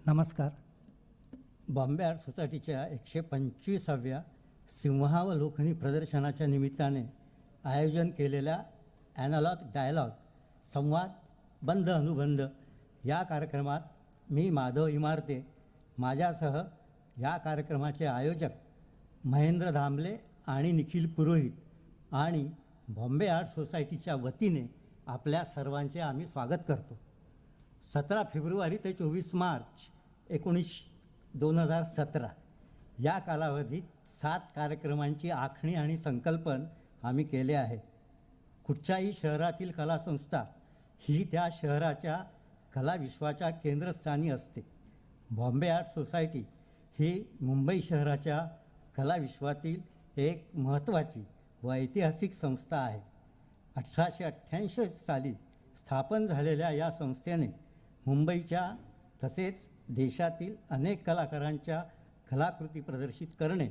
नमस्कार. बॉम्बे आर्ट सोसायटीच्या 125व्या सिंहावलोकनी प्रदर्शनाच्या निमित्ताने आयोजन केलेल्या ॲनालॉग डायलॉग संवाद बंध अनुबंध या कार्यक्रमात मी माधव इमारते माझ्यासह या कार्यक्रमाचे आयोजक महेंद्र धांबले आणि निखिल पुरोहित आणि बॉम्बे आर्ट सोसायटीच्या वतीने आपल्या सर्वांचे आम्ही स्वागत करतो. 17 फेब्रुवारी ते 24 मार्च 2017 या कालावधीत 7 कार्यक्रमांची आखणी आणि संकल्पन आम्ही केले आहे. कुठच्याही शहरातील कलासंस्था ही त्या शहराच्या कलाविश्वाच्या केंद्रस्थानी असते. बॉम्बे आर्ट सोसायटी ही मुंबई शहराच्या कलाविश्वातील एक महत्त्वाची व ऐतिहासिक संस्था आहे. 1888 साली स्थापन झालेल्या या संस्थेने मुंबईच्या तसेच देशातील अनेक कलाकारांच्या कलाकृती प्रदर्शित करणे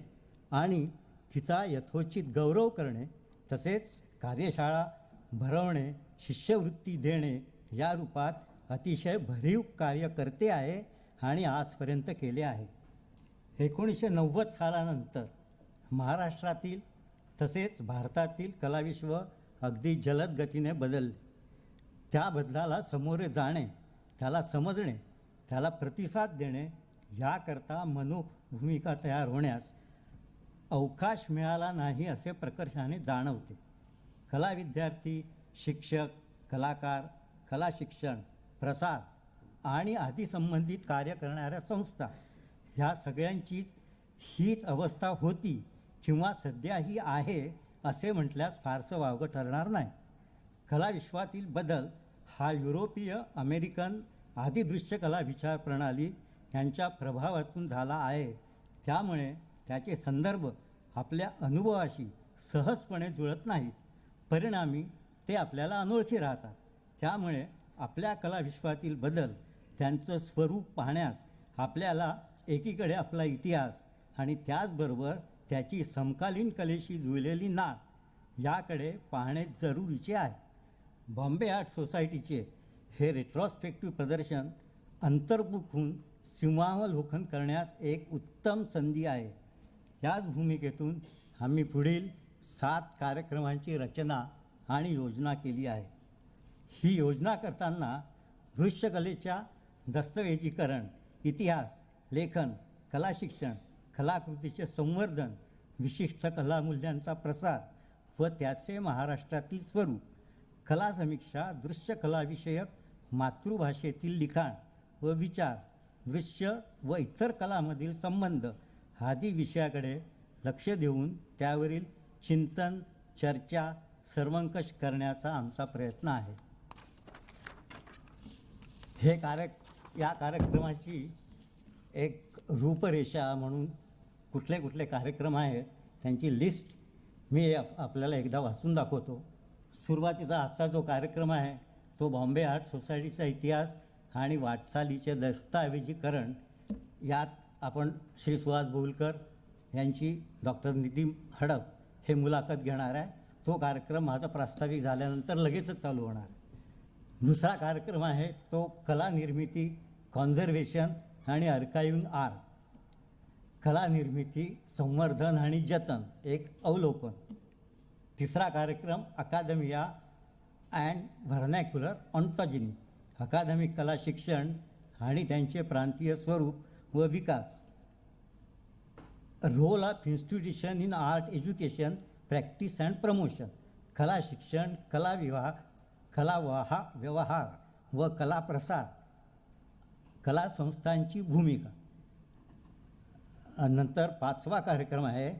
आणि तिचा यथोचित गौरव करणे तसेच कार्यशाळा भरवणे, शिष्यवृत्ती देणे या रूपात अतिशय भरीव कार्य करते आहे आणि आजपर्यंत केले आहे. 1990 सालानंतर महाराष्ट्रातील तसेच भारतातील कलाविश्व अगदी जलद गतीने बदलले. त्या बदलाला सामोरे जाणे, त्याला समजणे, त्याला प्रतिसाद देणे याकरता मनोभूमिका तयार होण्यास अवकाश मिळाला नाही असे प्रकर्षाने जाणवते. कला विद्यार्थी, शिक्षक, कलाकार, कला शिक्षण, प्रसार आणि आदी संबंधित कार्य करणाऱ्या संस्था ह्या सगळ्यांचीच हीच अवस्था होती किंवा सध्याही आहे असे म्हटल्यास फारसं वावगं ठरणार नाही. कलाविश्वातील बदल हा युरोपीय, अमेरिकन आदी दृश्यकला विचारप्रणाली यांच्या प्रभावातून झाला आहे. त्यामुळे त्याचे संदर्भ आपल्या अनुभवाशी सहजपणे जुळत नाहीत. परिणामी ते आपल्याला अनोळखी राहतात. त्यामुळे आपल्या कलाविश्वातील बदल, त्यांचं स्वरूप पाहण्यास आपल्याला एकीकडे आपला इतिहास आणि त्याचबरोबर त्याची समकालीन कलेशी जुळलेली नाळ याकडे पाहणे जरुरीचे आहे. बॉम्बे आर्ट सोसायटीचे हे रेट्रॉस्पेक्टिव्ह प्रदर्शन अंतर्मुख होऊन सिंहावलोकन करण्यास एक उत्तम संधी आहे. याच भूमिकेतून आम्ही पुढील 7 कार्यक्रमांची रचना आणि योजना केली आहे. ही योजना करताना दृश्यकलेच्या दस्तऐवजीकरण, इतिहास, लेखन, कला शिक्षण, कलाकृतीचे संवर्धन, विशिष्ट कलामूल्यांचा प्रसार व त्याचे महाराष्ट्रातील स्वरूप, कला समीक्षा, दृश्यकलाविषयक मातृभाषेतील लिखाण व विचार, दृश्य व इतर कलामधील संबंध आदी विषयाकडे लक्ष देऊन त्यावरील चिंतन, चर्चा, सर्वंकष करण्याचा आमचा प्रयत्न आहे. या कार्यक्रमाची एक रूपरेषा म्हणून कुठले कुठले कार्यक्रम आहेत त्यांची लिस्ट मी आपल्याला एकदा वाचून दाखवतो. सुरुवातीचा आजचा जो कार्यक्रम आहे तो बॉम्बे आर्ट सोसायटीचा इतिहास आणि वाटचालीचे दस्तऐवजीकरण. यात आपण श्री सुहास बोलकर यांची डॉक्टर नितीन हडप हे मुलाखत घेणार आहे. तो कार्यक्रम माझा प्रास्ताविक झाल्यानंतर लगेचच चालू होणार. दुसरा कार्यक्रम आहे तो कला निर्मिती, कॉन्झर्वेशन आणि आर्काइव्हिंग आर्ट, कला निर्मिती, संवर्धन आणि जतन, एक अवलोकन. तिसरा कार्यक्रम अकादमिया अँड व्हर्नॅक्युलर ऑन्टॉजिनी, अकादमिक कला शिक्षण आणि त्यांचे प्रांतीय स्वरूप व विकास. Role of institution in art education, practice and promotion, कला शिक्षण, कला व्यवहार व कला प्रसार, कला संस्थांची भूमिका. नंतर 5वा कार्यक्रम आहे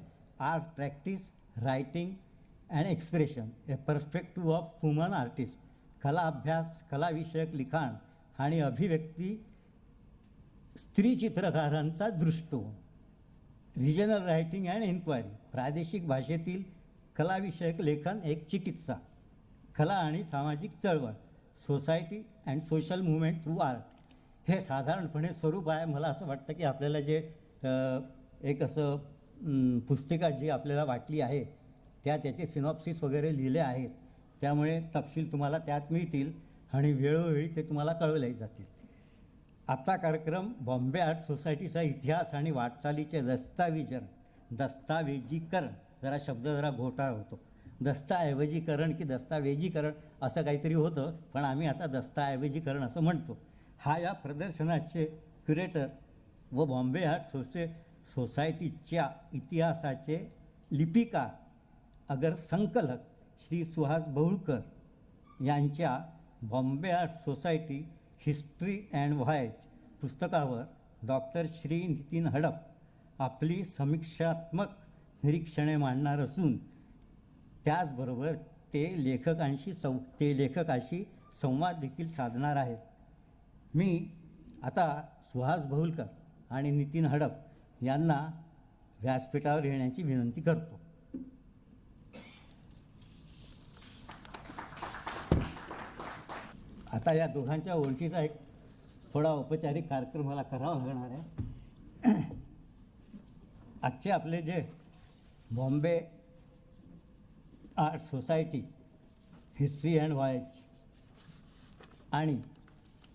art practice, writing and expression, A perspective of human artist, कला अभ्यास, कलाविषयक लिखाण आणि अभिव्यक्ती, स्त्री चित्रकारांचा दृष्टिकोन. रिजनल रायटिंग अँड इन्क्वायरी, प्रादेशिक भाषेतील कलाविषयक लेखन, एक चिकित्सा, कला आणि सामाजिक चळवळ, society and social movement through art. हे साधारणपणे स्वरूप आहे. मला असं वाटतं की आपल्याला जे एक असं पुस्तिका जी आपल्याला वाटली आहे त्याचे सिनॉप्सिस वगैरे लिहिले आहेत. त्यामुळे तपशील तुम्हाला त्यात मिळतील आणि वेळोवेळी ते तुम्हाला कळवले जातील. आजचा कार्यक्रम बॉम्बे आर्ट सोसायटीचा इतिहास आणि वाटचालीचे दस्तावेजीकरण, जरा शब्द जरा घोटाळा होतो, दस्तऐवजीकरण की दस्तावेजीकरण असं काहीतरी होतं, पण आम्ही आता दस्तऐवजीकरण असं म्हणतो. हा या प्रदर्शनाचे क्युरेटर व बॉम्बे आर्ट सोसायटीच्या इतिहासाचे लिपिकार अगर संकलक श्री सुहास बहुळकर यांच्या Bombay art society history and voice पुस्तकावर डॉक्टर श्री नितीन हडप आपली समीक्षात्मक निरीक्षणे मांडणार असून त्याचबरोबर ते लेखकाशी संवाद देखील साधणार आहेत. मी आता सुहास बहुळकर आणि नितीन हडप यांना व्यासपीठावर येण्याची विनंती करतो. आता या दोघांच्या ओळखीचा एक थोडा औपचारिक कार्यक्रम मला करावा लागणार आहे. आजचे आपले जे Bombay art society history and voice आणि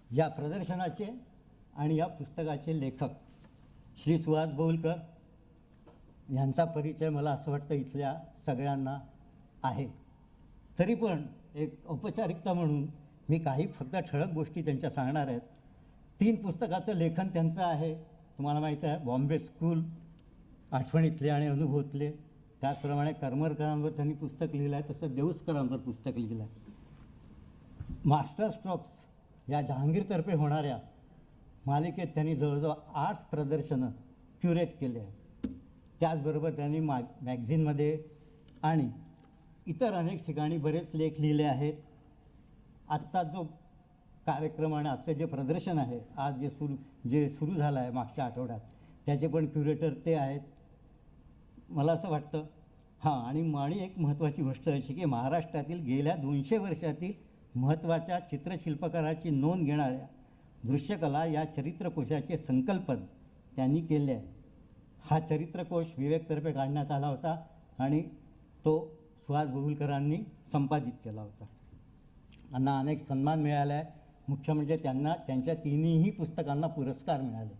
या प्रदर्शनाचे आणि या पुस्तकाचे लेखक श्री सुहास बहुळकर यांचा परिचय मला असं वाटतं इथल्या सगळ्यांना आहे. तरी पण एक औपचारिकता म्हणून मी काही फक्त ठळक गोष्टी त्यांच्या सांगणार आहेत. 3 पुस्तकाचं लेखन त्यांचं आहे. तुम्हाला माहीत आहे, बॉम्बे स्कूल, आठवणीतले आणि अनुभवतले, त्याचप्रमाणे करमरकरांवर त्यांनी पुस्तक लिहिलं आहे, तसं देऊसकरांवर पुस्तक लिहिलं आहे. मास्टर स्ट्रोक्स या जहांगीरतर्फे होणाऱ्या मालिकेत त्यांनी जवळजवळ 8 प्रदर्शनं क्युरेट केले आहेत. त्याचबरोबर त्यांनी मॅगझिनमध्ये आणि इतर अनेक ठिकाणी बरेच लेख लिहिले आहेत. आजचा जो कार्यक्रम आणि आजचं जे प्रदर्शन आहे, आज जे सुरू झालं आहे मागच्या आठवड्यात, त्याचे पण क्युरेटर ते आहेत. मला असं वाटतं आणि एक महत्त्वाची गोष्ट अशी की महाराष्ट्रातील गेल्या 200 वर्षातील महत्त्वाच्या चित्रशिल्पकाराची नोंद घेणाऱ्या दृश्यकला या चरित्रकोशाचे संकल्पन त्यांनी केले आहे. हा चरित्रकोश विवेकतर्फे काढण्यात आला होता आणि तो सुहास बहुळकरांनी संपादित केला होता. त्यांना अनेक सन्मान मिळाले आहे. मुख्य म्हणजे त्यांना त्यांच्या 3ही पुस्तकांना पुरस्कार मिळाले.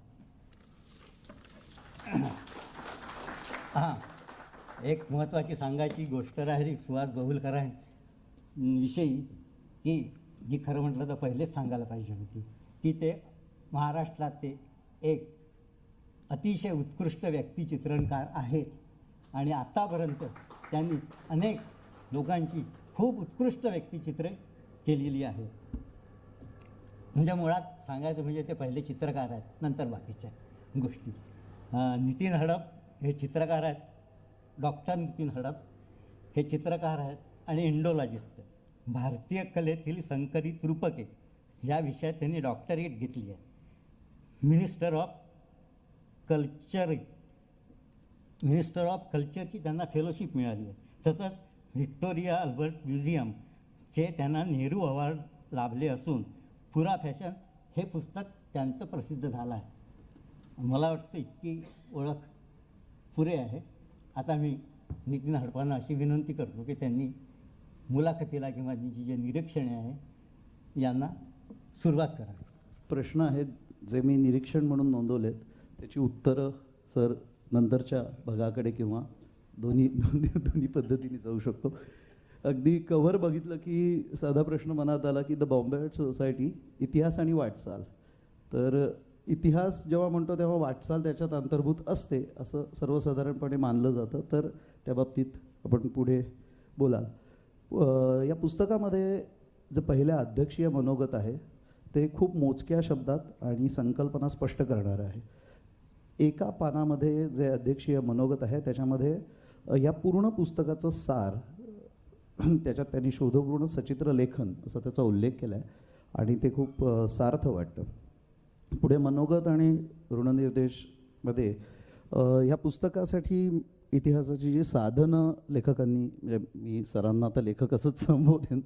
एक महत्त्वाची सांगायची गोष्ट राहिली सुहास बहुळकरांविषयी, की जी खरं म्हटलं तर पहिलेच सांगायला पाहिजे होती, की ते महाराष्ट्राचे एक अतिशय उत्कृष्ट व्यक्तिचित्रणकार आहेत आणि आतापर्यंत त्यांनी अनेक लोकांची खूप उत्कृष्ट व्यक्तिचित्रे केलेली आहेत. म्हणजे मुळात सांगायचं म्हणजे ते पहिले चित्रकार आहेत, नंतर बाकीच्या गोष्टी. नितीन हडप हे चित्रकार आहेत. डॉक्टर नितीन हडप हे चित्रकार आहेत आणि इंडोलॉजिस्ट. भारतीय कलेतील संकरित रूपके या विषयात त्यांनी डॉक्टरेट घेतली आहे. मिनिस्टर ऑफ कल्चरची त्यांना फेलोशिप मिळाली आहे. तसंच व्हिक्टोरिया अल्बर्ट म्युझियमचे त्यांना नेहरू अवॉर्ड लाभले असून पुरा फॅशन हे पुस्तक त्यांचं प्रसिद्ध झालं आहे. मला वाटतं इतकी ओळख पुरे आहे. आता मी नितीन हडपांना अशी विनंती करतो की त्यांनी मुलाखतीला किंवा त्यांची जे निरीक्षणे आहे यांना सुरुवात करावी. प्रश्न आहेत जे मी निरीक्षण म्हणून नोंदवलेत, त्याची उत्तरं सर नंतरच्या भागाकडे किंवा दोन्ही पद्धतीने जाऊ शकतो. अगदी कव्हर बघितलं की साधा प्रश्न मनात आला की द बॉम्बे आर्ट सोसायटी इतिहास आणि वाटचाल. तर इतिहास जेव्हा म्हणतो तेव्हा वाटचाल त्याच्यात अंतर्भूत असते असं सर्वसाधारणपणे मानलं जातं. तर त्या बाबतीत आपण पुढे बोलाल. या पुस्तकामध्ये जे पहिलं अध्यक्षीय मनोगत आहे ते खूप मोजक्या शब्दात आणि संकल्पना स्पष्ट करणारं आहे. एका पानामध्ये जे अध्यक्षीय मनोगत आहे त्याच्यामध्ये या पूर्ण पुस्तकाचं सार, त्याच्यात त्यांनी शोधपूर्ण सचित्र लेखन असा त्याचा उल्लेख केला आहे आणि ते खूप सार्थ वाटतं. पुढे मनोगत आणि ऋणनिर्देशमध्ये ह्या पुस्तकासाठी इतिहासाची जी साधनं लेखकांनी, म्हणजे मी सरांना आता लेखक असंच संबोधेन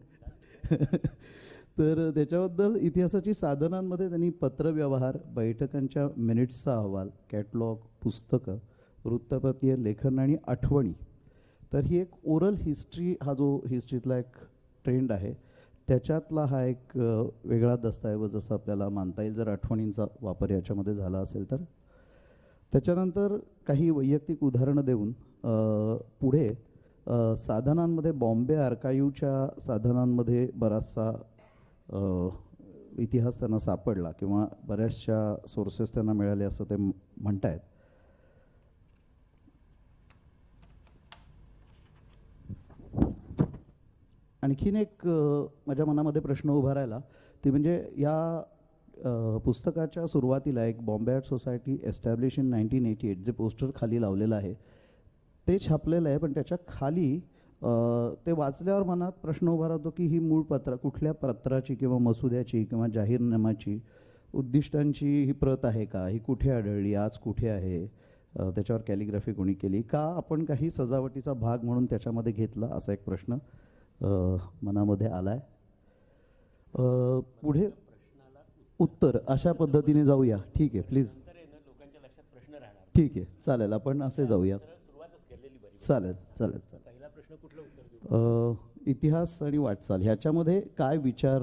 तर त्याच्याबद्दल इतिहासाची साधनांमध्ये त्यांनी पत्रव्यवहार, बैठकांच्या मिनिट्सचा अहवाल, कॅटलॉग, पुस्तकं, वृत्तपत्रीय लेखन आणि आठवणी. तर ही एक ओरल हिस्ट्री, हा जो हिस्ट्रीतला एक ट्रेंड आहे त्याच्यातला हा एक वेगळा दस्तऐवज असं आपल्याला मानता येईल, जर आठवणींचा वापर याच्यामध्ये झाला असेल तर. त्याच्यानंतर काही वैयक्तिक उदाहरणं देऊन पुढे साधनांमध्ये बॉम्बे आर्काईव्हच्या साधनांमध्ये बराचसा इतिहास त्यांना सापडला किंवा बऱ्याचशा सोर्सेस त्यांना मिळाले असं ते म्हणतायत. आणखीन एक माझ्या मनामध्ये प्रश्न उभा राहिला, ते म्हणजे या पुस्तकाच्या सुरुवातीला एक Bombay art society establish in 1988 जे पोस्टर खाली लावलेलं आहे ते छापलेलं आहे, पण त्याच्या खाली ते वाचल्यावर मनात प्रश्न उभा राहतो की ही मूळ कुठल्या पत्राची किंवा मसुद्याची किंवा जाहीरनाम्याची उद्दिष्टांची ही प्रत आहे का, ही कुठे आढळली, आज कुठे आहे, त्याच्यावर कॅलिग्राफी कोणी केली का, आपण काही सजावटीचा भाग म्हणून त्याच्यामध्ये घेतला, असा एक प्रश्न मनामध्ये आला आहे. पुढे उत्तर अशा पद्धतीने जाऊया. ठीक आहे, प्लीज. ठीक आहे, चालेल, आपण असे जाऊया. चालेल चालेल चालेल. इतिहास आणि वाटचाल ह्याच्यामध्ये काय विचार,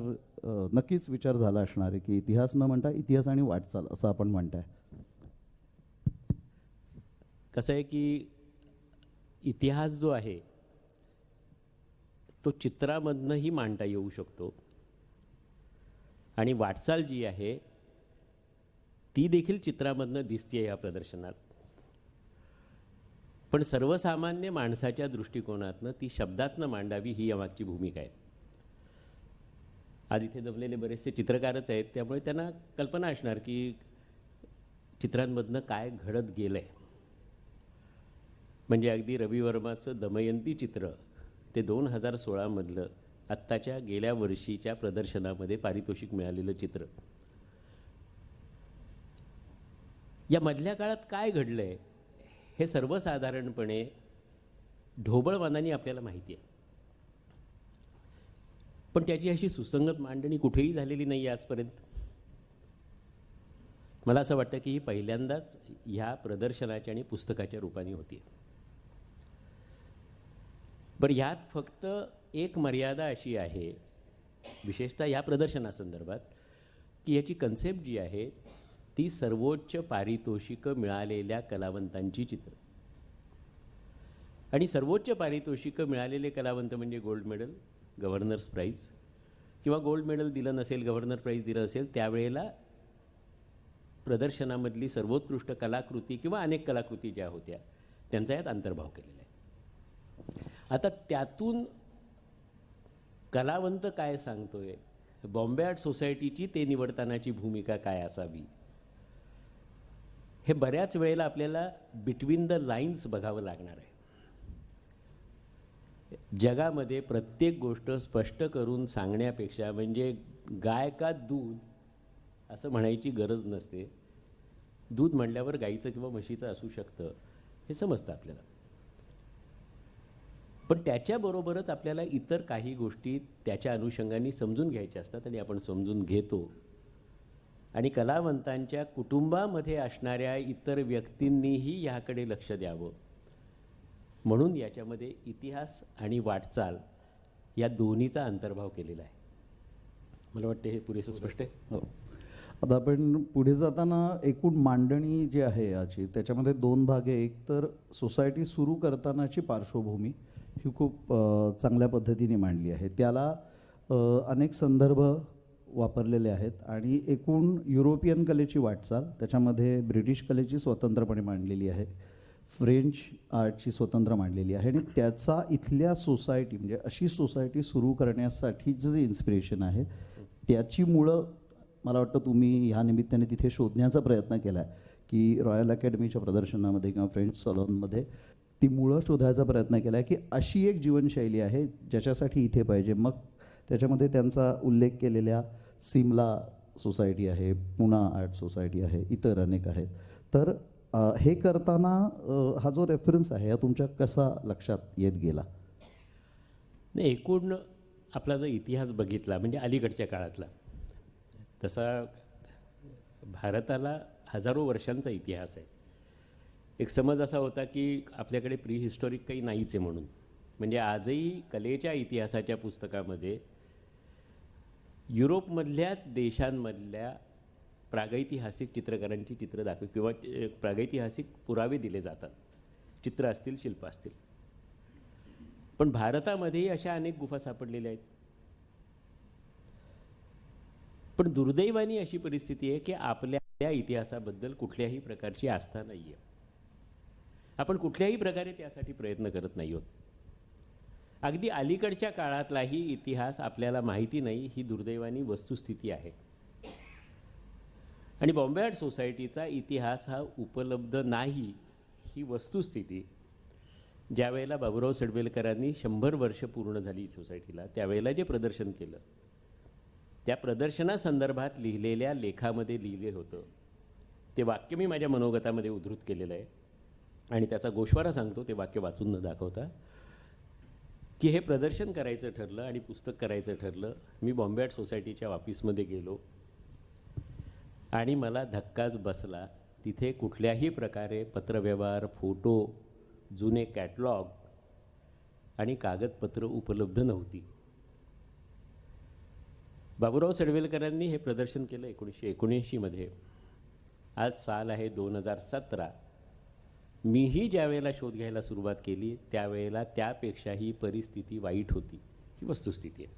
नक्कीच विचार झाला असणार आहे की इतिहास न म्हणता इतिहास आणि वाटचाल असं आपण म्हणताय. कसं आहे की इतिहास जो आहे तो चित्रामधनंही मांडता येऊ शकतो आणि वाटचाल जी आहे ती देखील चित्रामधनं दिसते या प्रदर्शनात. पण सर्वसामान्य माणसाच्या दृष्टिकोनातनं ती शब्दातनं मांडावी ही यामागची भूमिका आहे. आज इथे जमलेले बरेचसे चित्रकारच आहेत, त्यामुळे त्यांना कल्पना असणार की चित्रांमधनं काय घडत गेलं आहे. म्हणजे अगदी रवी वर्माचं दमयंती चित्र ते 2016मधलं आत्ताच्या गेल्या वर्षीच्या प्रदर्शनामध्ये पारितोषिक मिळालेलं चित्र. या मधल्या काळात काय घडलं आहे हे सर्वसाधारणपणे ढोबळमानाने आपल्याला माहिती आहे, पण त्याची अशी सुसंगत मांडणी कुठेही झालेली नाही आहे आजपर्यंत. मला असं वाटतं की ही पहिल्यांदाच ह्या प्रदर्शनाच्या आणि पुस्तकाच्या रूपाने होती. बरं, ह्यात फक्त एक मर्यादा अशी आहे, विशेषतः ह्या प्रदर्शनासंदर्भात, की याची कन्सेप्ट जी आहे ती सर्वोच्च पारितोषिकं मिळालेल्या कलावंतांची चित्र. आणि सर्वोच्च पारितोषिकं मिळालेले कलावंत म्हणजे गोल्ड मेडल, गव्हर्नर्स प्राईज, किंवा गोल्ड मेडल दिलं नसेल, गव्हर्नर प्राईज दिलं असेल, त्यावेळेला प्रदर्शनामधली सर्वोत्कृष्ट कलाकृती किंवा अनेक कलाकृती ज्या होत्या त्यांचा यात अंतर्भाव केलेला आहे. आता त्यातून कलावंत काय सांगतोय, बॉम्बे आर्ट सोसायटीची ते निवडतानाची भूमिका काय असावी, हे बऱ्याच वेळेला आपल्याला बिटवीन द लाईन्स बघावं लागणार आहे. जगामध्ये प्रत्येक गोष्ट स्पष्ट करून सांगण्यापेक्षा, म्हणजे गाय का दूध असं म्हणायची गरज नसते. दूध म्हणल्यावर गाईचं किंवा म्हशीचं असू शकतं हे समजतं आपल्याला, पण त्याच्याबरोबरच आपल्याला इतर काही गोष्टी त्याच्या अनुषंगाने समजून घ्यायच्या असतात आणि आपण समजून घेतो. आणि कलावंतांच्या कुटुंबामध्ये असणाऱ्या इतर व्यक्तींनीही ह्याकडे लक्ष द्यावं म्हणून याच्यामध्ये इतिहास आणि वाटचाल या दोन्हीचा अंतर्भाव केलेला आहे. मला वाटते हे पुरेसं स्पष्ट आहे. हो. आता आपण पुढे जाताना एकूण मांडणी जी आहे याची, त्याच्यामध्ये दोन भाग आहे. एक तर सोसायटी सुरू करतानाची पार्श्वभूमी ही खूप चांगल्या पद्धतीने मांडली आहे, त्याला अनेक संदर्भ वापरलेले आहेत. आणि एकूण युरोपियन कलेची वाटचाल, त्याच्यामध्ये ब्रिटिश कलेची स्वतंत्रपणे मांडलेली आहे, फ्रेंच आर्टची स्वतंत्र मांडलेली आहे, आणि त्याचा इथल्या सोसायटी, म्हणजे अशी सोसायटी सुरू करण्यासाठीचं जे इन्स्पिरेशन आहे त्याची मुळं मला वाटतं तुम्ही ह्या निमित्ताने तिथे शोधण्याचा प्रयत्न केला आहे की रॉयल अकॅडमीच्या प्रदर्शनामध्ये किंवा फ्रेंच सॉलॉनमध्ये ती मुळं शोधायचा प्रयत्न केला आहे की अशी एक जीवनशैली आहे ज्याच्यासाठी इथे पाहिजे. मग त्याच्यामध्ये त्यांचा उल्लेख केलेल्या सिमला सोसायटी आहे, पुणा आर्ट सोसायटी आहे, इतर अनेक आहेत. तर हे करताना हा जो रेफरन्स आहे हा तुमच्या कसा लक्षात येत गेला? नाही, एकूण आपला जर इतिहास बघितला म्हणजे अलीकडच्या काळातला, तसा भारताला हजारो वर्षांचा इतिहास आहे. एक समज असा होता की आपल्याकडे प्री हिस्टॉरिक काही नाहीच आहे म्हणून. म्हणजे आजही कलेच्या इतिहासाच्या पुस्तकामध्ये युरोपमधल्याच देशांमधल्या प्रागैतिहासिक चित्रकारांची चित्र दाखव किंवा प्रागैतिहासिक पुरावे दिले जातात, चित्र असतील, शिल्प असतील. पण भारतामध्येही अशा अनेक गुफा सापडलेल्या आहेत. पण दुर्दैवाने अशी परिस्थिती आहे की आपल्या इतिहासाबद्दल कुठल्याही प्रकारची आस्था नाही आहे. आपण कुठल्याही प्रकारे त्यासाठी प्रयत्न करत नाही आहोत. अगदी अलीकडच्या काळातलाही इतिहास आपल्याला माहिती नाही, ही दुर्दैवानी वस्तुस्थिती आहे. आणि बॉम्बे आर्ट सोसायटीचा इतिहास हा उपलब्ध नाही, ही वस्तुस्थिती ज्यावेळेला बाबूराव सडवेलकरांनी 100 वर्ष पूर्ण झाली सोसायटीला, त्यावेळेला जे प्रदर्शन केलं, त्या प्रदर्शनासंदर्भात लिहिलेल्या लेखामध्ये लिहिले होतं ते वाक्य मी माझ्या मनोगतामध्ये उद्धृत केलेलं आहे. आणि त्याचा गोषवारा सांगतो, ते वाक्य वाचून न दाखवता, की हे प्रदर्शन करायचं ठरलं आणि पुस्तक करायचं ठरलं. मी बॉम्बे आर्ट सोसायटीच्या ऑफिसमध्ये गेलो आणि मला धक्काच बसला. तिथे कुठल्याही प्रकारे पत्रव्यवहार, फोटो, जुने कॅटलॉग आणि कागदपत्र उपलब्ध नव्हती. बाबूराव सडवेलकरांनी हे प्रदर्शन केलं 1979मध्ये. आज साल आहे 2017. मीही ज्या वेळेला शोध घ्यायला सुरुवात केली त्यावेळेला त्यापेक्षाही परिस्थिती वाईट होती, ही वस्तुस्थिती आहे.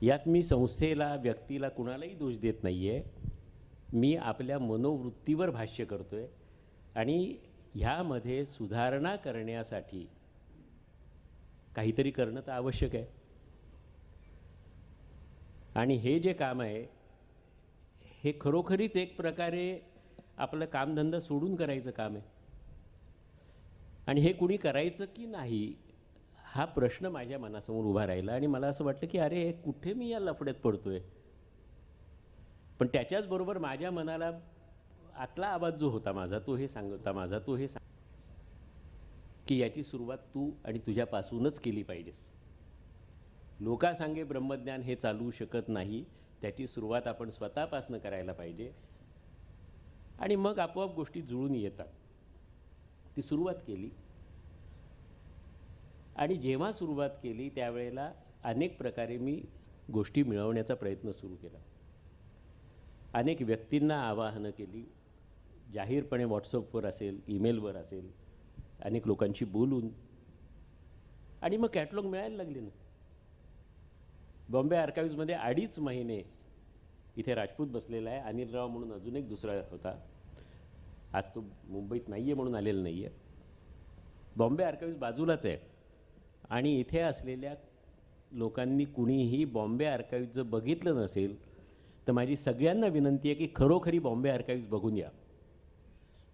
यात मी संस्थेला, व्यक्तीला, कुणालाही दोष देत नाही आहे. मी आपल्या मनोवृत्तीवर भाष्य करतो आहे आणि ह्यामध्ये सुधारणा करण्यासाठी काहीतरी करणं तर आवश्यक आहे. आणि हे जे काम आहे हे खरोखरीच एक प्रकारे आपलं कामधंदा सोडून करायचं काम आहे. आणि हे कुणी करायचं की नाही हा प्रश्न माझ्या मनासमोर उभा राहिला. आणि मला असं वाटलं की अरे कुठे मी या लफड्यात पडतोय. पण त्याच्याचबरोबर माझ्या मनाला आतला आवाज जो होता माझा, तो हे सांगत होता की याची सुरुवात तू आणि तुझ्यापासूनच केली पाहिजेस. लोकांसांगे ब्रह्मज्ञान हे चालू शकत नाही, त्याची सुरुवात आपण स्वतःपासून करायला पाहिजे. आणि मग आपोआप गोष्टी जुळून येतात. ती सुरुवात केली आणि जेव्हा सुरुवात केली त्यावेळेला अनेक प्रकारे मी गोष्टी मिळवण्याचा प्रयत्न सुरू केला. अनेक व्यक्तींना आवाहनं केली, जाहीरपणे व्हॉट्सअपवर असेल, ईमेलवर असेल, अनेक लोकांशी बोलून. आणि मग कॅटलॉग मिळायला लागले ना. बॉम्बे आर्काइव्जमध्ये 2.5 महिने इथे राजपूत बसलेला आहे. अनिलराव म्हणून अजून एक दुसरा होता, आज तो मुंबईत नाही आहे म्हणून आलेला नाही आहे. बॉम्बे आर्काइव्ज बाजूलाच आहे. आणि इथे असलेल्या लोकांनी कुणीही बॉम्बे आर्काइव्ज जर बघितलं नसेल तर माझी सगळ्यांना विनंती आहे की खरोखरी बॉम्बे आर्काइव्ज बघून या.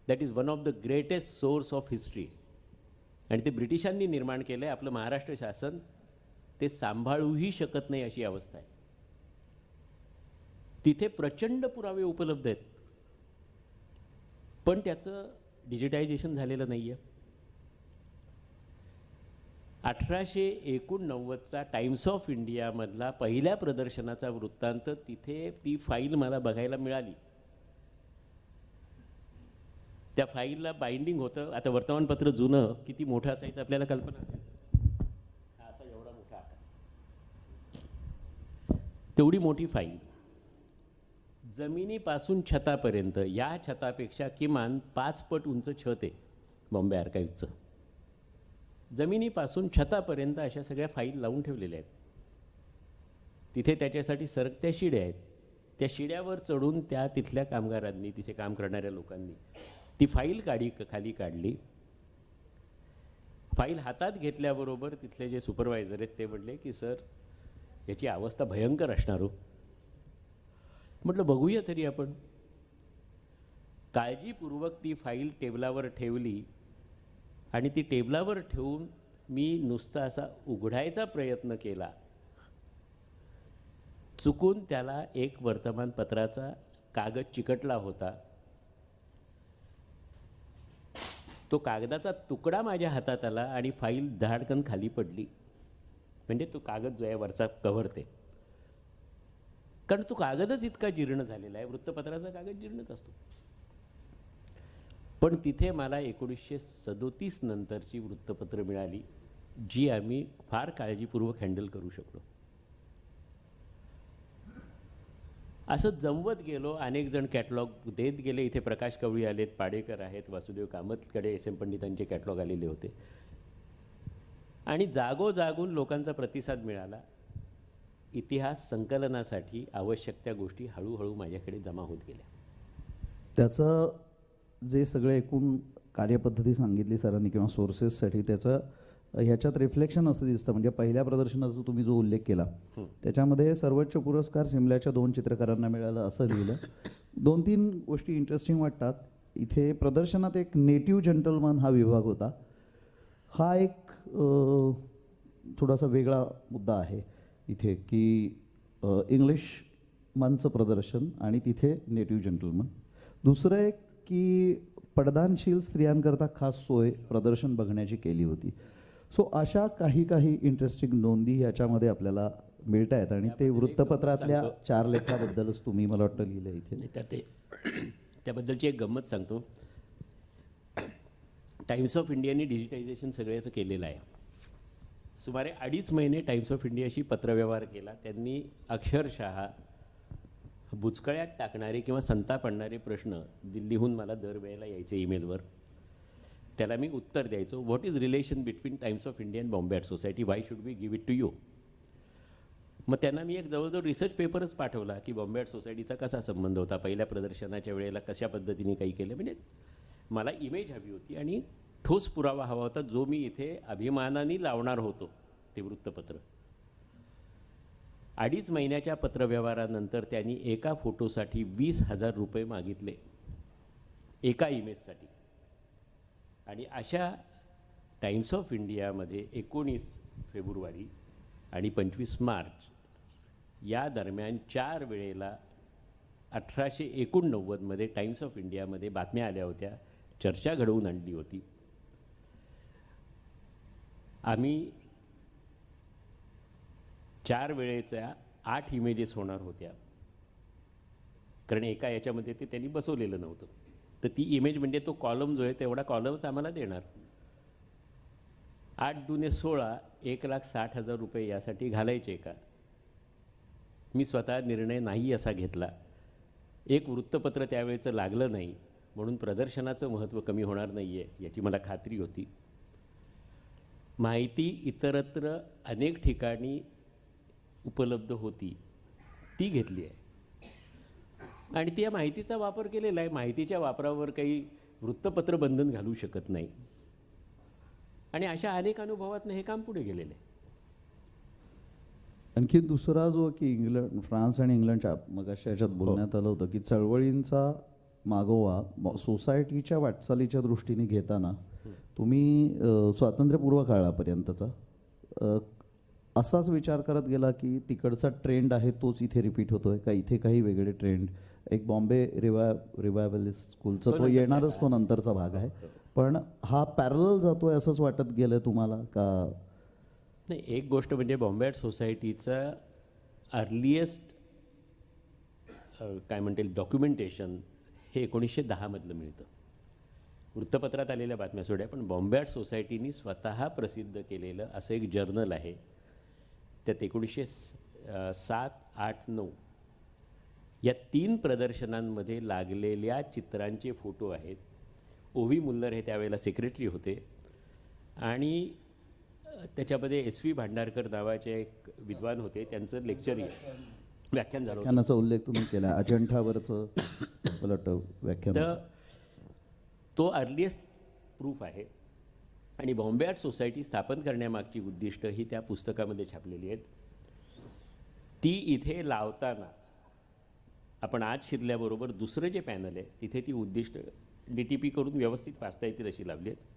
That is one of the greatest source of history. आणि ते ब्रिटिशांनी निर्माण केलं आहे. आपलं महाराष्ट्र शासन ते सांभाळूही शकत नाही अशी अवस्था आहे. तिथे प्रचंड पुरावे उपलब्ध आहेत, पण त्याचं डिजिटायझेशन झालेलं नाही आहे. 1889चा टाइम्स ऑफ इंडियामधला पहिल्या प्रदर्शनाचा वृत्तांत, तिथे ती फाईल मला बघायला मिळाली. त्या फाईलला बाइंडिंग होतं. आता वर्तमानपत्र जुनं किती मोठं असायचं आपल्याला कल्पना असेल. हा असा एवढा मोठा आकार, तेवढी मोठी फाईल. जमिनीपासून छतापर्यंत, या छतापेक्षा किमान 5 पट उंच छत आहे बॉम्बे आर्काइव्जचं. जमिनीपासून छतापर्यंत अशा सगळ्या फाईल लावून ठेवलेल्या आहेत. तिथे त्याच्यासाठी सरकत्या शिड्या आहेत. त्या शिड्यावर चढून त्या तिथल्या कामगारांनी, तिथे काम करणाऱ्या लोकांनी ती फाईल खाली काढली. फाईल हातात घेतल्याबरोबर तिथले जे सुपरवायझर आहेत ते म्हणले की सर याची अवस्था भयंकर असणार हो. म्हटलं बघूया तरी आपण. काळजीपूर्वक ती फाईल टेबलावर ठेवली आणि ती टेबलावर ठेवून मी नुसता असा उघडायचा प्रयत्न केला. चुकून त्याला एक वर्तमानपत्राचा कागद चिकटला होता. तो कागदाचा तुकडा माझ्या हातात आला आणि फाईल धाडकन खाली पडली. म्हणजे तो कागद जो आहे वरचा कव्हर ते, कारण तो कागदच इतका जीर्ण झालेला आहे. वृत्तपत्राचा कागद जीर्णच असतो. पण तिथे मला 1937 नंतरची वृत्तपत्र मिळाली, जी आम्ही फार काळजीपूर्वक हँडल करू शकलो. असं जमवत गेलो. अनेक जण कॅटलॉग देत गेले. इथे प्रकाश कवळी आलेत, पाडेकर आहेत, वासुदेव कामतकडे एस एम पंडितांचे कॅटलॉग आलेले होते आणि जागोजागून लोकांचा प्रतिसाद मिळाला. इतिहास संकलनासाठी आवश्यक त्या गोष्टी हळूहळू माझ्याकडे जमा होत गेल्या. त्याचं जे सगळे एकूण कार्यपद्धती सांगितली सरांनी किंवा सोर्सेससाठी, त्याचं ह्याच्यात रिफ्लेक्शन असं दिसतं. म्हणजे पहिल्या प्रदर्शनाचा तुम्ही जो उल्लेख केला त्याच्यामध्ये सर्वोच्च पुरस्कार सिमल्याच्या 2 चित्रकारांना मिळाला असं लिहिलं. 2-3 गोष्टी इंटरेस्टिंग वाटतात. इथे प्रदर्शनात एक नेटिव्ह जेंटलमन हा विभाग होता. हा एक थोडासा वेगळा मुद्दा आहे इथे, की इंग्लिश मनचं प्रदर्शन आणि तिथे नेटिव्ह जेंटलमन. दुसरं एक की पडदानशील स्त्रियांकरता खास सोय प्रदर्शन बघण्याची केली होती. सो अशा काही इंटरेस्टिंग नोंदी ह्याच्यामध्ये आपल्याला मिळत आहेत आणि ते वृत्तपत्रातल्या 4 लेखाबद्दलच तुम्ही मला वाटतं लिहिलं इथे. त्याबद्दलची एक गंमत सांगतो. टाइम्स ऑफ इंडियाने डिजिटायझेशन सगळ्याचं केलेलं आहे. सुमारे 2.5 महिने टाइम्स ऑफ इंडियाशी पत्रव्यवहार केला. त्यांनी अक्षरशः बुचकळ्यात टाकणारे किंवा संताप आणणारे प्रश्न दिल्लीहून मला दरवेळेला यायचे ईमेलवर. त्याला मी उत्तर द्यायचो. What is relation between Times of India and Bombay art society, why should we give it to you. मग त्यांना मी एक जवळजवळ रिसर्च पेपरच पाठवला की बॉम्बे आर्ट सोसायटीचा कसा संबंध होता, पहिल्या प्रदर्शनाच्या वेळेला कशा पद्धतीने काही केलं. म्हणजे मला इमेज हवी होती आणि ठोस पुरावा हवा होता, जो मी इथे अभिमानाने लावणार होतो ते वृत्तपत्र. 2.5 महिन्याच्या पत्रव्यवहारानंतर त्यांनी एका फोटोसाठी 20,000 रुपये मागितले, एका इमेजसाठी. आणि अशा टाइम्स ऑफ इंडियामध्ये 19 फेब्रुवारी आणि 25 मार्च या दरम्यान 4 वेळेला 1889मध्ये टाइम्स ऑफ इंडियामध्ये बातम्या आल्या होत्या, चर्चा घडवून आणली होती. आम्ही 4 वेळेच्या 8 इमेजेस होणार होत्या, कारण एका याच्यामध्ये ते त्यांनी बसवलेलं नव्हतं. तर ती इमेज म्हणजे तो कॉलम जो आहे तेवढा कॉलम्स आम्हाला देणार. 8 दुने 16, 1,60,000 रुपये यासाठी घालायचे का? मी स्वतः निर्णय नाही असा घेतला. एक वृत्तपत्र त्यावेळेचं लागलं नाही म्हणून प्रदर्शनाचं महत्त्व कमी होणार नाही आहे याची मला खात्री होती. माहिती इतरत्र अनेक ठिकाणी उपलब्ध होती, ती घेतली आहे आणि त्या माहितीचा वापर केलेला आहे. माहितीच्या वापरावर काही वृत्तपत्र बंधन घालू शकत नाही आणि अशा अनेक अनुभवातनं हे काम पुढे गेलेलं आहे. आणखी दुसरा जो की फ्रान्स आणि इंग्लंडच्या मग अशा याच्यात बोलण्यात आलं होतं की चळवळींचा मागोवा सोसायटीच्या वाटचालीच्या दृष्टीने घेताना तुम्ही स्वातंत्र्यपूर्व काळापर्यंतचा असाच विचार करत गेला की तिकडचा ट्रेंड आहे तोच इथे रिपीट होतोय का, इथे काही वेगळे ट्रेंड, एक बॉम्बे रिवायवलिस्ट स्कूलचा तो येणारच तो नंतरचा भाग आहे, पण हा पॅरलल जातोय असंच वाटत गेलं तुम्हाला का? नाही, एक गोष्ट म्हणजे बॉम्बे आर्ट सोसायटीचा अर्लिएस्ट काय म्हणतील डॉक्युमेंटेशन हे 1910मधलं मिळतं. वृत्तपत्रात आलेल्या बातम्या सोड्या, पण बॉम्बे आर्ट सोसायटीनी स्वतः प्रसिद्ध केलेलं असं एक जर्नल आहे. त्यात 1907, 8, 9 या 3 प्रदर्शनांमध्ये लागलेल्या चित्रांचे फोटो आहेत. ओव्ही मुल्लर हे त्यावेळेला सेक्रेटरी होते आणि त्याच्यामध्ये SV भांडारकर नावाचे एक विद्वान होते, त्यांचं लेक्चर व्याख्यान झालं. व्याख्यानाचा उल्लेख तुम्ही केला, अजंठावरचं मला वाटतं व्याख्यान. तर तो अर्लिएस्ट प्रूफ आहे आणि बॉम्बे आर्ट सोसायटी स्थापन करण्यामागची उद्दिष्ट ही त्या पुस्तकामध्ये छापलेली आहेत. ती इथे लावताना आपण आज शिरल्याबरोबर दुसरं जे पॅनल आहे तिथे ती उद्दिष्ट DTP करून व्यवस्थित वाचता येतील अशी लावली आहेत.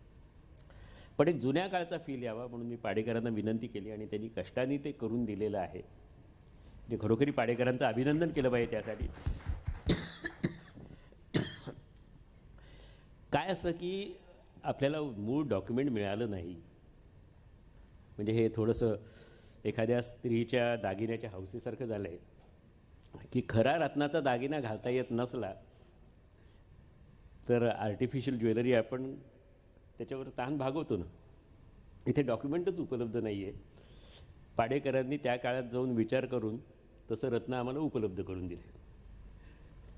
पण एक जुन्या काळचा फील यावा म्हणून मी पाडेकरांना विनंती केली आणि त्यांनी कष्टाने ते करून दिलेलं आहे. म्हणजे खरोखरी पाडेकरांचं अभिनंदन केलं पाहिजे त्यासाठी. काय असतं की आपल्याला मूळ डॉक्युमेंट मिळालं नाही म्हणजे हे थोडंसं एखाद्या स्त्रीच्या दागिन्याच्या हौसेसारखं झालं आहे की खरा रत्नाचा दागिना घालता येत नसला तर आर्टिफिशियल ज्वेलरी आपण त्याच्यावर ताण भागवतो ना. इथे डॉक्युमेंटच उपलब्ध नाही आहे. पाडेकरांनी त्या काळात जाऊन विचार करून तसं रत्न आम्हाला उपलब्ध करून दिले.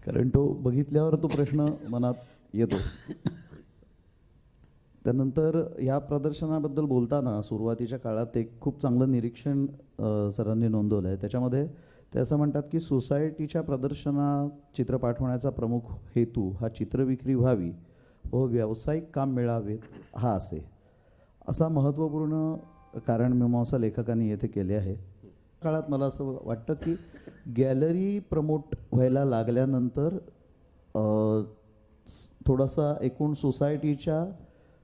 कारण तो बघितल्यावर तो प्रश्न मनात येतो. त्यानंतर या प्रदर्शनाबद्दल बोलताना सुरुवातीच्या काळात एक खूप चांगलं निरीक्षण सरांनी नोंदवलं आहे. त्याच्यामध्ये ते असं म्हणतात की सोसायटीच्या प्रदर्शनात चित्र पाठवण्याचा प्रमुख हेतू हा चित्रविक्री व्हावी व व्यावसायिक काम मिळावेत हा असा महत्त्वपूर्ण कारणमीमांसा लेखकांनी येथे केले आहे. काळात मला असं वाटतं की गॅलरी प्रमोट व्हायला लागल्यानंतर थोडासा एकूण सोसायटीच्या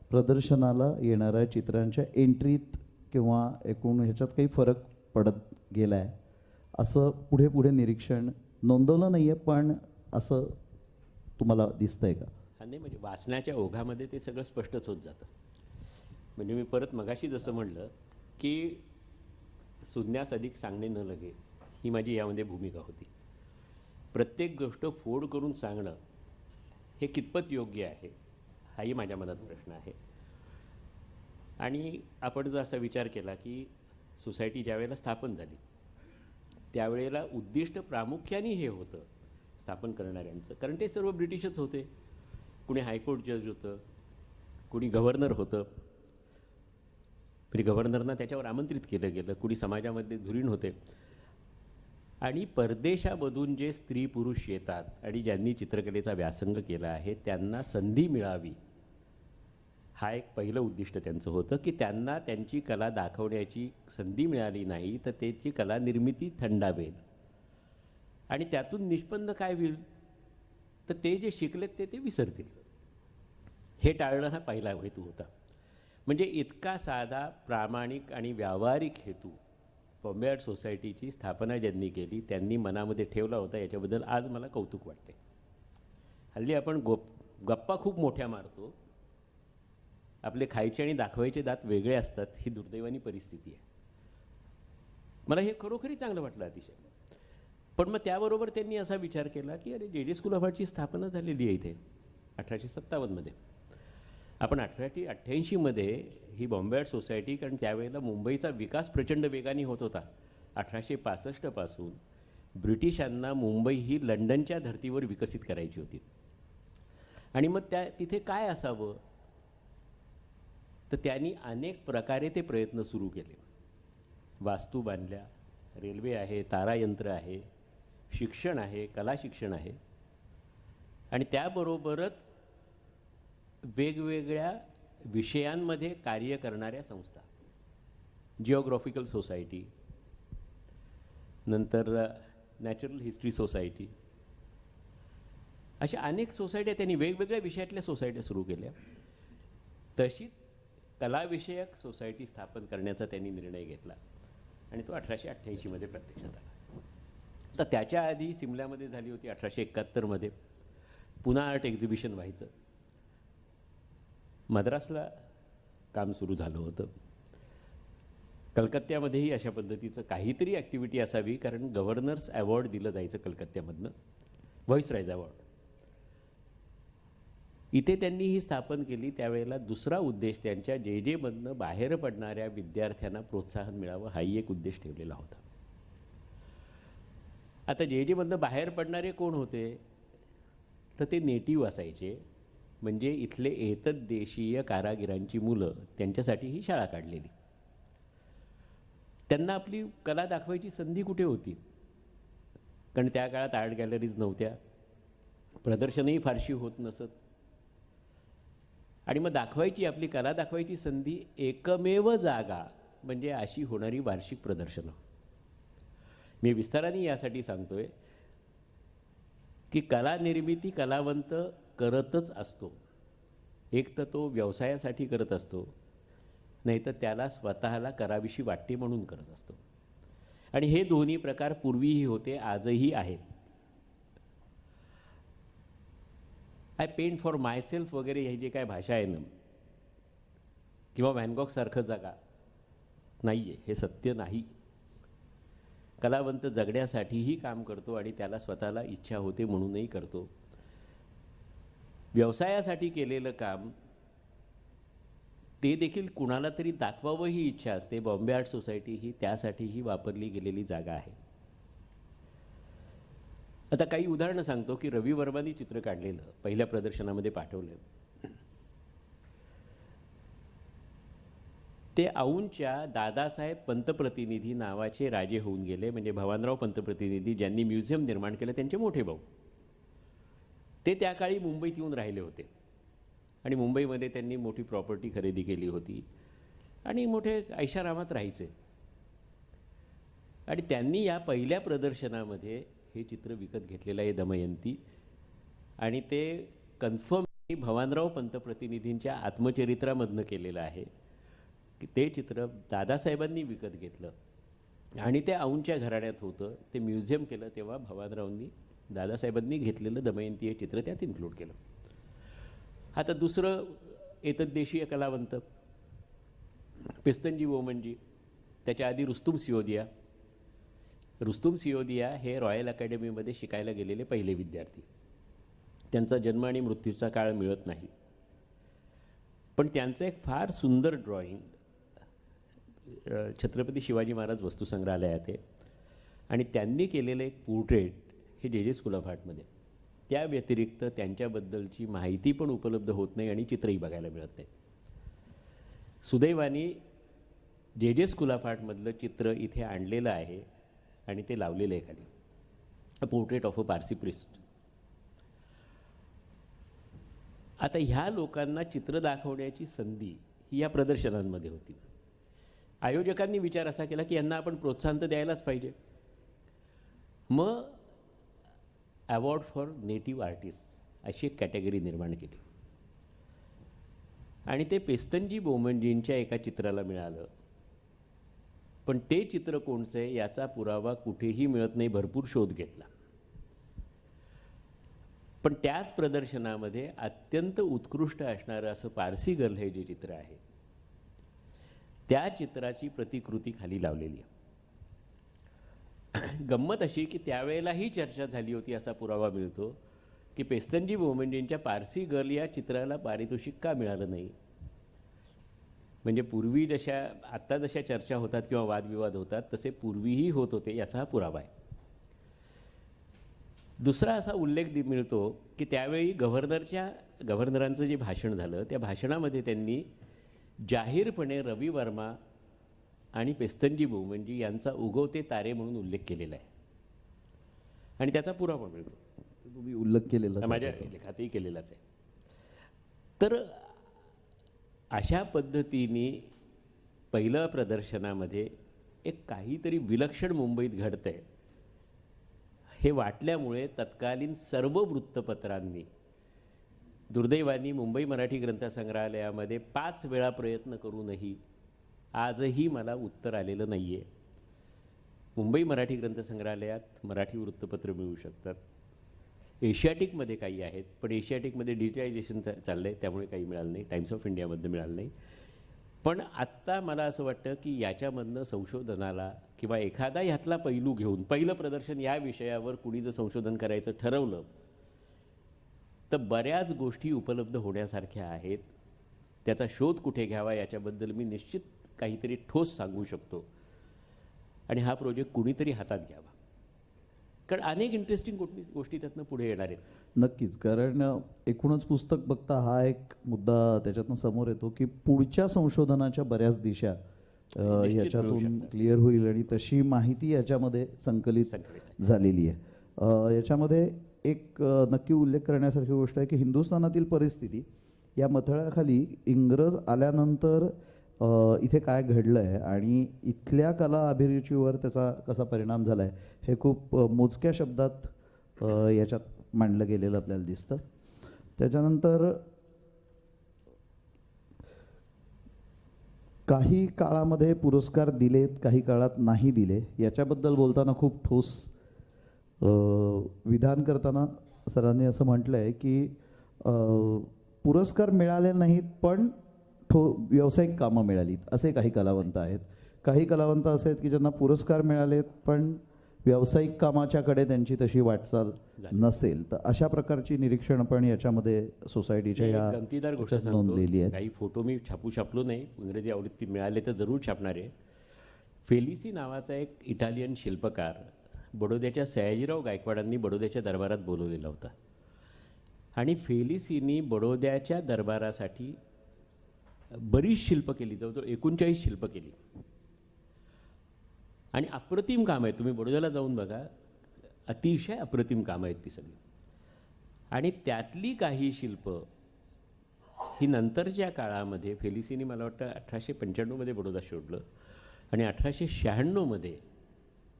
प्रदर्शनाला येणाऱ्या चित्रांच्या एंट्रीत किंवा एकूण ह्याच्यात काही फरक पडत गेला आहे असं पुढे पुढे निरीक्षण नोंदवलं नाही आहे, पण असं तुम्हाला दिसतंय का? नाही, म्हणजे वाचण्याच्या ओघामध्ये ते सगळं स्पष्टच होत जातं. म्हणजे मी परत मगाशी जसं म्हणलं की सुज्ञास अधिक सांगणे न लगे, ही माझी यामध्ये भूमिका होती. प्रत्येक गोष्ट फोड करून सांगणं हे कितपत योग्य आहे हाही माझ्या मनात प्रश्न आहे. आणि आपण जर असा विचार केला की सोसायटी ज्यावेळेला स्थापन झाली त्यावेळेला उद्दिष्ट प्रामुख्याने हे होतं स्थापन करणाऱ्यांचं, कारण ते सर्व ब्रिटिशच होते. कुणी हायकोर्ट जज होतं, कुणी गव्हर्नर होतं, म्हणजे गव्हर्नरना त्याच्यावर आमंत्रित केलं गेलं, कुणी समाजामध्ये धुरीण होते. आणि परदेशामधून जे स्त्री पुरुष येतात आणि ज्यांनी चित्रकलेचा व्यासंग केला आहे त्यांना संधी मिळावी, हा एक पहिलं उद्दिष्ट त्यांचं होतं की त्यांना त्यांची कला दाखवण्याची संधी मिळाली नाही तर त्याची कला निर्मिती थंडावेल आणि त्यातून निष्पन्न काय होईल तर ते जे शिकलेत ते विसरतील. हे टाळणं हा पहिला हेतू होता. म्हणजे इतका साधा प्रामाणिक आणि व्यावहारिक हेतू बॉम्बे आर्ट सोसायटीची स्थापना ज्यांनी केली त्यांनी मनामध्ये ठेवला होता, याच्याबद्दल आज मला कौतुक वाटते. हल्ली आपण गप्पा खूप मोठ्या मारतो, आपले खायचे आणि दाखवायचे दात वेगळे असतात, ही दुर्दैवानी परिस्थिती आहे. मला हे खरोखरी चांगलं वाटलं अतिशय. पण मग त्याबरोबर त्यांनी असा विचार केला की अरे जे स्कूल ऑफ आर्टची स्थापना झालेली आहे इथे 1857मध्ये. आपण 1888मध्ये ही बॉम्बे आर्ट सोसायटी, कारण त्यावेळेला मुंबईचा विकास प्रचंड वेगाने होत होता. 1865 पासून ब्रिटिशांना मुंबई ही लंडनच्या धर्तीवर विकसित करायची होती. आणि मग तिथे काय असावं तर त्यांनी अनेक प्रकारे ते प्रयत्न सुरू केले. वास्तू बांधल्या, रेल्वे आहे, तारायंत्र आहे, शिक्षण आहे, कला शिक्षण आहे आणि त्याबरोबरच वेगवेगळ्या विषयांमध्ये कार्य करणाऱ्या संस्था, जिओग्राफिकल सोसायटी, नंतर नॅचरल हिस्ट्री सोसायटी, अशा अनेक सोसायट्या त्यांनी वेगवेगळ्या विषयातल्या सोसायट्या सुरू केल्या. तशीच कलाविषयक सोसायटी स्थापन करण्याचा त्यांनी निर्णय घेतला आणि तो 1888मध्ये प्रत्यक्षात आला. तर त्याच्या आधी सिमल्यामध्ये झाली होती 1871मध्ये, पुन्हा आर्ट एक्झिबिशन व्हायचं. मद्रासला काम सुरू झालं होतं. कलकत्त्यामध्येही अशा पद्धतीचं काहीतरी ॲक्टिव्हिटी असावी, कारण गव्हर्नर्स अवॉर्ड दिलं जायचं कलकत्त्यामधनं, व्हॉइसरायज अवॉर्ड. इथे त्यांनी ही स्थापन केली. त्यावेळेला दुसरा उद्देश त्यांच्या जे मधनं बाहेर पडणाऱ्या विद्यार्थ्यांना प्रोत्साहन मिळावं हाही एक उद्देश ठेवलेला होता. आता जे मधनं बाहेर पडणारे कोण होते तर ते नेटिव्ह असायचे, म्हणजे इथले एतद्देशीय कारागिरांची मुलं, त्यांच्यासाठी ही शाळा काढलेली. त्यांना आपली कला दाखवायची संधी कुठे होती, कारण त्या काळात आर्ट गॅलरीज नव्हत्या, प्रदर्शनही फारशी होत नसत. आणि मग दाखवायची आपली कला दाखवायची संधी एकमेव जागा म्हणजे अशी होणारी वार्षिक प्रदर्शनं. मी विस्ताराने यासाठी सांगतोय की कला निर्मिती कलावंत करतच असतो. एक तर तो व्यवसायासाठी करत असतो, नाही तर त्याला स्वतःला कराविशी वाटते म्हणून करत असतो. आणि हे दोन्ही प्रकार पूर्वीही होते, आजही आहेत. आय पेंट फॉर मायसेल्फ वगैरे हे जे काय भाषा आहे ना, किंवा व्हॅनगॉगसारखं जगा, नाही आहे, हे सत्य नाही. कलावंत जगण्यासाठीही काम करतो आणि त्याला स्वतःला इच्छा होते म्हणूनही करतो. व्यवसायासाठी केलेलं काम ते देखील कुणाला तरी दाखवावं ही इच्छा असते. बॉम्बे आर्ट सोसायटी ही त्यासाठीही वापरली गेलेली जागा आहे. आता काही उदाहरणं सांगतो की रवी वर्मानी चित्र काढलेलं पहिल्या प्रदर्शनामध्ये पाठवलं. ते औंधच्या दादासाहेब पंतप्रतिनिधी नावाचे राजे होऊन गेले, म्हणजे भवानराव पंतप्रतिनिधी ज्यांनी म्युझियम निर्माण केलं त्यांचे मोठे भाऊ. ते त्या काळी मुंबईत येऊन राहिले होते आणि मुंबईमध्ये त्यांनी मोठी प्रॉपर्टी खरेदी केली होती आणि मोठे ऐशारामात राहायचे. आणि त्यांनी या पहिल्या प्रदर्शनामध्ये हे चित्र विकत घेतलेलं आहे, दमयंती. आणि ते कन्फर्म भवानराव पंतप्रतिनिधींच्या आत्मचरित्रामधनं केलेलं आहे की ते चित्र दादासाहेबांनी विकत घेतलं आणि ते औंधच्या घराण्यात होतं. ते म्युझियम केलं तेव्हा भवानरावांनी दादासाहेबांनी घेतलेलं दमयंती हे चित्र त्यात इन्क्लूड केलं. आता दुसरं एतद्देशीय कलावंत पेस्तनजी बोमनजी, त्याच्या आधी रुस्तुम सियोदिया. रुस्तुम सियोदिया हे रॉयल अकॅडमीमध्ये शिकायला गेलेले पहिले विद्यार्थी. त्यांचा जन्म आणि मृत्यूचा काळ मिळत नाही, पण त्यांचं एक फार सुंदर ड्रॉइंग छत्रपती शिवाजी महाराज वस्तुसंग्रहालयात आहे आणि त्यांनी केलेलं एक पोर्ट्रेट हे जे स्कूल ऑफ आर्टमध्ये. त्या व्यतिरिक्त त्यांच्याबद्दलची माहिती पण उपलब्ध होत नाही आणि चित्रही बघायला मिळत नाही. सुदैवाने जे स्कूल ऑफ आर्टमधलं चित्र इथे आणलेलं आहे आणि ते लावलेलं आहे खाली, a portrait of a Parsi priest. आता ह्या लोकांना चित्र दाखवण्याची संधी ही या प्रदर्शनांमध्ये होती. आयोजकांनी विचार असा केला की यांना आपण प्रोत्साहन तर द्यायलाच पाहिजे. मग अवॉर्ड फॉर नेटिव्ह आर्टिस्ट अशी एक कॅटेगरी निर्माण केली आणि ते पेस्तनजी बोमनजींच्या एका चित्राला मिळालं. पण ते चित्र कोणचं आहे याचा पुरावा कुठेही मिळत नाही, भरपूर शोध घेतला. पण त्याच प्रदर्शनामध्ये अत्यंत उत्कृष्ट असणारं असं पारसी गर्ल हे जे चित्र आहे त्या चित्राची प्रतिकृती खाली लावलेली आहे. गंमत अशी की त्यावेळेलाही चर्चा झाली होती असा पुरावा मिळतो की पेस्तनजी बोमनजींच्या पारसी गर्ल या चित्राला पारितोषिक का मिळालं नाही. म्हणजे पूर्वी आत्ता जशा चर्चा होतात किंवा वादविवाद होतात तसे पूर्वीही होत होते याचा हा पुरावा आहे. दुसरा असा उल्लेख मिळतो की त्यावेळी गव्हर्नरांचं जे भाषण झालं त्या भाषणामध्ये त्यांनी जाहीरपणे रवी वर्मा आणि पेस्तनजी बोमनजी यांचा उगवते तारे म्हणून उल्लेख केलेला आहे आणि त्याचा पुरावा मिळतो. तुम्ही उल्लेख केलेला माझ्या लेखातही केलेलाच आहे. तर अशा पद्धतीने पहिल्या प्रदर्शनामध्ये एक काहीतरी विलक्षण मुंबईत घडतं आहे हे वाटल्यामुळे तत्कालीन सर्व वृत्तपत्रांनी, दुर्दैवाने मुंबई मराठी ग्रंथसंग्रहालयामध्ये 5 वेळा प्रयत्न करूनही आजही मला उत्तर आलेलं नाही आहे. मुंबई मराठी ग्रंथसंग्रहालयात मराठी वृत्तपत्र मिळू शकतात. एशियाटिकमध्ये काही आहेत, पण एशियाटिकमध्ये डिजिटायझेशन चाललं आहे त्यामुळे काही मिळालं नाही. टाइम्स ऑफ इंडियामधनं मिळालं नाही. पण आत्ता मला असं वाटतं की याच्यामधनं संशोधनाला किंवा एखादा ह्यातला पैलू घेऊन पहिलं प्रदर्शन या विषयावर कुणी जर संशोधन करायचं ठरवलं तर बऱ्याच गोष्टी उपलब्ध होण्यासारख्या आहेत. त्याचा शोध कुठे घ्यावा याच्याबद्दल मी निश्चित काहीतरी ठोस सांगू शकतो आणि हा प्रोजेक्ट कुणीतरी हातात घ्यावा, कारण अनेक इंटरेस्टिंग गोष्टी त्यातनं पुढे येणार आहेत. नक्कीच, कारण एकूणच पुस्तक बघता हा एक मुद्दा त्याच्यातनं समोर येतो की पुढच्या संशोधनाच्या बऱ्याच दिशा याच्यातून क्लिअर होईल आणि तशी माहिती याच्यामध्ये संकलित झालेली आहे. याच्यामध्ये एक नक्की उल्लेख करण्यासारखी गोष्ट आहे की हिंदुस्थानातील परिस्थिती या मथळ्याखाली इंग्रज आल्यानंतर इथे काय घडलं आहे आणि इथल्या कला अभिरुचीवर त्याचा कसा परिणाम झाला आहे हे खूप मोजक्या शब्दात याच्यात मांडलं गेलेलं आपल्याला दिसतं. त्याच्यानंतर काही काळामध्ये पुरस्कार दिलेत, काही काळात नाही दिले. याच्याबद्दल बोलताना खूप ठोस विधान करताना सरांनी असं म्हटलं आहे की पुरस्कार मिळाले नाहीत पण व्यावसायिक कामं मिळालीत असे काही कलावंत आहेत. काही कलावंत असे आहेत की ज्यांना पुरस्कार मिळालेत पण व्यावसायिक कामाच्याकडे त्यांची तशी वाटचाल नसेल. तर अशा प्रकारची निरीक्षण पण याच्यामध्ये सोसायटीच्या या गमतीदार गोष्ट नोंदलेली आहे. काही फोटो मी छापलो नाही, इंग्रजी आवृत्ती मिळाले तर जरूर छापणार आहे. फेलिसी नावाचा एक इटालियन शिल्पकार बडोद्याच्या सयाजीराव गायकवाडांनी बडोद्याच्या दरबारात बोलवलेला होता आणि फेलिसीनी बडोद्याच्या दरबारासाठी बरीच शिल्प केली, जवळजवळ 39 शिल्प केली आणि अप्रतिम काम आहे. तुम्ही बडोद्याला जाऊन बघा, अतिशय अप्रतिम कामं आहेत ती सगळी. आणि त्यातली काही शिल्प ही नंतरच्या काळामध्ये फेलिसीनी मला वाटतं 1895मध्ये बडोदा सोडलं आणि 1896मध्ये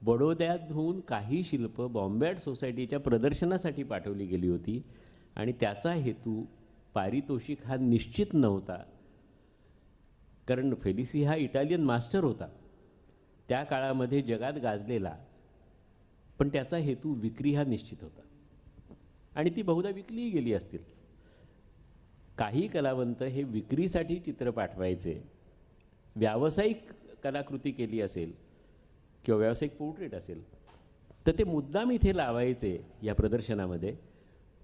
बडोद्यातून काही शिल्प बॉम्बे आर्ट सोसायटीच्या प्रदर्शनासाठी पाठवली गेली होती आणि त्याचा हेतू पारितोषिक हा निश्चित नव्हता, कारण फेलिसी हा इटालियन मास्टर होता त्या काळामध्ये जगात गाजलेला, पण त्याचा हेतू विक्री हा निश्चित होता आणि ती बहुधा विकलीही गेली असतील. काही कलावंत हे विक्रीसाठी चित्र पाठवायचे, व्यावसायिक कलाकृती केली असेल किंवा व्यावसायिक पोर्ट्रेट असेल तर ते मुद्दाम इथे लावायचे या प्रदर्शनामध्ये,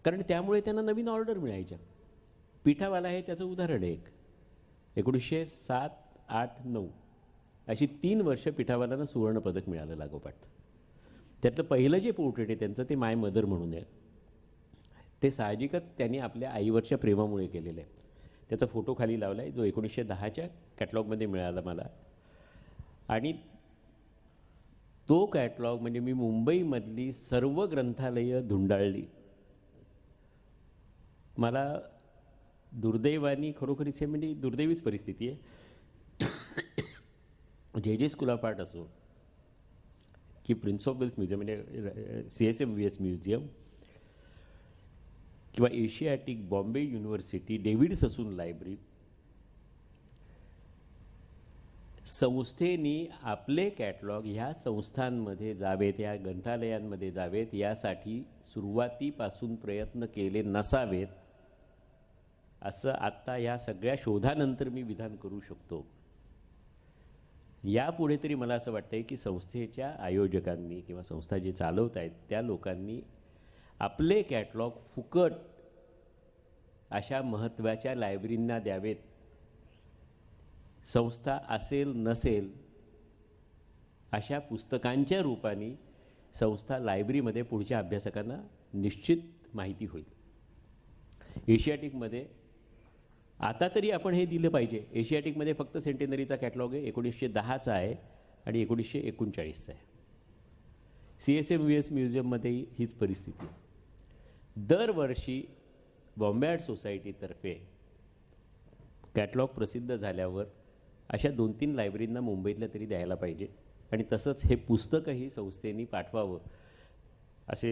कारण त्यामुळे त्यांना नवीन ऑर्डर मिळायच्या. पिठावाला हे त्याचं उदाहरण आहे. 1907, 8, 9 अशी 3 वर्ष पिठावालांना सुवर्णपदक मिळालं लागोपाठ. त्यातलं पहिलं जे पोर्ट्रेट आहे त्यांचं ते माय मदर म्हणून आहे. ते साहजिकच त्यांनी आपल्या आईवरच्या प्रेमामुळे केलेलं आहे. त्याचा फोटो खाली लावला आहे जो 1910च्या कॅटलॉगमध्ये मिळाला मला. आणि तो कॅटलॉग म्हणजे मी मुंबईमधली सर्व ग्रंथालयं धुंडाळली. मला दुर्दैवानी, खरोखरीच हे म्हणजे दुर्दैवीच परिस्थिती आहे, जे स्कूल ऑफ आर्ट असो की प्रिन्स ऑफ वेल्स म्युझियम म्हणजे CSMVS म्युझियम किंवा Asiatic Bombay University, David Sassoon Library, संस्थेनी आपले कॅटलॉग ह्या संस्थांमध्ये जावेत, या ग्रंथालयांमध्ये जावेत यासाठी सुरुवातीपासून प्रयत्न केले नसावेत असं आत्ता या सगळ्या शोधानंतर मी विधान करू शकतो. यापुढे तरी मला असं वाटतं आहे की संस्थेच्या आयोजकांनी किंवा संस्था जे चालवत आहेत त्या लोकांनी आपले कॅटलॉग फुकट अशा महत्त्वाच्या लायब्ररींना द्यावेत. संस्था असेल नसेल अशा पुस्तकांच्या रूपाने संस्था लायब्ररीमध्ये पुढच्या अभ्यासकांना निश्चित माहिती होईल. एशियाटिकमध्ये आता तरी आपण हे दिलं पाहिजे. एशियाटिकमध्ये फक्त सेंटेनरीचा कॅटलॉग आहे, 1910चा आहे आणि 1939चा आहे. CSMVS म्युझियममध्येही हीच परिस्थिती आहे. दरवर्षी बॉम्बे आर्ट सोसायटीतर्फे कॅटलॉग प्रसिद्ध झाल्यावर अशा 2-3 लायब्ररींना मुंबईतल्या तरी द्यायला पाहिजे आणि तसंच हे पुस्तकही संस्थेने पाठवावं असे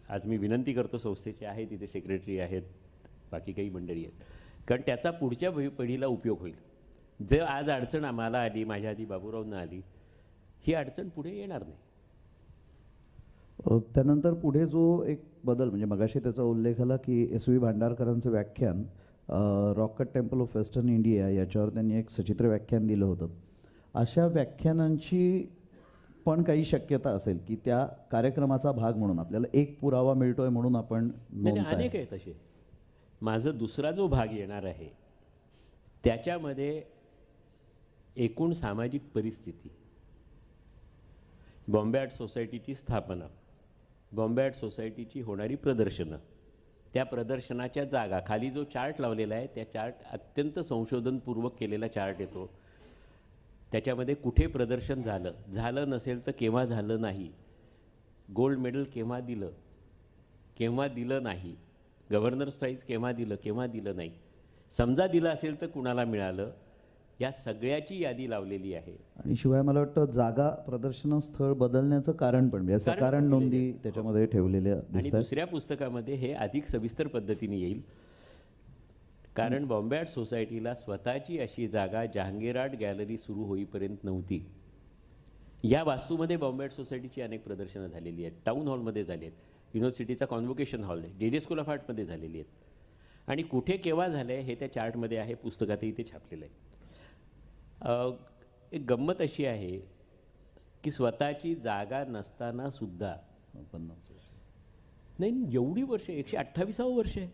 आज मी विनंती करतो. संस्थेचे आहे तिथे सेक्रेटरी आहेत, बाकी काही मंडळी आहेत, कारण त्याचा पुढच्या पिढीला उपयोग होईल. जर आज अडचण आम्हाला आली, माझ्या आधी बाबूरावना आली, ही अडचण पुढे येणार नाही. त्यानंतर पुढे जो एक बदल म्हणजे मगाशी त्याचा उल्लेख आला की SV भांडारकरांचं व्याख्यान rock temple of western India याच्यावर त्यांनी एक सचित्र व्याख्यान दिलं होतं. अशा व्याख्यानांची पण काही शक्यता असेल की त्या कार्यक्रमाचा भाग म्हणून आपल्याला एक पुरावा मिळतोय म्हणून आपण अनेक आहेत असे. माझं दुसरा जो भाग येणार आहे त्याच्यामध्ये एकूण सामाजिक परिस्थिती, बॉम्बे आर्ट सोसायटीची स्थापना, बॉम्बे आर्ट सोसायटीची होणारी प्रदर्शनं, त्या प्रदर्शनाच्या जागा, खाली जो चार्ट लावलेला आहे त्या चार्ट अत्यंत संशोधनपूर्वक केलेला चार्ट येतो. त्याच्यामध्ये कुठे प्रदर्शन झालं नसेल तर केव्हा झालं नाही, गोल्ड मेडल केव्हा दिलं नाही, गव्हर्नर्स प्राईज केव्हा दिलं नाही, समजा दिलं असेल तर कुणाला मिळालं, या सगळ्याची यादी लावलेली आहे. आणि शिवाय मला वाटतं जागा प्रदर्शन स्थळ बदलण्याचं कारण पण याचं कारण नोंदी त्याच्यामध्ये ठेवलेल्या आणि दिसतात. दुसऱ्या पुस्तकामध्ये हे अधिक सविस्तर पद्धतीने येईल, कारण बॉम्बे आर्ट सोसायटीला स्वतःची अशी जागा जहांगीर आर्ट गॅलरी सुरू होईपर्यंत नव्हती. या वास्तूमध्ये बॉम्बे आर्ट सोसायटीची अनेक प्रदर्शनं झालेली आहेत. टाऊन हॉलमध्ये झाली आहेत, युनिव्हर्सिटीचा कॉन्व्होकेशन हॉल आहे, DD स्कूल ऑफ आर्टमध्ये झालेली आहेत. आणि कुठे केव्हा झालं आहे हे त्या चार्टमध्ये आहे, पुस्तकातही ते छापलेलं आहे. एक गंमत अशी आहे की स्वतःची जागा नसताना सुद्धा 50 वर्ष नाही, एवढी वर्ष, 128वं वर्ष आहे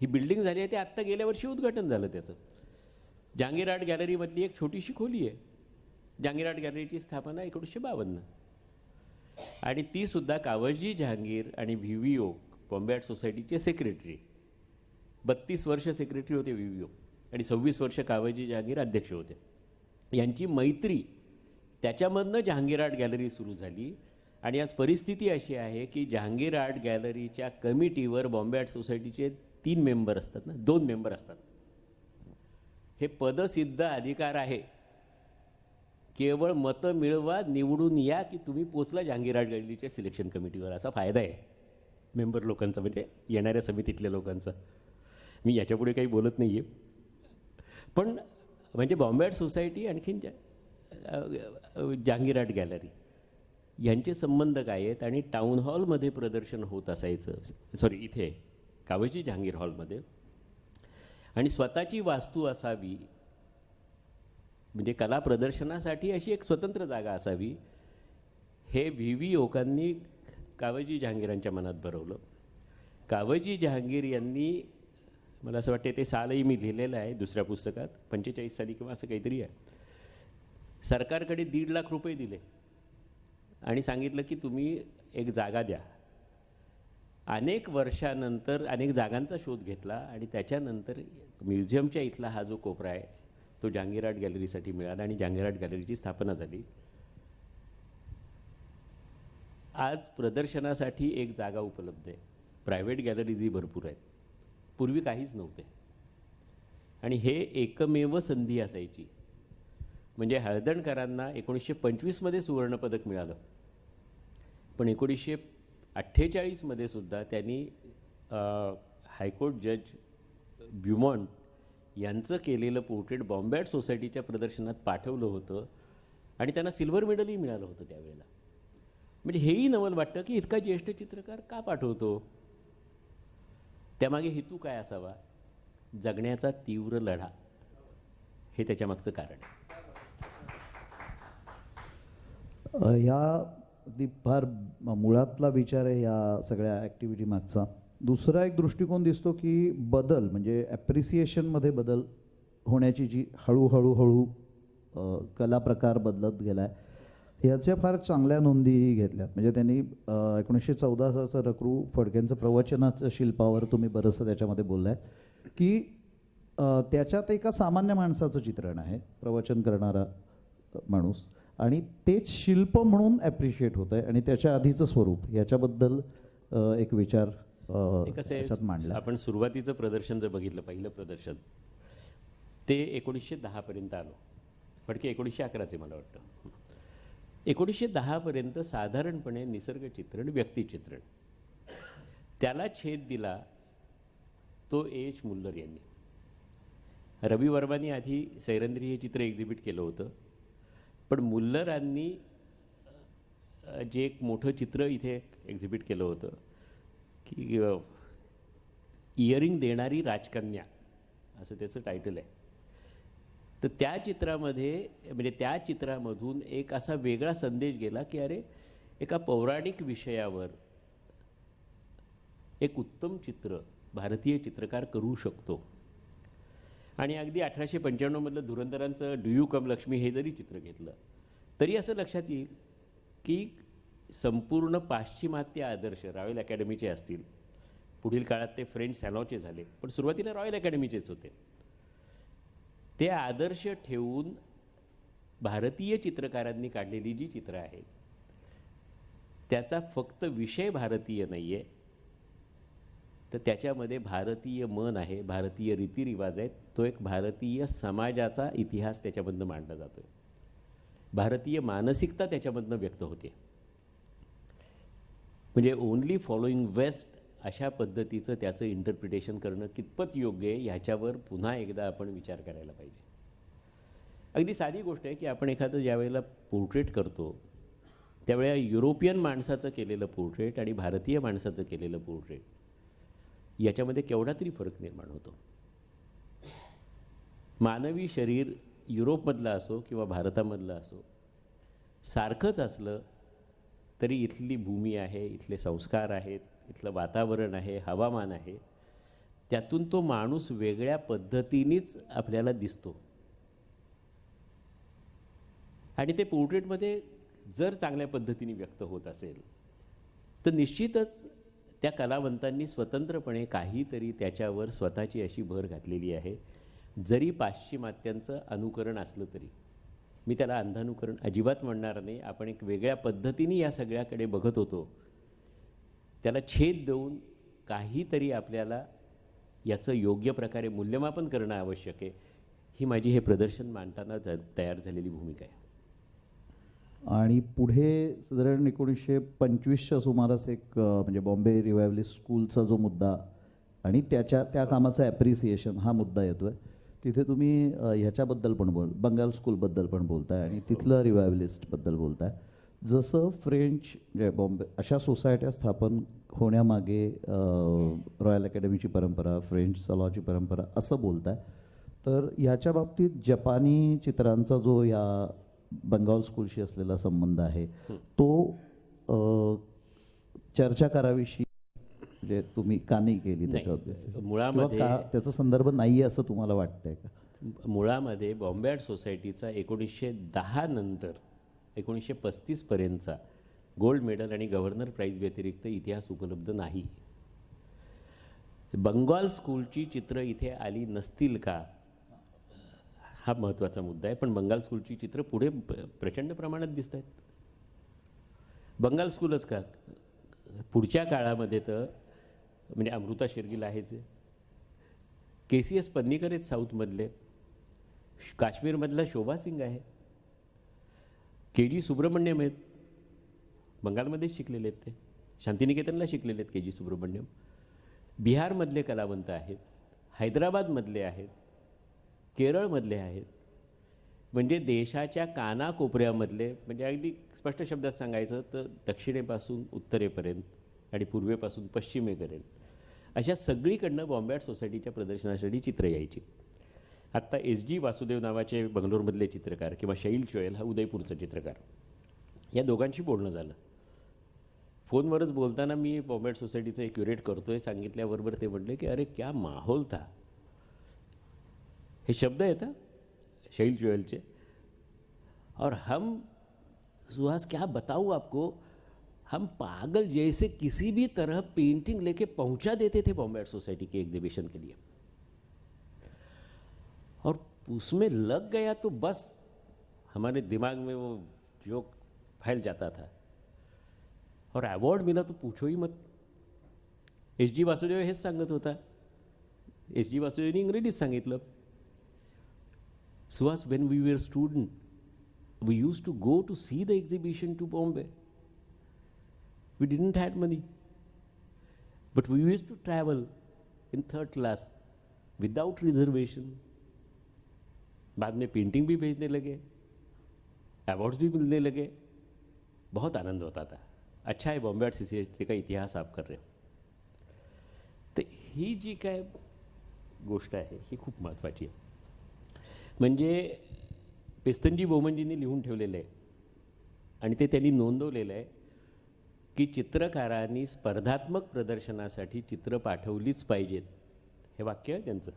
ही बिल्डिंग झाली आहे. ते आत्ता गेल्या वर्षी उद्घाटन झालं त्याचं. जहांगीर आर्ट गॅलरीमधली एक छोटीशी खोली आहे. जहांगीर आर्ट गॅलरीची स्थापना 1952. आणि तीसुद्धा कावजी जहांगीर आणि VVO बॉम्बे आर्ट सोसायटीचे सेक्रेटरी. 32 वर्ष सेक्रेटरी होते VVO आणि 26 वर्ष कावजी जहांगीर अध्यक्ष होते. यांची मैत्री, त्याच्यामधनं जहांगीर आर्ट गॅलरी सुरू झाली. आणि आज परिस्थिती अशी आहे की जहांगीर आर्ट गॅलरीच्या कमिटीवर बॉम्बे आर्ट सोसायटीचे 3 मेंबर असतात ना, 2 मेंबर असतात. हे पदसिद्ध अधिकार आहे. केवळ मतं मिळवा, निवडून या की तुम्ही पोचला जहांगीर आर्ट गॅलरीच्या सिलेक्शन कमिटीवर, असा फायदा आहे मेंबर लोकांचा, म्हणजे येणाऱ्या समितीतल्या लोकांचा. मी याच्यापुढे काही बोलत नाही आहे. पण म्हणजे बॉम्बे आर्ट सोसायटी आणखीन जहांगीर आर्ट गॅलरी यांचे संबंध काय आहेत. आणि टाऊन हॉलमध्ये प्रदर्शन होत असायचं, सॉरी इथे कावजी जहांगीर हॉलमध्ये, आणि स्वतःची वास्तू असावी, म्हणजे कला प्रदर्शनासाठी अशी एक स्वतंत्र जागा असावी, हे VVOकांनी कावजी जहांगीरांच्या मनात भरवलं. कावजी जहांगीर यांनी, मला असं वाटते ते सालही मी लिहिलेलं आहे दुसऱ्या पुस्तकात, 45 साली किंवा असं काहीतरी आहे, सरकारकडे 1.5 लाख रुपये दिले आणि सांगितलं की तुम्ही एक जागा द्या. अनेक वर्षानंतर अनेक जागांचा शोध घेतला आणि त्याच्यानंतर म्युझियमच्या इथला हा जो कोपरा आहे तो जहांगीर आर्ट गॅलरीसाठी मिळाला आणि जहांगीर आर्ट गॅलरीची स्थापना झाली. आज प्रदर्शनासाठी एक जागा उपलब्ध आहे. प्रायव्हेट गॅलरीजही भरपूर आहेत. पूर्वी काहीच नव्हते आणि हे एकमेव संधी असायची. म्हणजे हळदणकरांना 1925मध्ये सुवर्णपदक मिळालं, पण 1948मध्ये सुद्धा त्यांनी हायकोर्ट जज ब्युमॉन्ट यांचं केलेलं पोर्ट्रेट बॉम्बे आर्ट सोसायटीच्या प्रदर्शनात पाठवलं होतं आणि त्यांना सिल्वर मेडलही मिळालं होतं त्यावेळेला. म्हणजे हेही नवल वाटतं की इतका ज्येष्ठ चित्रकार का पाठवतो. त्यामागे हेतू काय असावा. जगण्याचा तीव्र लढा हे त्याच्यामागचं कारण आहे. ह्या अगदी फार मुळातला विचार आहे या सगळ्या ॲक्टिव्हिटी मागचा. दुसरा एक दृष्टिकोन दिसतो की बदल, म्हणजे ॲप्रिसिएशनमध्ये बदल होण्याची जी हळूहळू कला प्रकार बदलत गेला आहे, ह्याच्या फार चांगल्या नोंदी घेतल्यात. म्हणजे त्यांनी 1914 सालचं रकरू फडकेंचं प्रवचनाचं शिल्पावर तुम्ही बरंचसं त्याच्यामध्ये बोललाय की त्याच्यात एका सामान्य माणसाचं चित्रण आहे, प्रवचन करणारा माणूस, आणि तेच शिल्प म्हणून ॲप्रिशिएट होतं आहे आणि त्याच्या आधीचं स्वरूप याच्याबद्दल एक विचार त्याच्यात मांडला. आपण सुरुवातीचं प्रदर्शन जर बघितलं, पहिलं प्रदर्शन ते 1910पर्यंत आलो. फडके 1911चे मला वाटतं. 1910पर्यंत साधारणपणे निसर्गचित्रण, व्यक्तिचित्रण, त्याला छेद दिला तो H. मुल्लर यांनी. रवी वर्मांनी आधी सैरंद्री हे चित्र एक्झिबिट केलं होतं, पण मुल्लरांनी जे एक मोठं चित्र इथे एक्झिबिट केलं होतं की इयरिंग देणारी राजकन्या असं त्याचं टायटल आहे. तर त्या चित्रामध्ये, म्हणजे त्या चित्रामधून एक असा वेगळा संदेश गेला की अरे, एका पौराणिक विषयावर एक उत्तम चित्र भारतीय चित्रकार करू शकतो. आणि अगदी 1895मधलं धुरंधरांचं डू यू कम लक्ष्मी हे जरी चित्र घेतलं तरी असं लक्षात येईल की संपूर्ण पाश्चिमात्य आदर्श रॉयल अकॅडमीचे असतील, पुढील काळात ते फ्रेंच सॅलॉचे झाले, पण सुरुवातीला रॉयल अकॅडमीचेच होते, ते आदर्श ठेवून भारतीय चित्रकारांनी काढलेली जी चित्र आहेत त्याचा फक्त विषय भारतीय नाही आहे, तर त्याच्यामध्ये भारतीय मन आहे, भारतीय रीतिरिवाज आहेत, तो एक भारतीय समाजाचा इतिहास त्याच्यामधनं मांडला जातो आहे, भारतीय मानसिकता त्याच्यामधनं व्यक्त होते. म्हणजे ओनली फॉलोईंग वेस्ट अशा पद्धतीचं त्याचं इंटरप्रिटेशन करणं कितपत योग्य आहे ह्याच्यावर पुन्हा एकदा आपण विचार करायला पाहिजे. अगदी साधी गोष्ट आहे की आपण एखादं ज्यावेळेला पोर्ट्रेट करतो त्यावेळेला युरोपियन माणसाचं केलेलं पोर्ट्रेट आणि भारतीय माणसाचं केलेलं पोर्ट्रेट याच्यामध्ये केवढा तरी फरक निर्माण होतो. मानवी शरीर युरोपमधलं असो किंवा भारतामधलं असो, सारखंच असलं तरी इथली भूमी आहे, इथले संस्कार आहेत, इथलं वातावरण आहे, हवामान आहे, त्यातून तो माणूस वेगळ्या पद्धतीनेच आपल्याला दिसतो. आणि ते पोर्ट्रेटमध्ये जर चांगल्या पद्धतीने व्यक्त होत असेल तर निश्चितच त्या कलावंतांनी स्वतंत्रपणे काहीतरी त्याच्यावर स्वतःची अशी भर घातलेली आहे, जरी पाश्चिमात्यांचं अनुकरण असलं तरी. मी त्याला अंधानुकरण अजिबात म्हणणार नाही. आपण एक वेगळ्या पद्धतीने या सगळ्याकडे बघत होतो. त्याला छेद देऊन काहीतरी आपल्याला याचं योग्य प्रकारे मूल्यमापन करणं आवश्यक आहे. ही माझी हे प्रदर्शन मांडताना तयार झालेली भूमिका आहे. आणि पुढे साधारण 1925च्या सुमारास एक म्हणजे बॉम्बे रिवायवलिस्ट स्कूलचा जो मुद्दा आणि त्या कामाचं ॲप्रिसिएशन हा मुद्दा येतो आहे. तिथे तुम्ही ह्याच्याबद्दल पण बंगाल स्कूलबद्दल पण बोलताय आणि तिथलं रिवायवलिस्टबद्दल बोलताय. जसं फ्रेंच म्हणजे बॉम्बे अशा सोसायट्या स्थापन होण्यामागे रॉयल अकॅडमीची परंपरा, फ्रेंच सलॉची परंपरा असं बोलताय. तर ह्याच्या बाबतीत जपानी चित्रांचा जो या बंगाल स्कूलशी असलेला संबंध आहे तो चर्चा करावीशी म्हणजे तुम्ही का नाही केली त्याच्यावर? मुळामध्ये त्याचा संदर्भ नाही आहे असं तुम्हाला वाटतंय का? मुळामध्ये बॉम्बे आर्ट सोसायटीचा 1910 नंतर 1935 पर्यंतचा गोल्ड मेडल आणि गव्हर्नर प्राईज व्यतिरिक्त इतिहास उपलब्ध नाही. बंगाल स्कूलची चित्र इथे आली नसतील का हा महत्त्वाचा मुद्दा आहे. पण बंगाल स्कूलची चित्र पुढे प्रचंड प्रमाणात दिसत आहेत. बंगाल स्कूलच का, पुढच्या काळामध्ये तर म्हणजे अमृता शेरगिल आहेच, KCS पन्नीकर आहेत साऊथमधले, काश्मीरमधला शोभा सिंग आहे, KG सुब्रमण्यम आहेत, बंगालमध्येच शिकलेले आहेत ते, शांतिनिकेतनला शिकलेले आहेत KG सुब्रमण्यम. बिहारमधले कलावंत आहेत, हैदराबादमधले आहेत, केरळमधले आहेत. म्हणजे देशाच्या कानाकोपऱ्यामधले, म्हणजे अगदी स्पष्ट शब्दात सांगायचं तर दक्षिणेपासून उत्तरेपर्यंत आणि पूर्वेपासून पश्चिमेपर्यंत अशा सगळीकडनं बॉम्बे आर्ट सोसायटीच्या प्रदर्शनासाठी चित्र यायची. आत्ता SG वासुदेव नावाचे बंगलोरमधले चित्रकार किंवा शैल चोयल हा उदयपूरचा चित्रकार, या दोघांशी बोलणं झालं. फोनवरच बोलताना मी बॉम्बे आर्ट सोसायटीचं एक क्युरेट करतो आहे सांगितल्याबरोबर ते म्हटले की अरे क्या माहौल था. हे शब्द आहेत शैल चोयल के, और हम सुहास क्या बताऊँ आपको, हम पागल जैसे किसी भी तरह पेंटिंग लेके पहुंचा देते थे बॉम्बे आर्ट सोसाइटी के एग्जीबिशन के लिए, और उसमें लग गया तो बस हमारे दिमाग में वो जोक फैल जाता था. और अवॉर्ड मिला तो पूछो ही मत. SG वासुदेव हेच सांगत होता. SG वासुदेवनी इंग्रजीत सांगितलं, Suhas, when we were student, we used to go to see the exhibition to Bombay. We didn't have money, but we used to travel in third class without reservation. बाद में painting भी भेजने लगे, awards भी मिलने लगे, बहुत आनंद होता था. अच्छा है बॉम्बे आर्ट सोसायटी का इतिहास आप कर रहे हो. तर ही जी काय गोष्ट आहे ही खूप महत्त्वाची आहे. म्हणजे पेस्तनजी बोमनजींनी लिहून ठेवलेलं आहे आणि ते त्यांनी नोंदवलेलं आहे की चित्रकारांनी स्पर्धात्मक प्रदर्शनासाठी चित्र पाठवलीच पाहिजेत. हे वाक्य आहे त्यांचं.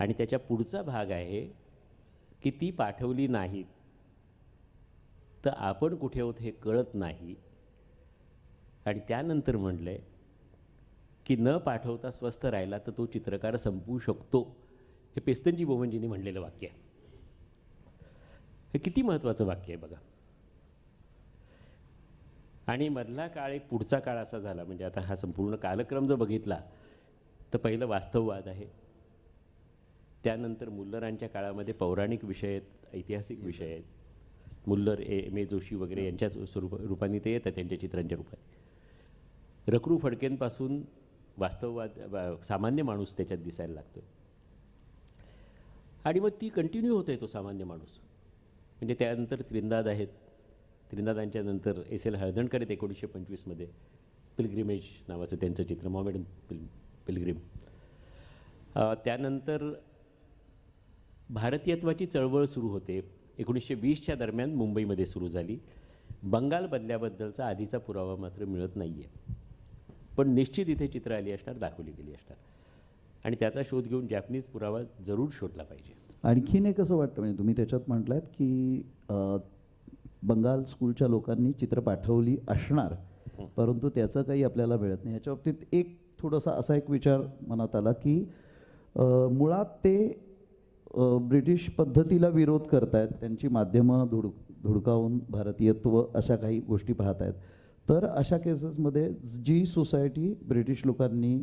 आणि त्याच्या पुढचा भाग आहे की ती पाठवली नाहीत तर आपण कुठे आहोत हे कळत नाही. आणि त्यानंतर म्हटलं आहे की न पाठवता स्वस्थ राहिला तर तो चित्रकार संपवू शकतो. हे पेस्तनजी बोमनजींनी म्हणलेलं वाक्य आहे. हे किती महत्त्वाचं वाक्य आहे बघा. आणि मधला काळ एक पुढचा काळ असा झाला, म्हणजे आता हा संपूर्ण कालक्रम जर बघितला तर पहिलं वास्तववाद आहे, त्यानंतर मुल्लरांच्या काळामध्ये पौराणिक विषय आहेत, ऐतिहासिक विषय आहेत. Muller M.A. जोशी वगैरे यांच्या रूपाने ते येतात त्यांच्या चित्रांच्या रूपात. रकरू फडकेंपासून वास्तववाद, सामान्य माणूस त्याच्यात दिसायला लागतो आणि मग ती कंटिन्यू होते तो सामान्य माणूस. म्हणजे त्यानंतर त्रिंदाद आहेत, त्रिंदादांच्या नंतर S.L. हळदणकर आहेत 1925मध्ये. पिलग्रिमेज नावाचं त्यांचं चित्र, मोहमेडन पिलग्रिम. त्यानंतर भारतीयत्वाची चळवळ सुरू होते. 1920च्या दरम्यान मुंबईमध्ये सुरू झाली. बंगाल बदल्याबद्दलचा आधीचा पुरावा मात्र मिळत नाही आहे, पण निश्चित इथे चित्र आली असणार, दाखवली गेली असणार आणि त्याचा शोध घेऊन जॅपनीज पुरावा जरूर शोधला पाहिजे. आणखीन एक असं वाटतं, म्हणजे तुम्ही त्याच्यात म्हटलात की बंगाल स्कूलच्या लोकांनी चित्र पाठवली असणार, परंतु त्याचं काही आपल्याला मिळत नाही. ह्याच्या बाबतीत एक थोडासा असा एक विचार मनात आला की मुळात ते ब्रिटिश पद्धतीला विरोध करतायत, त्यांची माध्यमं धुडकावून भारतीयत्व अशा काही गोष्टी पाहत आहेत. तर अशा केसेसमध्ये जी सोसायटी ब्रिटिश लोकांनी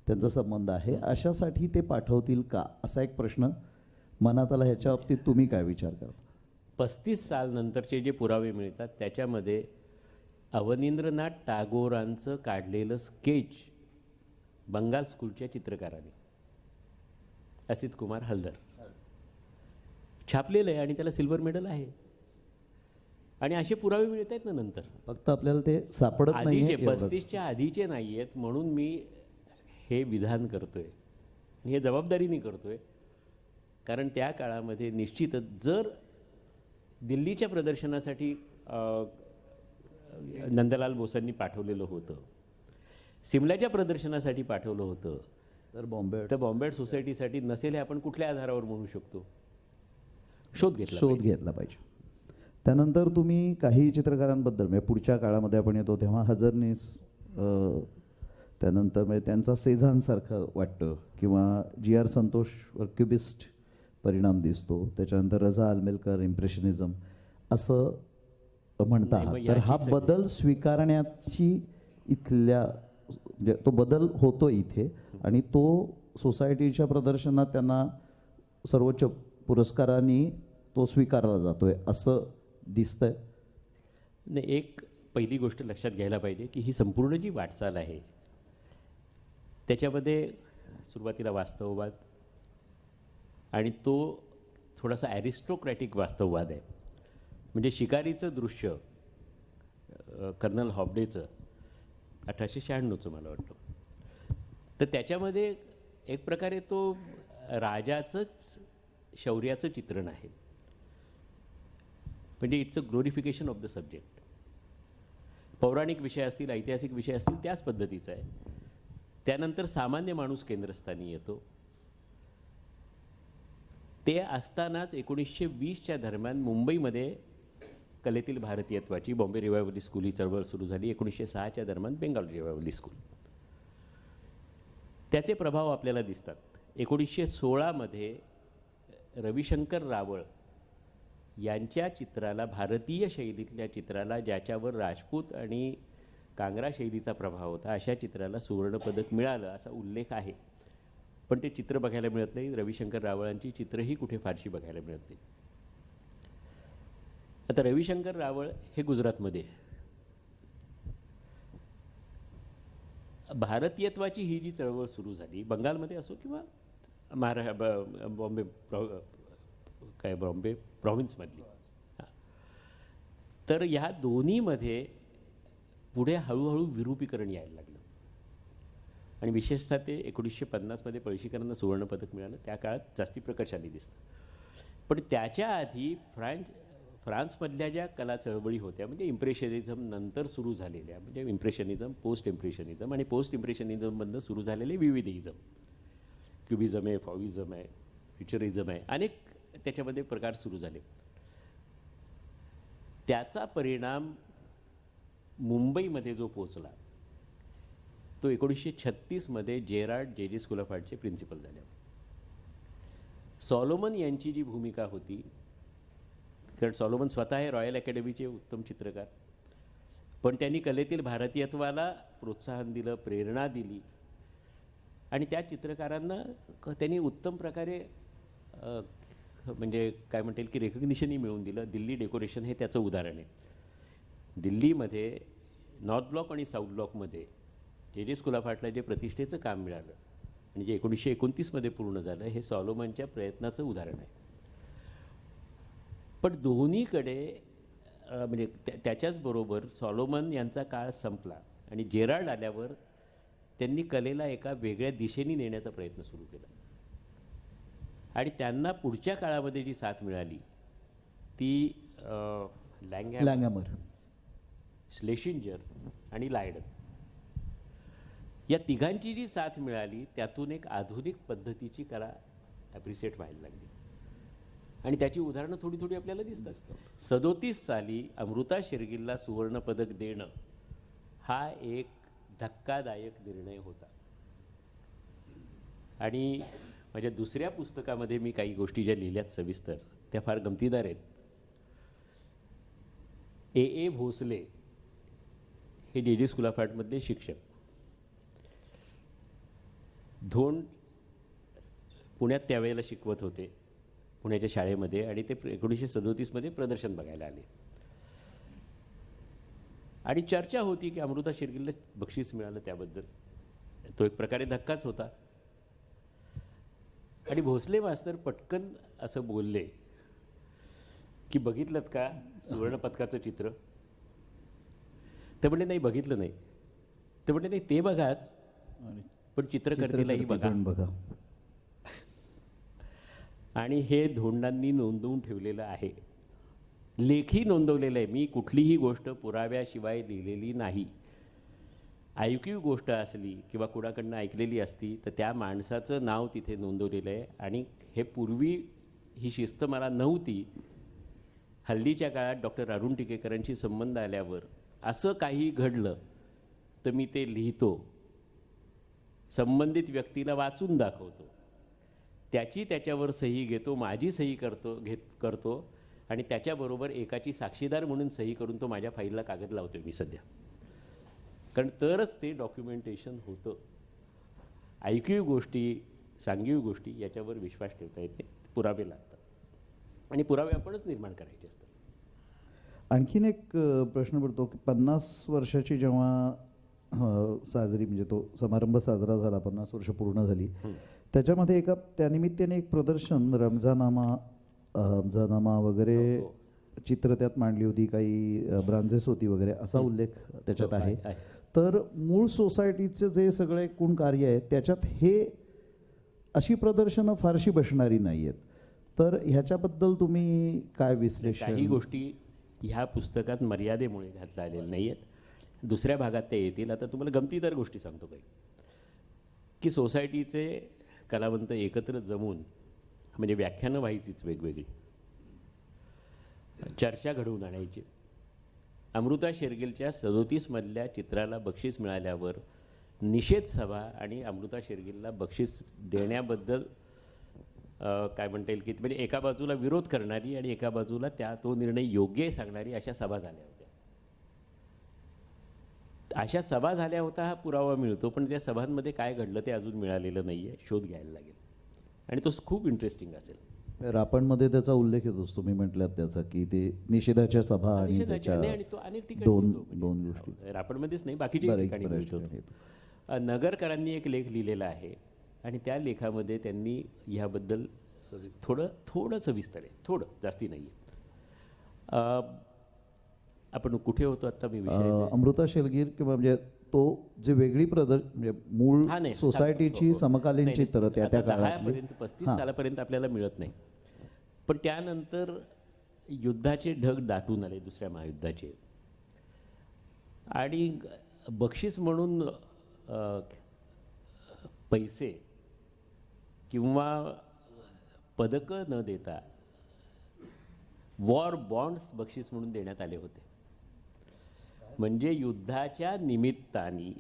त्यांचा संबंध आहे अशासाठी ते पाठवतील का, असा एक प्रश्न मनात आला. ह्याच्या बाबतीत तुम्ही काय विचार करता? 35 साल नंतरचे जे पुरावे मिळतात त्याच्यामध्ये अवनींद्रनाथ टागोरांचं काढलेलं स्केच बंगाल स्कूलच्या चित्रकाराने असित कुमार हलदर छापलेलं आहे आणि त्याला सिल्वर मेडल आहे. आणि असे पुरावे मिळत आहेत ना नंतर. फक्त आपल्याला ते सापडत नाही. आधीचे 35च्या आधीचे नाही आहेत म्हणून मी हे विधान करतोय, हे जबाबदारीने करतोय. कारण त्या काळामध्ये निश्चितच जर दिल्लीच्या प्रदर्शनासाठी नंदलाल बोसांनी पाठवलेलं होतं, सिमल्याच्या प्रदर्शनासाठी पाठवलं होतं, तर बॉम्बे सोसायटीसाठी नसेल हे आपण कुठल्या आधारावर म्हणू शकतो? शोध घेतला पाहिजे. त्यानंतर तुम्ही काही चित्रकारांबद्दल, म्हणजे पुढच्या काळामध्ये आपण येतो तेव्हा हजरनीस, त्यानंतर म्हणजे त्यांचा सेझानसारखं वाटतं, किंवा जी.आर. संतोषवर क्युबिस्ट परिणाम दिसतो, त्याच्यानंतर रजा अल्मेलकर इम्प्रेशनिझम असं म्हणता. तर हा बदल स्वीकारण्याची इथल्या, म्हणजे तो बदल होतो इथे आणि तो सोसायटीच्या प्रदर्शनात त्यांना सर्वोच्च पुरस्कारांनी तो स्वीकारला जातोय असं दिसतंय. नाही, एक पहिली गोष्ट लक्षात घ्यायला पाहिजे की ही संपूर्ण जी वाटचाल आहे त्याच्यामध्ये सुरुवातीला वास्तववाद आणि तो थोडासा ॲरिस्टोक्रॅटिक वास्तववाद आहे. म्हणजे शिकारीचं दृश्य कर्नल हॉब्डेचं 1896चं मला वाटतं, तर त्याच्यामध्ये एक प्रकारे तो राजाचंच शौर्याचं चित्रण आहे. म्हणजे it's a glorification of the subject. पौराणिक विषय असतील, ऐतिहासिक विषय असतील, त्याच पद्धतीचं आहे. त्यानंतर सामान्य माणूस केंद्रस्थानी येतो. ते असतानाच 1920च्या दरम्यान मुंबईमध्ये कलेतील भारतीयत्वाची बॉम्बे रिवायवली स्कूल ही चळवळ सुरू झाली. 1906च्या दरम्यान बेंगाल रिवायवली स्कूल, त्याचे प्रभाव आपल्याला दिसतात. 1916मध्ये रविशंकर रावळ यांच्या चित्राला, भारतीय शैलीतल्या चित्राला, ज्याच्यावर राजपूत आणि कांगरा शैलीचा प्रभाव होता, अशा चित्राला सुवर्णपदक मिळालं असा उल्लेख आहे. पण ते चित्र बघायला मिळत नाही. रविशंकर रावळांची चित्रही कुठे फारशी बघायला मिळत नाही. आता रविशंकर रावळ हे गुजरातमध्ये, भारतीयत्वाची ही जी चळवळ सुरू झाली बंगालमध्ये असो किंवा बॉम्बे प्रॉव्हिन्समधली, तर ह्या दोन्हीमध्ये पुढे हळूहळू विरूपीकरण यायला लागलं. आणि विशेषतः ते 1950मध्ये पळशीकरांना सुवर्णपदक मिळालं. त्या काळात जास्ती प्रकर्षाने दिसतं. पण त्याच्या आधी फ्रान्समधल्या ज्या कला चळवळी होत्या, म्हणजे इम्प्रेशनिझम नंतर सुरू झालेल्या, म्हणजे इम्प्रेशनिझम, पोस्ट इम्प्रेशनिझम आणि पोस्ट इम्प्रेशनिझममधनं सुरू झालेले विविधिझम, क्युबिझम आहे, फॉविझम आहे, फ्युचरिझम आहे, अनेक त्याच्यामध्ये प्रकार सुरू झाले. त्याचा परिणाम मुंबईमध्ये जो पोचला तो 1936मध्ये जेरार्ड जे स्कूल ऑफ आर्टचे प्रिन्सिपल झाले. सॉलोमन यांची जी भूमिका होती, कारण सॉलोमन स्वतः हे रॉयल अकॅडमीचे उत्तम चित्रकार, पण त्यांनी कलेतील भारतीयत्वाला प्रोत्साहन दिलं, प्रेरणा दिली आणि त्या चित्रकारांना त्यांनी उत्तम प्रकारे म्हणजे काय म्हणता येईल की रेकग्निशनही मिळवून दिलं. दिल्ली डेकोरेशन हे त्याचं उदाहरण आहे. दिल्लीमध्ये नॉर्थ ब्लॉक आणि साऊथ ब्लॉकमध्ये जे स्कूल ऑफ आर्टला जे प्रतिष्ठेचं काम मिळालं आणि जे 1929मध्ये पूर्ण झालं, हे सॉलोमनच्या प्रयत्नाचं उदाहरण आहे. पण दोन्हीकडे म्हणजे त्याच्याचबरोबर सॉलोमन यांचा काळ संपला आणि जेरार्ड आल्यावर त्यांनी कलेला एका वेगळ्या दिशेने नेण्याचा प्रयत्न सुरू केला. आणि त्यांना पुढच्या काळामध्ये जी साथ मिळाली ती लँगॅमर, श्लेशिंजर आणि लायडन या तिघांची जी साथ मिळाली, त्यातून एक आधुनिक पद्धतीची कला ॲप्रिशिएट व्हायला लागली. आणि त्याची उदाहरणं थोडी थोडी आपल्याला दिसतात. 37 साली अमृता शेरगिलला सुवर्णपदक देणं हा एक धक्कादायक निर्णय होता. आणि माझ्या दुसऱ्या पुस्तकामध्ये मी काही गोष्टी ज्या लिहिल्यात सविस्तर त्या फार गमतीदार आहेत. ए भोसले हे जे स्कूल ऑफ आर्टमधले शिक्षक, धोंड पुण्यात त्यावेळेला शिकवत होते पुण्याच्या शाळेमध्ये, आणि ते 1937 प्रदर्शन बघायला आले. आणि चर्चा होती की अमृता शेरगिलला बक्षीस मिळालं त्याबद्दल. तो एक प्रकारे धक्काच होता. आणि भोसले मास्तर पटकन असं बोलले की बघितलं का सुवर्णपदकाचं चित्र? ते म्हणले नाही, बघितलं नाही. ते म्हणले नाही, ते बघाच, पण चित्रकर्तीलाही बघा. आणि हे धोंडांनी नोंदवून ठेवलेलं आहे, लेखी नोंदवलेलं आहे. मी कुठलीही गोष्ट पुराव्याशिवाय लिहिलेली नाही. ऐकीव गोष्ट असली किंवा कुणाकडनं ऐकलेली असती तर त्या माणसाचं नाव तिथे नोंदवलेलं आहे. आणि हे पूर्वी ही शिस्त मला नव्हती. हल्लीच्या काळात डॉक्टर अरुण टिकेकरांशी संबंध आल्यावर असं काही घडलं तर मी ते लिहितो, संबंधित व्यक्तीला वाचून दाखवतो, त्याची त्याच्यावर सही घेतो, माझी सही करतो आणि त्याच्याबरोबर एकाची साक्षीदार म्हणून सही करून तो माझ्या फाईलला कागद लावतो मी सध्या. कारण तरच ते डॉक्युमेंटेशन होतं. ऐकीव गोष्टी, सांगीव गोष्टी याच्यावर विश्वास ठेवता येते, पुरावे लागतात आणि पुरावे आपणच निर्माण करायचे असतात. आणखीन एक प्रश्न पडतो की 50 वर्षाची जेव्हा साजरी म्हणजे तो समारंभ साजरा झाला, 50 वर्ष पूर्ण झाली, त्याच्यामध्ये एका त्यानिमित्ताने एक प्रदर्शन रमजानामा वगैरे चित्र त्यात मांडली होती, काही ब्रांझेस होती वगैरे असा उल्लेख त्याच्यात आहे. तर मूळ सोसायटीचं जे सगळे एकूण कार्य आहे त्याच्यात हे अशी प्रदर्शनं फारशी बसणारी नाही आहेत. तर ह्याच्याबद्दल तुम्ही काय विश्लेषण? काही गोष्टी ह्या पुस्तकात मर्यादेमुळे घातल्या आलेल्या नाही आहेत, दुसऱ्या भागात ते येतील. आता तुम्हाला गमतीदार गोष्टी सांगतो काही, की सोसायटीचे कलावंत एकत्र जमून म्हणजे व्याख्यानं व्हायचीच वेगवेगळी, चर्चा घडवून आणायची. अमृता शेरगिलच्या 37मधल्या चित्राला बक्षीस मिळाल्यावर निषेध सभा आणि अमृता शेरगिलला बक्षीस देण्याबद्दल काय म्हणता येईल की म्हणजे एका बाजूला विरोध करणारी आणि एका बाजूला तो निर्णय योग्य सांगणारी अशा सभा झाल्या होत्या. अशा सभा झाल्या होता हा पुरावा मिळतो, पण त्या सभांमध्ये काय घडलं ते अजून मिळालेलं नाही आहे, शोध घ्यायला लागेल आणि तो खूप इंटरेस्टिंग असेल. रापणमध्ये त्याचा उल्लेख येतोच, तुम्ही म्हटलात त्याचा की ते निषेधाच्या सभा आणि तो अनेक ठिकाणी दोन गोष्टी रापणमध्येच नाही बाकीच्या ठिकाणी मिळतो. नगरकरांनी एक लेख लिहिलेला आहे आणि त्या लेखामध्ये त्यांनी ह्याबद्दल थोडं सविस्तर आहे, थोडं जास्ती नाही आहे. आपण कुठे होतो आता? मी अमृता शेरगिल किंवा म्हणजे तो जे वेगळी म्हणजे मूळ सोसायटीची समकालीन चित्र त्या काळात 35 सालापर्यंत आपल्याला मिळत नाही, पण त्यानंतर युद्धाचे ढग दाटून आले, दुसऱ्या महायुद्धाचे, आणि बक्षीस म्हणून पैसे किंवा पदकं न देता वॉर बॉन्ड्स बक्षीस म्हणून देण्यात आले होते. म्हणजे युद्धाच्या निमित्ताने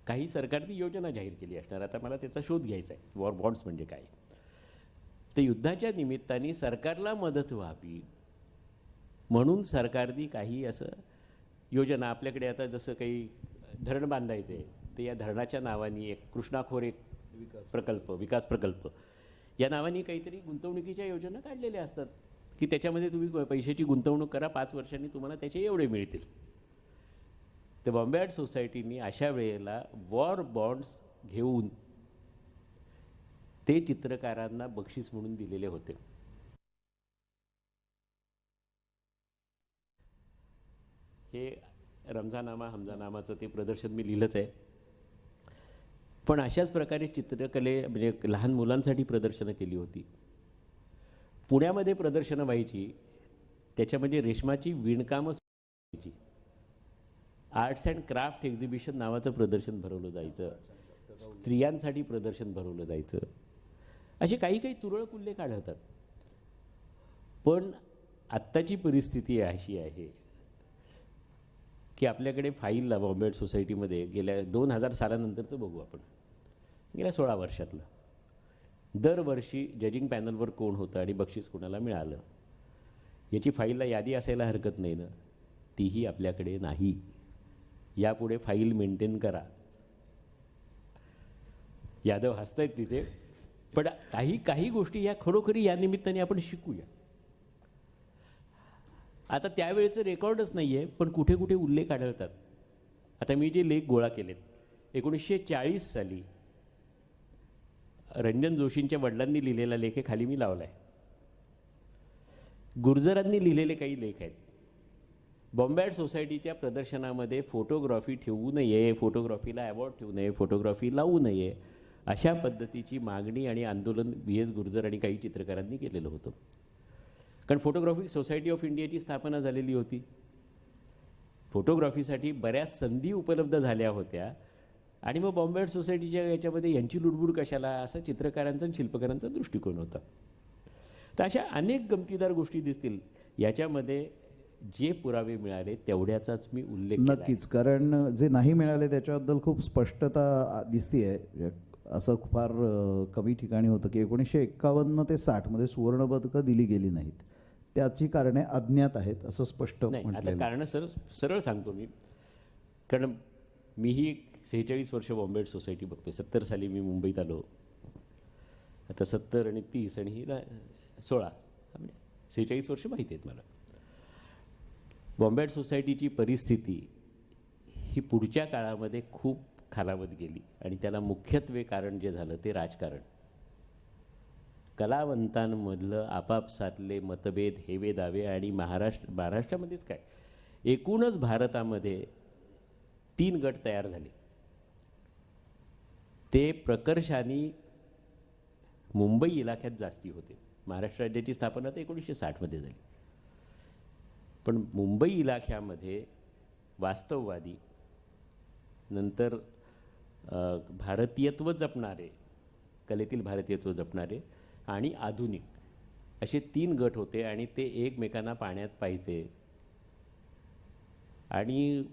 काही सरकारने योजना जाहीर केली असणार, आता मला त्याचा शोध घ्यायचा आहे, वॉर बॉन्ड्स म्हणजे काय. तर युद्धाच्या निमित्ताने सरकारला मदत व्हावी म्हणून सरकारने काही असं योजना, आपल्याकडे आता जसं काही धरण बांधायचं आहे तर या धरणाच्या नावाने एक कृष्णा खोरे विकास प्रकल्प या नावाने काहीतरी गुंतवणुकीच्या योजना काढलेल्या असतात की त्याच्यामध्ये तुम्ही पैशाची गुंतवणूक करा, 5 वर्षांनी तुम्हाला त्याचे एवढे मिळतील. तर बॉम्बे आर्ट सोसायटीने अशा वेळेला वॉर बॉन्ड्स घेऊन ते चित्रकारांना बक्षीस म्हणून दिलेले होते. हे रमजानामा हमजानामाचं ते प्रदर्शन मी लिहिलंच आहे. पण अशाच प्रकारे म्हणजे लहान मुलांसाठी प्रदर्शनं केली होती. पुण्यामध्ये प्रदर्शनं व्हायची, त्याच्यामध्ये रेशमाची विणकामं व्हायची, आर्ट्स अँड क्राफ्ट एक्झिबिशन नावाचं प्रदर्शन भरवलं जायचं, स्त्रियांसाठी प्रदर्शन भरवलं जायचं. असे काही तुरळक उल्लेख आढळतात. पण आत्ताची परिस्थिती अशी आहे की आपल्याकडे फाईलला बॉम्बे आर्ट सोसायटीमध्ये गेल्या 2000 सालानंतरचं बघू आपण, गेल्या 16 वर्षातलं दरवर्षी जजिंग पॅनलवर कोण होतं आणि बक्षीस कोणाला मिळालं याची फाईलला यादी असायला हरकत नाही ना, तीही आपल्याकडे नाही. यापुढे फाईल मेंटेन करा. यादव हसतायत तिथे, पण काही गोष्टी या खरोखरी या निमित्ताने आपण शिकूया. आता त्यावेळेचं रेकॉर्डच नाही आहे, पण कुठे कुठे उल्लेख आढळतात. आता मी जे लेख गोळा केलेत, 1940 साली रंजन जोशींच्या वडिलांनी लिहिलेला लेख आहे, खाली मी लावला आहे. गुर्जरांनी लिहिलेले काही लेख आहेत. बॉम्बे आर्ट सोसायटीच्या प्रदर्शनामध्ये फोटोग्राफी ठेवू नये, फोटोग्राफीला अवॉर्ड ठेवू नये, फोटोग्राफी लावू नये, अशा पद्धतीची मागणी आणि आंदोलन VS गुर्जर आणि काही चित्रकारांनी केलेलं होतं. कारण फोटोग्राफी सोसायटी ऑफ इंडियाची स्थापना झालेली होती. फोटोग्राफीसाठी बऱ्याच संधी उपलब्ध झाल्या होत्या आणि मग बॉम्बे आर्ट सोसायटीच्या याच्यामध्ये यांची लुडबुड कशाला, असा चित्रकारांचा आणि शिल्पकारांचा दृष्टिकोन होता. तर अशा अनेक गमतीदार गोष्टी दिसतील. याच्यामध्ये जे पुरावे मिळाले तेवढ्याचाच मी उल्लेख केला आहे. नक्कीच, कारण जे नाही मिळाले त्याच्याबद्दल खूप स्पष्टता दिसतीये. असं फार कमी ठिकाणी होतं की 1951 ते 60 मध्ये सुवर्णपदकं दिली गेली नाहीत. त्याची कारणे अज्ञात आहेत असं स्पष्ट नाही, आता म्हटलेलं. कारण सरळ सांगतो मी, कारण मीही 46 वर्ष बॉम्बे आर्ट सोसायटी बघतोय. 70 साली मी मुंबईत आलो. आता 70 आणि 30 आणि ही 16 म्हणजे 46 वर्ष माहिती आहेत मला. बॉम्बे आर्ट सोसायटीची परिस्थिती ही पुढच्या काळामध्ये खूप खालावत गेली आणि त्याला मुख्यत्वे कारण जे झालं ते राजकारण. कलावंतांमधलं आपापसातले मतभेद, हेवे दावे आणि महाराष्ट्रामध्येच काय एकूणच भारतामध्ये 3 गट तयार झाले. ते प्रकर्षाने मुंबई इलाख्यात जास्ती होते. महाराष्ट्र राज्याची स्थापना तर 1960 मध्ये झाली, पण मुंबई इलाख्यामध्ये वास्तववादी, नंतर भारतीयत्व जपणारे, कलेतील भारतीयत्व जपणारे आणि आधुनिक असे 3 गट होते आणि ते एकमेकांना पाण्यात पाहायचे आणि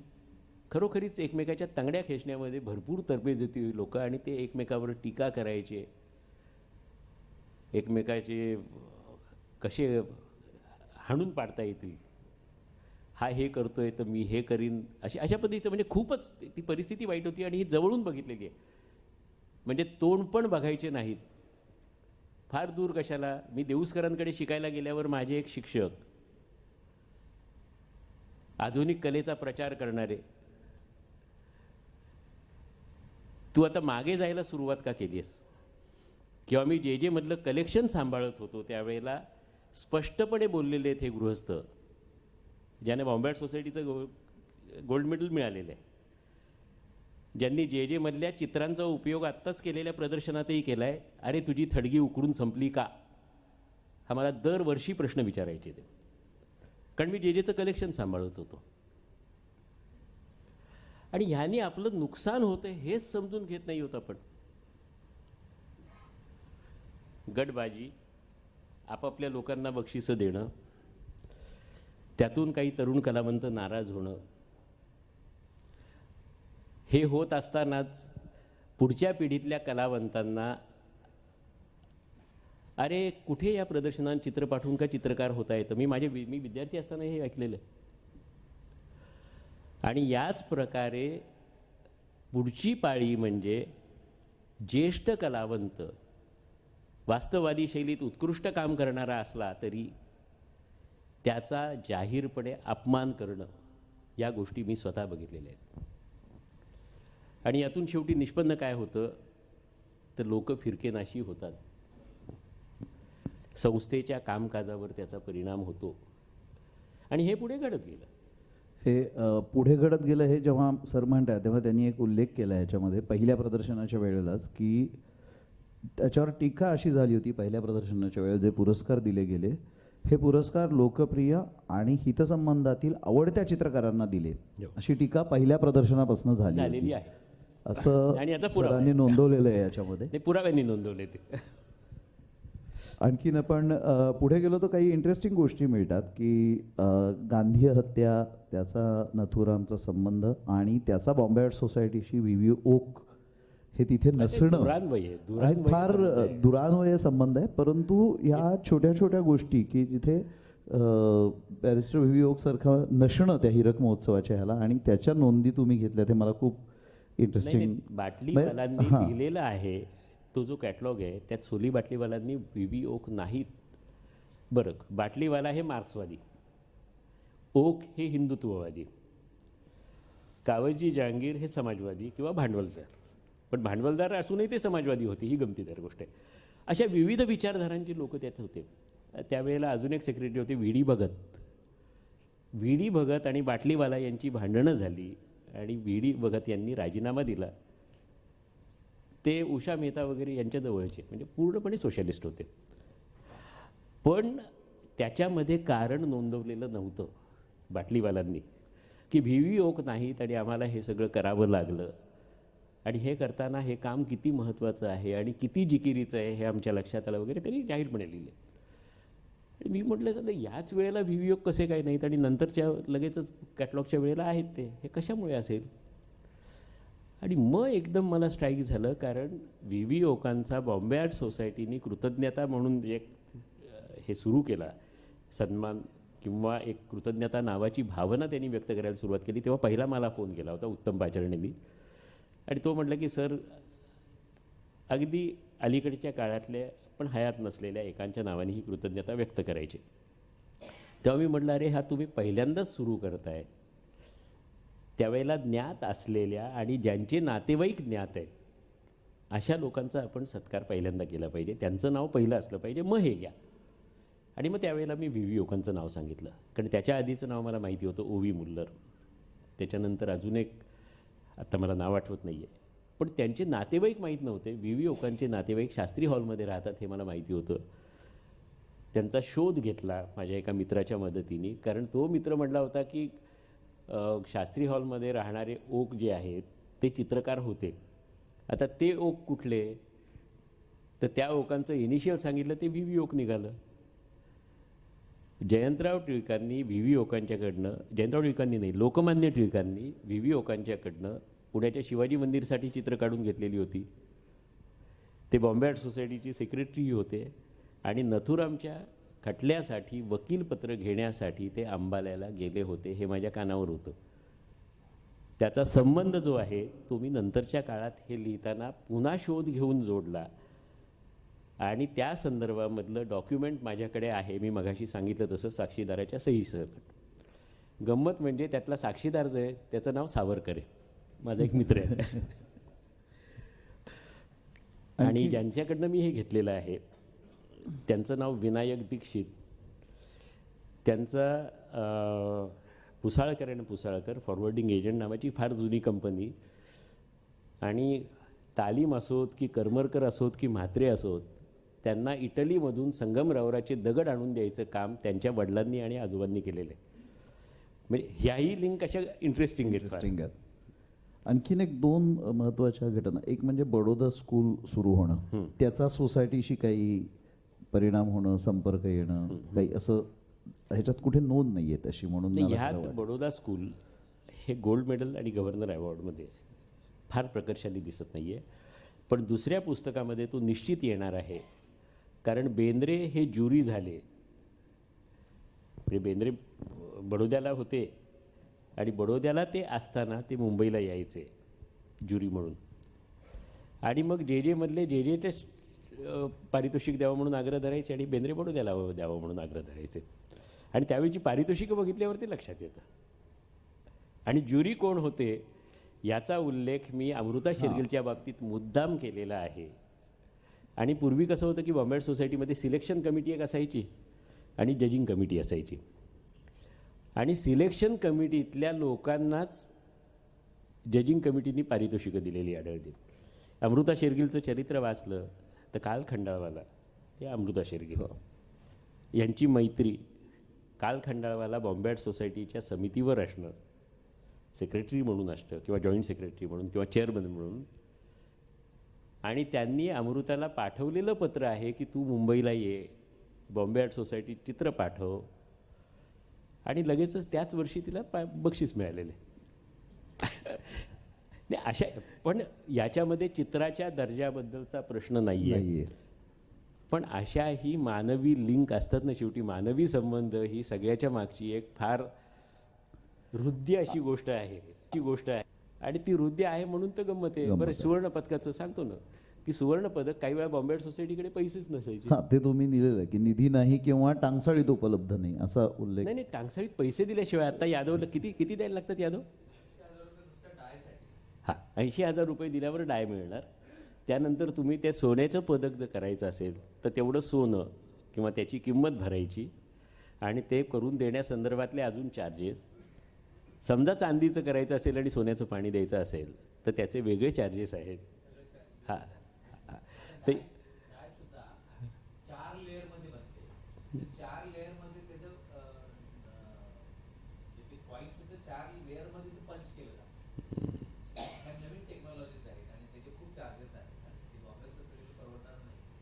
खरोखरीच एकमेकाच्या तंगड्या खेचण्यामध्ये भरपूर तरबेज होती लोक आणि ते एकमेकावर टीका करायचे, एकमेकाचे कसे हाणून पाडता येतील, हा हे करतोय तर मी हे करीन, अशा पद्धतीचं म्हणजे खूपच ती परिस्थिती वाईट होती आणि ही जवळून बघितलेली आहे. म्हणजे तोंड पण बघायचे नाहीत. फार दूर कशाला, मी देऊसकरांकडे शिकायला गेल्यावर माझे एक शिक्षक आधुनिक कलेचा प्रचार करणारे, तू आता मागे जायला सुरुवात का केलीस? किंवा मी जे मधलं कलेक्शन सांभाळत होतो त्यावेळेला स्पष्टपणे बोललेले आहेत हे गृहस्थ, ज्याने बॉम्बे आर्ट सोसायटीचं गोल्ड मेडल मिळालेलं आहे, ज्यांनी जे मधल्या चित्रांचा उपयोग आत्ताच केलेल्या प्रदर्शनातही केला आहे. अरे तुझी थडगी उकळून संपली का, हा मला दरवर्षी प्रश्न विचारायचे ते, कारण मी जेचं कलेक्शन सांभाळत होतो. आणि ह्याने आपलं नुकसान होतं हेच समजून घेत नाही होत आपण. गटबाजी, आपापल्या लोकांना बक्षिसं देणं, त्यातून काही तरुण कलावंत नाराज होणं, हे होत असतानाच पुढच्या पिढीतल्या कलावंतांना अरे कुठे या प्रदर्शनात चित्र पाठवून का चित्रकार होता येतं. मी विद्यार्थी असताना हे ऐकलेलं आहे. आणि याच प्रकारे पुढची पाळी म्हणजे ज्येष्ठ कलावंत वास्तववादी शैलीत उत्कृष्ट काम करणारा असला तरी त्याचा जाहीरपणे अपमान करणं, या गोष्टी मी स्वतः बघितलेल्या आहेत. आणि यातून शेवटी निष्पन्न काय होतं तर लोक फिरकेनाशी होतात. संस्थेच्या कामकाजावर त्याचा परिणाम होतो आणि हे पुढे घडत गेलं. हे पुढे घडत गेलं हे जेव्हा सर म्हणतात तेव्हा त्यांनी एक उल्लेख केला याच्यामध्ये पहिल्या प्रदर्शनाच्या वेळेलाच, की त्याच्यावर टीका अशी झाली होती पहिल्या प्रदर्शनाच्या वेळेला जे पुरस्कार दिले गेले, हे पुरस्कार लोकप्रिय आणि हितसंबंधातील आवडत्या चित्रकारांना दिले, अशी टीका पहिल्या प्रदर्शनापासून झालेली आहे असं आणि याचा पुरावा सरांनी नोंदवलेलं आहे याच्यामध्ये. ते पुराव्यांनी नोंदवले ते. आणखीन आपण पुढे गेलो तर काही इंटरेस्टिंग गोष्टी मिळतात की गांधी हत्या, त्याचा नथुरामचा संबंध आणि त्याचा बॉम्बे आर्ट सोसायटीशी व्ही ओक हे तिथे नसणं दुरान्वय आहे, हा एक दुरान्वय फार संबंध आहे. दुरान्वय संबंध आहे. परंतु या छोट्या छोट्या गोष्टी की जिथे बॅरिस्टर व्ही ओक सारखं नसणं त्या हीरक महोत्सवाच्या ह्याला आणि त्याच्या नोंदी तुम्ही घेतल्या ते मला खूप नाही, इंटरेस्टिंग नाही, बाटलीवालांनी हां. लिहिलेलं आहे तो जो कॅटलॉग आहे त्यात सोली बाटलीवालांनी व्ही ओक नाहीत. बरं, बाटलीवाला हे मार्क्सवादी, ओक हे हिंदुत्ववादी, कावजी जहांगीर हे समाजवादी किंवा भांडवलदार, पण भांडवलदार असूनही ते समाजवादी होते, ही गमतीदार गोष्ट आहे. अशा विविध विचारधारांची लोक त्यात होते. त्यावेळेला अजून एक सेक्रेटरी होते V D Bhagat. V D Bhagat आणि बाटलीवाला यांची भांडणं झाली आणि व्ही डी भगत यांनी राजीनामा दिला. ते उषा मेहता वगैरे यांच्या जवळचे, म्हणजे पूर्णपणे सोशलिस्ट होते. पण त्याच्यामध्ये कारण नोंदवलेलं नव्हतं बाटलीवालांनी की व्ही ओक नाहीत आणि आम्हाला हे सगळं करावं लागलं आणि हे करताना हे काम किती महत्त्वाचं आहे आणि किती जिकिरीचं आहे हे आमच्या लक्षात आलं वगैरे त्यांनी जाहीरपणे लिहिले. आणि मी म्हटलं तर याच वेळेला व्ही ओक कसे काय नाहीत आणि नंतरच्या लगेचच कॅटलॉगच्या वेळेला आहेत ते, हे कशामुळे असेल? आणि मग एकदम मला स्ट्राईक झालं, कारण व्ही ओकांचा बॉम्बे आर्ट सोसायटीनी कृतज्ञता म्हणून एक हे सुरू केला, सन्मान किंवा एक कृतज्ञता नावाची भावना त्यांनी व्यक्त करायला सुरुवात केली. तेव्हा पहिला मला फोन केला होता उत्तम पाचरणेंनी आणि तो म्हटला की सर, अगदी अलीकडच्या काळातल्या पण हयात नसलेल्या एकांच्या नावाने ही कृतज्ञता व्यक्त करायची. तेव्हा मी म्हटलं, अरे हा तुम्ही पहिल्यांदाच सुरू करताय, त्यावेळेला ज्ञात असलेल्या आणि ज्यांचे नातेवाईक ज्ञात आहेत अशा लोकांचा आपण सत्कार पहिल्यांदा केला पाहिजे, त्यांचं नाव पहिलं असलं पाहिजे, मग हे घ्या. आणि मग त्यावेळेला मी व्ही ओकांचं नाव सांगितलं, कारण त्याच्या आधीचं नाव मला माहिती होतं ओवी मुल्लर. त्याच्यानंतर अजून एक, आत्ता मला नाव आठवत नाही आहे, पण त्यांचे नातेवाईक माहीत नव्हते. व्ही ओकांचे नातेवाईक शास्त्री हॉलमध्ये राहतात हे मला माहिती होतं. त्यांचा शोध घेतला माझ्या एका मित्राच्या मदतीने, कारण तो मित्र म्हटला होता की शास्त्री हॉलमध्ये राहणारे ओक जे आहेत ते चित्रकार होते. आता ते ओक कुठले, तर त्या ओकांचं इनिशियल सांगितलं ते व्ही ओक निघालं. जयंतराव टिळकांनी व्ही ओकांच्याकडनं, जयंतराव टिळकांनी नाही, लोकमान्य टिळकांनी व्ही ओकांच्याकडनं पुण्याच्या शिवाजी मंदिरसाठी चित्र काढून घेतलेली होती. ते बॉम्बे आर्ट सोसायटीचे सेक्रेटरी होते आणि नथुरामच्या खटल्यासाठी वकीलपत्र घेण्यासाठी ते अंबाल्याला गेले होते, हे माझ्या कानावर होतं. त्याचा संबंध जो आहे तो मी नंतरच्या काळात हे लिहिताना पुन्हा शोध घेऊन जोडला आणि त्या संदर्भामधलं डॉक्युमेंट माझ्याकडे आहे. मी मगाशी सांगितलं तसं साक्षीदाराच्या सहीसह. गंमत म्हणजे त्यातला साक्षीदार जो आहे त्याचं नाव सावरकर आहे, माझा एक मित्र आहे. आणि ज्यांच्याकडनं मी हे घेतलेलं आहे त्यांचं नाव विनायक दीक्षित. त्यांचा पुसाळकर आणि पुसाळकर फॉरवर्डिंग एजंट नावाची फार जुनी कंपनी, आणि तालीम असोत की करमरकर असोत की म्हात्रे असोत, त्यांना इटलीमधून संगमरवराचे दगड आणून द्यायचं काम त्यांच्या वडिलांनी आणि आजोबांनी केलेलं आहे. म्हणजे ह्याही लिंक अशा इंटरेस्टिंग आहेत. आणखीन एक दोन महत्त्वाच्या घटना, एक म्हणजे बडोदा स्कूल सुरू होणं, त्याचा सोसायटीशी काही परिणाम होणं, संपर्क येणं, काही असं ह्याच्यात कुठे नोंद नाही आहे तशी, म्हणून ह्यात बडोदा स्कूल हे गोल्ड मेडल आणि गव्हर्नर अवॉर्डमध्ये फार प्रकर्षाने दिसत नाही आहे, पण दुसऱ्या पुस्तकामध्ये तो निश्चित येणार आहे. कारण बेंद्रे हे ज्युरी झाले, म्हणजे बेंद्रे बडोद्याला होते आणि बडोद्याला ते असताना ते मुंबईला यायचे ज्युरी म्हणून, आणि मग जे मधले जे ते पारितोषिक द्यावं म्हणून आग्रह धरायचे आणि बेंद्रे बडोद्याला द्यावं म्हणून आग्रह धरायचे. आणि त्यावेळीची पारितोषिकं बघितल्यावरती लक्षात येतं. आणि ज्युरी कोण होते याचा उल्लेख मी अमृता शेरगिलच्या बाबतीत मुद्दाम केलेला आहे. आणि पूर्वी कसं होतं की बॉम्बे आर्ट सोसायटीमध्ये सिलेक्शन कमिटी एक असायची आणि जजिंग कमिटी असायची, आणि सिलेक्शन कमिटीतल्या लोकांनाच जजिंग कमिटीनी पारितोषिकं दिलेली आढळली. अमृता शेरगिलचं चरित्र वाचलं तर काल खंडाळवाला हे अमृता शेरगिल यांची मैत्री, काल खंडाळवाला बॉम्बे आर्ट सोसायटीच्या समितीवर असणं, सेक्रेटरी म्हणून असतं किंवा जॉईंट सेक्रेटरी म्हणून किंवा चेअरमन म्हणून, आणि त्यांनी अमृताला पाठवलेलं पत्र आहे की तू मुंबईला ये, बॉम्बे आर्ट सोसायटी चित्र पाठव, आणि लगेचच त्याच वर्षी तिला बक्षीस मिळालेले. नाही अशा, पण याच्यामध्ये चित्राच्या दर्जाबद्दलचा प्रश्न नाही आहे, पण अशा ही मानवी लिंक असतात ना, शेवटी मानवी संबंध ही सगळ्याच्या मागची एक फार हृदय अशी गोष्ट आहे, ती गोष्ट आहे. आणि ती हृदय आहे म्हणून तर गंमत आहे. बरं, सुवर्ण पदकाचं सांगतो ना की सुवर्ण पदक काही वेळा बॉम्बे आर्ट सोसायटीकडे पैसेच नसायचे. हां, ते तुम्ही दिलेलं आहे की निधी नाही किंवा टांगसाळीत उपलब्ध नाही असा उल्लेख. नाही, टांगसाळीत पैसे दिल्याशिवाय आता यादवला किती द्यायला लागतात यादव? हां, 80,000 रुपये दिल्यावर डाय मिळणार. त्यानंतर तुम्ही ते सोन्याचं पदक जर करायचं असेल तर तेवढं सोनं किंवा त्याची किंमत भरायची, आणि ते करून देण्यासंदर्भातले अजून चार्जेस. समजा चांदीचं करायचं असेल आणि सोन्याचं पाणी द्यायचं असेल तर त्याचे वेगळे चार्जेस आहेत. हां, ते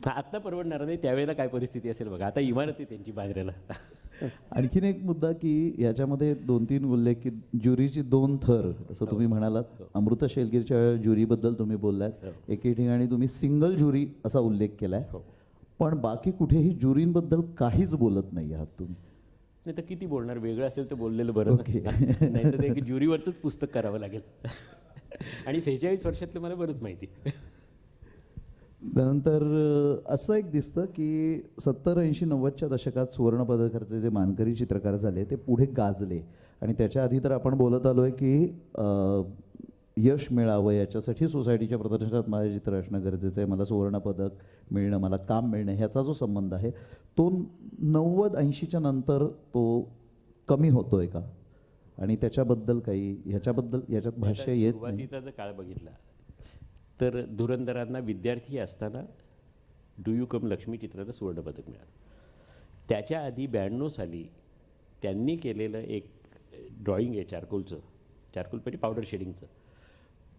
आत्ता परवडणार नाही, त्यावेळेला काय परिस्थिती असेल बघा. आता इमारत आहे त्यांची बांद्र्याला. आणखीन एक मुद्दा की याच्यामध्ये 2-3 उल्लेख की ज्युरीची 2 थर असं तुम्ही म्हणालात. अमृता शेलगीरच्या ज्युरीबद्दल तुम्ही बोललात, एके ठिकाणी तुम्ही सिंगल ज्युरी असा उल्लेख केलाय, पण बाकी कुठेही ज्युरींबद्दल काहीच बोलत नाही आहात तुम्ही. नाही तर किती बोलणार, वेगळं असेल तर बोललेलं बरं. नाही तर ते ज्युरीवरचंच पुस्तक करावं लागेल. आणि 46 वर्षातलं मला बरंच माहिती. त्यानंतर असं एक दिसतं की 70-80-90च्या दशकात सुवर्णपदकाचे जे मानकरी चित्रकार झाले ते पुढे गाजले, आणि त्याच्या आधी तर आपण बोलत आलो आहे की यश मिळावं याच्यासाठी सोसायटीच्या प्रदर्शनात माझे चित्र असणं गरजेचं आहे, मला सुवर्णपदक मिळणं, मला काम मिळणं, ह्याचा जो संबंध आहे तो 90-80च्या नंतर तो कमी होतोय का? आणि त्याच्याबद्दल काही याच्यात भाष्य येत नाही. सुरुवातीचा जर काळ बघितला तर धुरंधरांना विद्यार्थी असताना डू यू कम लक्ष्मी चित्राला सुवर्णपदक मिळालं. त्याच्या आधी 92 साली त्यांनी केलेलं एक ड्रॉइंग आहे चारकोल म्हणजे पावडर शेडिंगचं,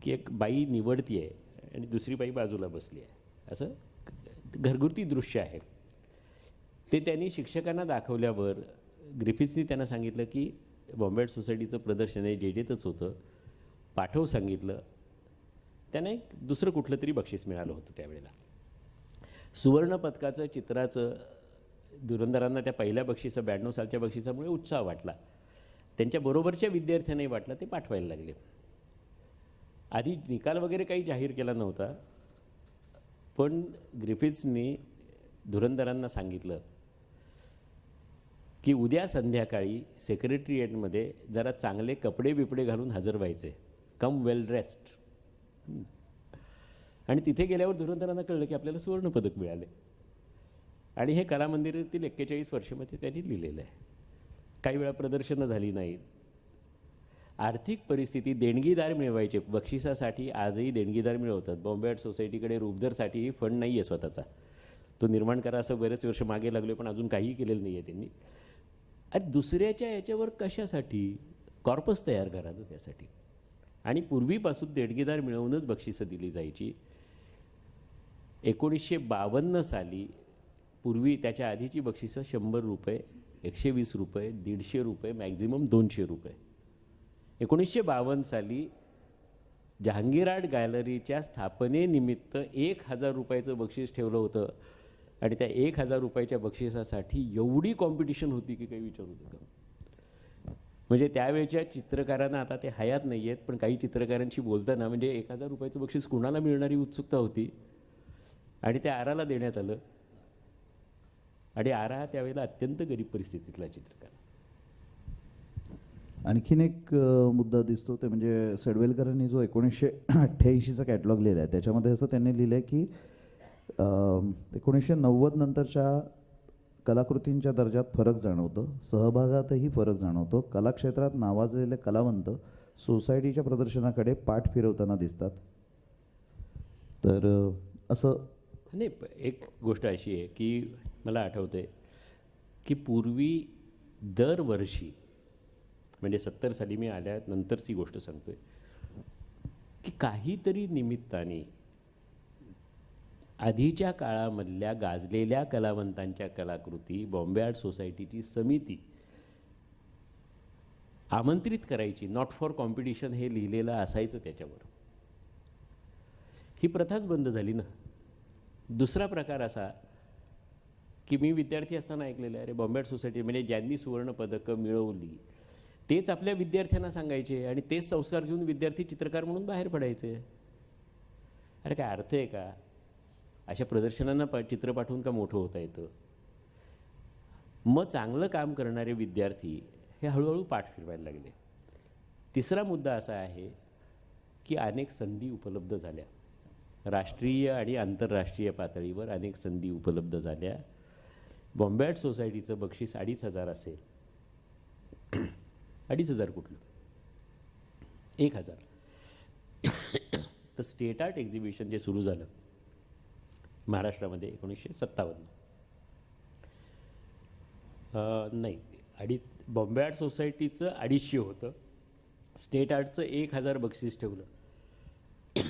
की एक बाई निवडती आहे आणि दुसरी बाई बाजूला बसली आहे, असं घरगुती दृश्य आहे. ते त्यांनी शिक्षकांना दाखवल्यावर ग्रिफिथ्सनी त्यांना सांगितलं की बॉम्बे आर्ट सोसायटीचं प्रदर्शन आहे, जेजेतच होतं, पाठव सांगितलं. त्यांना एक दुसरं कुठलं तरी बक्षीस मिळालं होतं त्यावेळेला. सुवर्णपदकाचं चित्राचं धुरंधरांना त्या पहिल्या 92 सालच्या बक्षिसामुळे उत्साह वाटला. त्यांच्या बरोबरच्या विद्यार्थ्यांनाही वाटला, ते पाठवायला लागले. आधी निकाल वगैरे काही जाहीर केला नव्हता, पण ग्रिफिथ्सनी धुरंधरांना सांगितलं की उद्या संध्याकाळी सेक्रेटरिएटमध्ये जरा चांगले कपडे बिपडे घालून हजर व्हायचे, कम वेल ड्रेस्ड. आणि तिथे गेल्यावर धुरंधरांना कळलं की आपल्याला सुवर्णपदक मिळाले. आणि हे कला मंदिरातील 41 वर्षामध्ये त्यांनी लिहिलेलं आहे. काही वेळा प्रदर्शनं झाली नाहीत. आर्थिक परिस्थिती, देणगीदार मिळवायचे बक्षिसासाठी, आजही देणगीदार मिळवतात. बॉम्बे आर्ट सोसायटीकडे रूपदरसाठीही फंड नाही आहे स्वतःचा, तो निर्माण करा असं बरेच वर्ष मागे लागले, पण अजून काहीही केलेलं नाही आहे त्यांनी. आणि दुसऱ्याच्या याच्यावर कशासाठी कॉर्पस तयार करा ना त्यासाठी. आणि पूर्वीपासून देणगीदार मिळवूनच बक्षिसं दिली जायची. 1952 साली पूर्वी त्याच्या आधीची बक्षिसं 100 रुपये, 120 रुपये, 150 रुपये, मॅक्झिमम 200 रुपये. 1952 साली जहांगीर आर्ट गॅलरीच्या स्थापनेनिमित्त 1000 रुपयाचं बक्षीस ठेवलं होतं. आणि त्या 1000 रुपयाच्या बक्षिसासाठी एवढी कॉम्पिटिशन होती की काही विचारू नका. म्हणजे त्यावेळच्या चित्रकारांना, आता ते हयात नाही आहेत, पण काही चित्रकारांशी बोलताना म्हणजे 1000 रुपयाचं बक्षीस कुणाला मिळणारी उत्सुकता होती. आणि त्या आराला देण्यात आलं. आणि आरा त्यावेळेला अत्यंत गरीब परिस्थितीतला चित्रकार. आणखीन एक मुद्दा दिसतो ते म्हणजे सडवेलकरांनी जो 1988चा कॅटलॉग लिहिला आहे त्याच्यामध्ये असं त्यांनी लिहिलं आहे की 1990 नंतरच्या कलाकृतींच्या दर्जात फरक जाणवतो, सहभागातही फरक जाणवतो. कलाक्षेत्रात नावाजलेले कलावंत सोसायटीच्या प्रदर्शनाकडे पाठ फिरवताना दिसतात. तर असं नाही, एक गोष्ट अशी आहे की मला आठवते की पूर्वी दरवर्षी, म्हणजे 70 साली मी आल्यानंतरची गोष्ट सांगतोय, की काहीतरी निमित्ताने आधीच्या काळामधल्या गाजलेल्या कलावंतांच्या कलाकृती बॉम्बे आर्ट सोसायटीची समिती आमंत्रित करायची. नॉट फॉर कॉम्पिटिशन हे लिहिलेलं असायचं त्याच्यावर. ही प्रथाच बंद झाली ना. दुसरा प्रकार असा की मी विद्यार्थी असताना ऐकलेलं आहे, अरे बॉम्बे आर्ट सोसायटी म्हणजे ज्यांनी सुवर्णपदकं मिळवली तेच आपल्या विद्यार्थ्यांना सांगायचे आणि तेच संस्कार घेऊन विद्यार्थी चित्रकार म्हणून बाहेर पडायचे. अरे काय अर्थ आहे का? अशा प्रदर्शनांना चित्र पाठवून का मोठं होता येतं? मग चांगलं काम करणारे विद्यार्थी हे हळूहळू पाठ फिरवायला लागले. तिसरा मुद्दा असा आहे की अनेक संधी उपलब्ध झाल्या. राष्ट्रीय आणि आंतरराष्ट्रीय पातळीवर अनेक संधी उपलब्ध झाल्या. बॉम्बे आर्ट सोसायटीचं बक्षीस 2,500 असेल. 2,500 कुठलं? 1,000. तर स्टेट आर्ट एक्झिबिशन जे सुरू झालं महाराष्ट्रामध्ये 1957 नाही, बॉम्बे आर्ट सोसायटीचं 250 होतं, स्टेट आर्टचं 1,000 बक्षीस ठेवलं आणि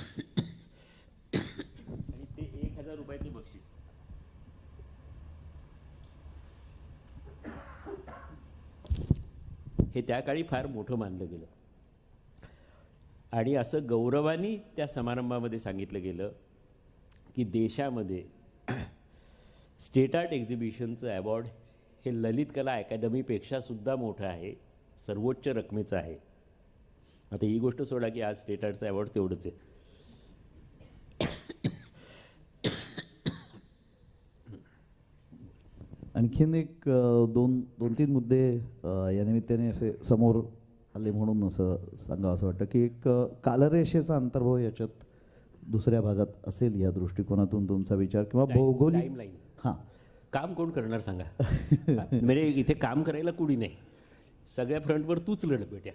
ते 1,000 रुपयाचं बक्षीस. हे त्या काळी फार मोठं मानलं गेलं आणि असं गौरवाने त्या समारंभामध्ये सांगितलं गेलं की देशामध्ये स्टेट आर्ट एक्झिबिशनचं अवॉर्ड हे ललित कला अकादमीपेक्षा सुद्धा मोठं आहे, सर्वोच्च रकमेचं आहे. आता ही गोष्ट सोडा की आज स्टेट आर्टचं अवॉर्ड तेवढंच आहे. आणखीन एक दोन तीन मुद्दे या निमित्ताने असे समोर आले म्हणून असं सांगावं असं वाटतं की एक कालरेषेचा अंतर्भाव याच्यात दुसऱ्या भागात असेल या दृष्टिकोनातून तुमचा विचार किंवा भौगोलिक टाईमलाईन. हां, काम कोण करणार सांगा? म्हणजे इथे काम करायला कुणी नाही, सगळ्या फ्रंटवर तूच लढ बेट्या.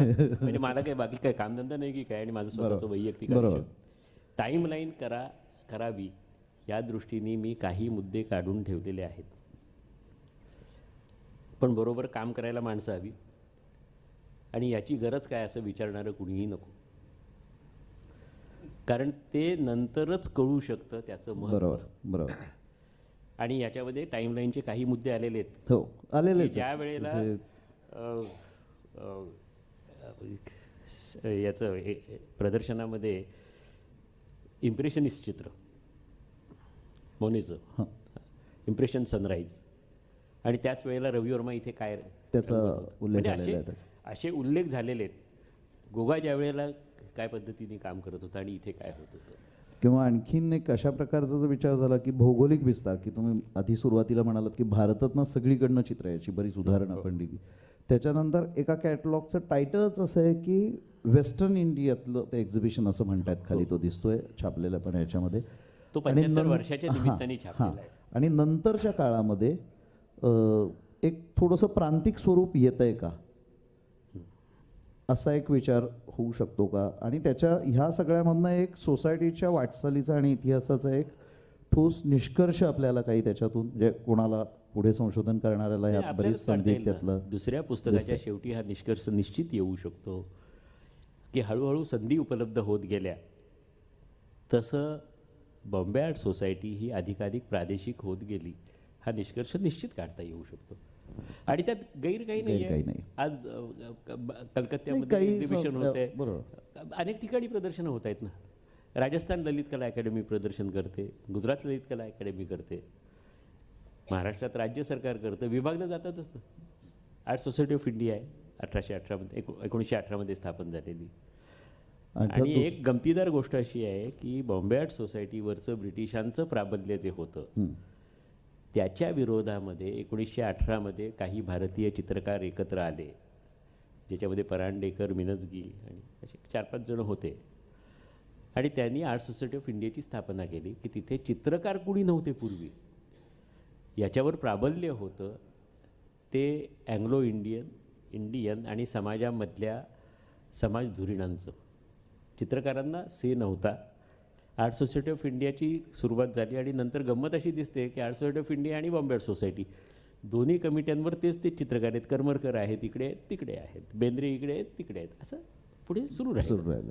म्हणजे मला काय बाकी काय कामधंदा नाही की काय, आणि माझं स्वतःचं वैयक्तिक आयुष्य. टाईमलाईन करावी या दृष्टीने मी काही मुद्दे काढून ठेवलेले आहेत. पण बरोबर काम करायला माणसं हवी आणि याची गरज काय असं विचारणारं कुणीही नको, कारण ते नंतरच कळू शकतं त्याचं महत्त्व. बरोबर. आणि याच्यामध्ये टाईमलाईनचे काही मुद्दे आलेले आहेत. हो, आलेले. ज्या वेळेला याचं प्रदर्शनामध्ये इम्प्रेशनिस्ट चित्र मोनेचं इम्प्रेशन सनराईज, आणि त्याच वेळेला रवी वर्मा इथे काय त्याचा उल्लेख म्हणजे झालेला आहे. असे उल्लेख झालेले आहेत. गोगा ज्या वेळेला काय पद्धतीने काम करत होता आणि इथे काय होत होतं. किंवा आणखीन एक अशा प्रकारचा जो विचार झाला की भौगोलिक विस्तार, की तुम्ही आधी सुरुवातीला म्हणालात की भारतातनं सगळीकडनं चित्र याची बरीच उदाहरणं आपण दिली. त्याच्यानंतर एका कॅटलॉगचं टायटलच असं आहे की वेस्टर्न इंडियातलं ते एक्झिबिशन असं म्हणतात, खाली तो दिसतोय छापलेला पण याच्यामध्ये. तो 75 वर्षाच्या निमित्ताने छापलेला आहे. आणि नंतरच्या काळामध्ये एक थोडंसं प्रांतिक स्वरूप येत आहे का, असा एक विचार होऊ शकतो का? आणि त्याच्या ह्या सगळ्यामधनं एक सोसायटीच्या वाटचालीचा आणि इतिहासाचा एक ठोस निष्कर्ष आपल्याला काही त्याच्यातून, म्हणजे कोणाला पुढे संशोधन करणाऱ्याला ह्यात बरीच संधी त्यातलं दुसऱ्या पुस्तकाच्या शेवटी हा निष्कर्ष निश्चित येऊ शकतो की हळूहळू संधी उपलब्ध होत गेल्या तसं बॉम्बे आर्ट सोसायटी ही अधिकाधिक प्रादेशिक होत गेली. हा निष्कर्ष निश्चित काढता येऊ शकतो आणि त्यात गैर काही नाही आहे. आज कलकत्त्यामध्ये एक्झिबिशन होत आहे, अनेक ठिकाणी प्रदर्शनं होत आहेत ना. राजस्थान ललित कला अकॅडमी प्रदर्शन करते, गुजरात ललित कला अकॅडमी करते, महाराष्ट्रात राज्य सरकार करतं, विभागलं जातातच ना. आर्ट सोसायटी ऑफ इंडिया आहे 1818 1918 स्थापन झालेली. आणि एक गमतीदार गोष्ट अशी आहे की बॉम्बे आर्ट सोसायटीवरचं ब्रिटिशांचं प्राबल्य जे होतं त्याच्या विरोधामध्ये 1918 काही भारतीय चित्रकार एकत्र आले, ज्याच्यामध्ये परांडेकर, मिनजगी आणि असे 4-5 जण होते. आणि त्यांनी आर्ट सोसायटी ऑफ इंडियाची स्थापना केली की तिथे चित्रकार कुणी नव्हते पूर्वी, याच्यावर प्राबल्य होतं ते अँग्लो इंडियन आणि समाजामधल्या समाजधुरीणांचं. चित्रकारांना से नव्हता. आर्ट सोसायटी ऑफ इंडियाची सुरुवात झाली आणि नंतर गंमत अशी दिसते की आर्ट सोसायटी ऑफ इंडिया आणि बॉम्बे आर्ट सोसायटी दोन्ही कमिट्यांवर तेच चित्रकार आहेत. करमरकर आहेत इकडे, तिकडे आहेत, बेंद्रे इकडे आहेत, तिकडे आहेत, असं पुढे सुरू राहिलं.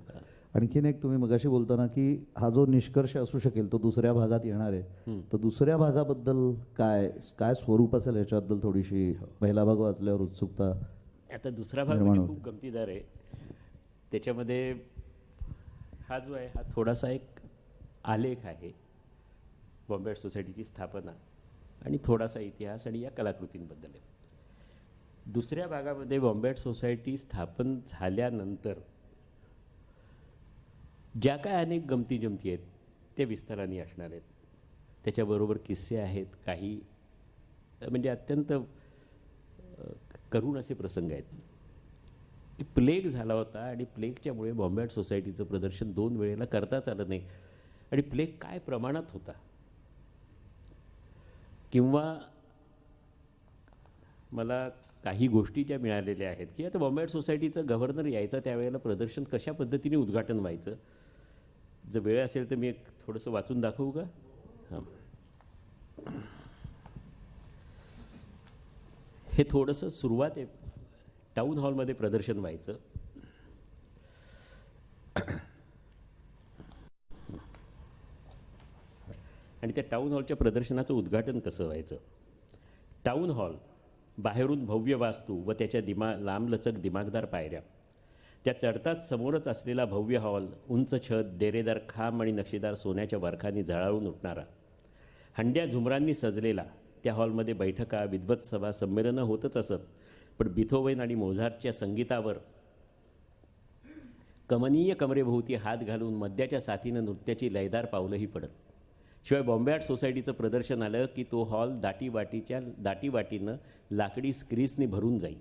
आणखीन एक तुम्ही मगाशी बोलताना की हा जो निष्कर्ष असू शकेल तो दुसऱ्या भागात येणार आहे, तर दुसऱ्या भागाबद्दल काय काय स्वरूप असेल याच्याबद्दल थोडीशी पहिला भाग वाचल्यावर उत्सुकता. आता दुसरा भाग निर्माण म्हणजे खूप गमतीदार आहे. त्याच्यामध्ये हा जो आहे हा थोडासा एक आलेख आहे, बॉम्बे आर्ट सोसायटीची स्थापना आणि थोडासा इतिहास आणि या कलाकृतींबद्दल आहे. दुसऱ्या भागामध्ये बॉम्बे आर्ट सोसायटी स्थापन झाल्यानंतर ज्या काय अनेक गमती जमती आहेत ते विस्ताराने असणार आहेत. त्याच्याबरोबर किस्से आहेत, काही म्हणजे अत्यंत करुण असे प्रसंग आहेत. की प्लेग झाला होता आणि प्लेगच्यामुळे बॉम्बे आर्ट सोसायटीचं प्रदर्शन 2 वेळेला करताच आलं नाही. आणि प्लेग काय प्रमाणात होता किंवा मला काही गोष्टी ज्या मिळालेल्या आहेत की आता बॉम्बे आर्ट सोसायटीचा गव्हर्नर यायचा त्यावेळेला प्रदर्शन कशा पद्धतीने उद्घाटन व्हायचं. जर वेळ असेल तर मी एक थोडंसं वाचून दाखवू का? हां, हे थोडंसं सुरुवात आहे. टाऊन हॉलमध्ये प्रदर्शन व्हायचं. आणि त्या टाऊन हॉलच्या प्रदर्शनाचं उद्घाटन कसं व्हायचं. टाऊन हॉल बाहेरून भव्य वास्तू व त्याच्या लांबलचक दिमागदार पायऱ्या, त्या चढताच समोरच असलेला भव्य हॉल, उंच छत, डेरेदार खांब आणि नक्षीदार सोन्याच्या वरखांनी झळाळून उठणारा, हंड्या झुमरांनी सजलेला. त्या हॉलमध्ये बैठका, विद्वत सभा, संमेलनं होतच असत. पण बिथोवेन आणि मोझार्टच्या संगीतावर कमनीय कमरेभोवती हात घालून मद्याच्या साथीनं नृत्याची लयदार पावलंही पडत. शिवाय बॉम्बे आर्ट सोसायटीचं प्रदर्शन आलं की तो हॉल दाटीवाटीनं लाकडी स्क्रीजनी भरून जाई.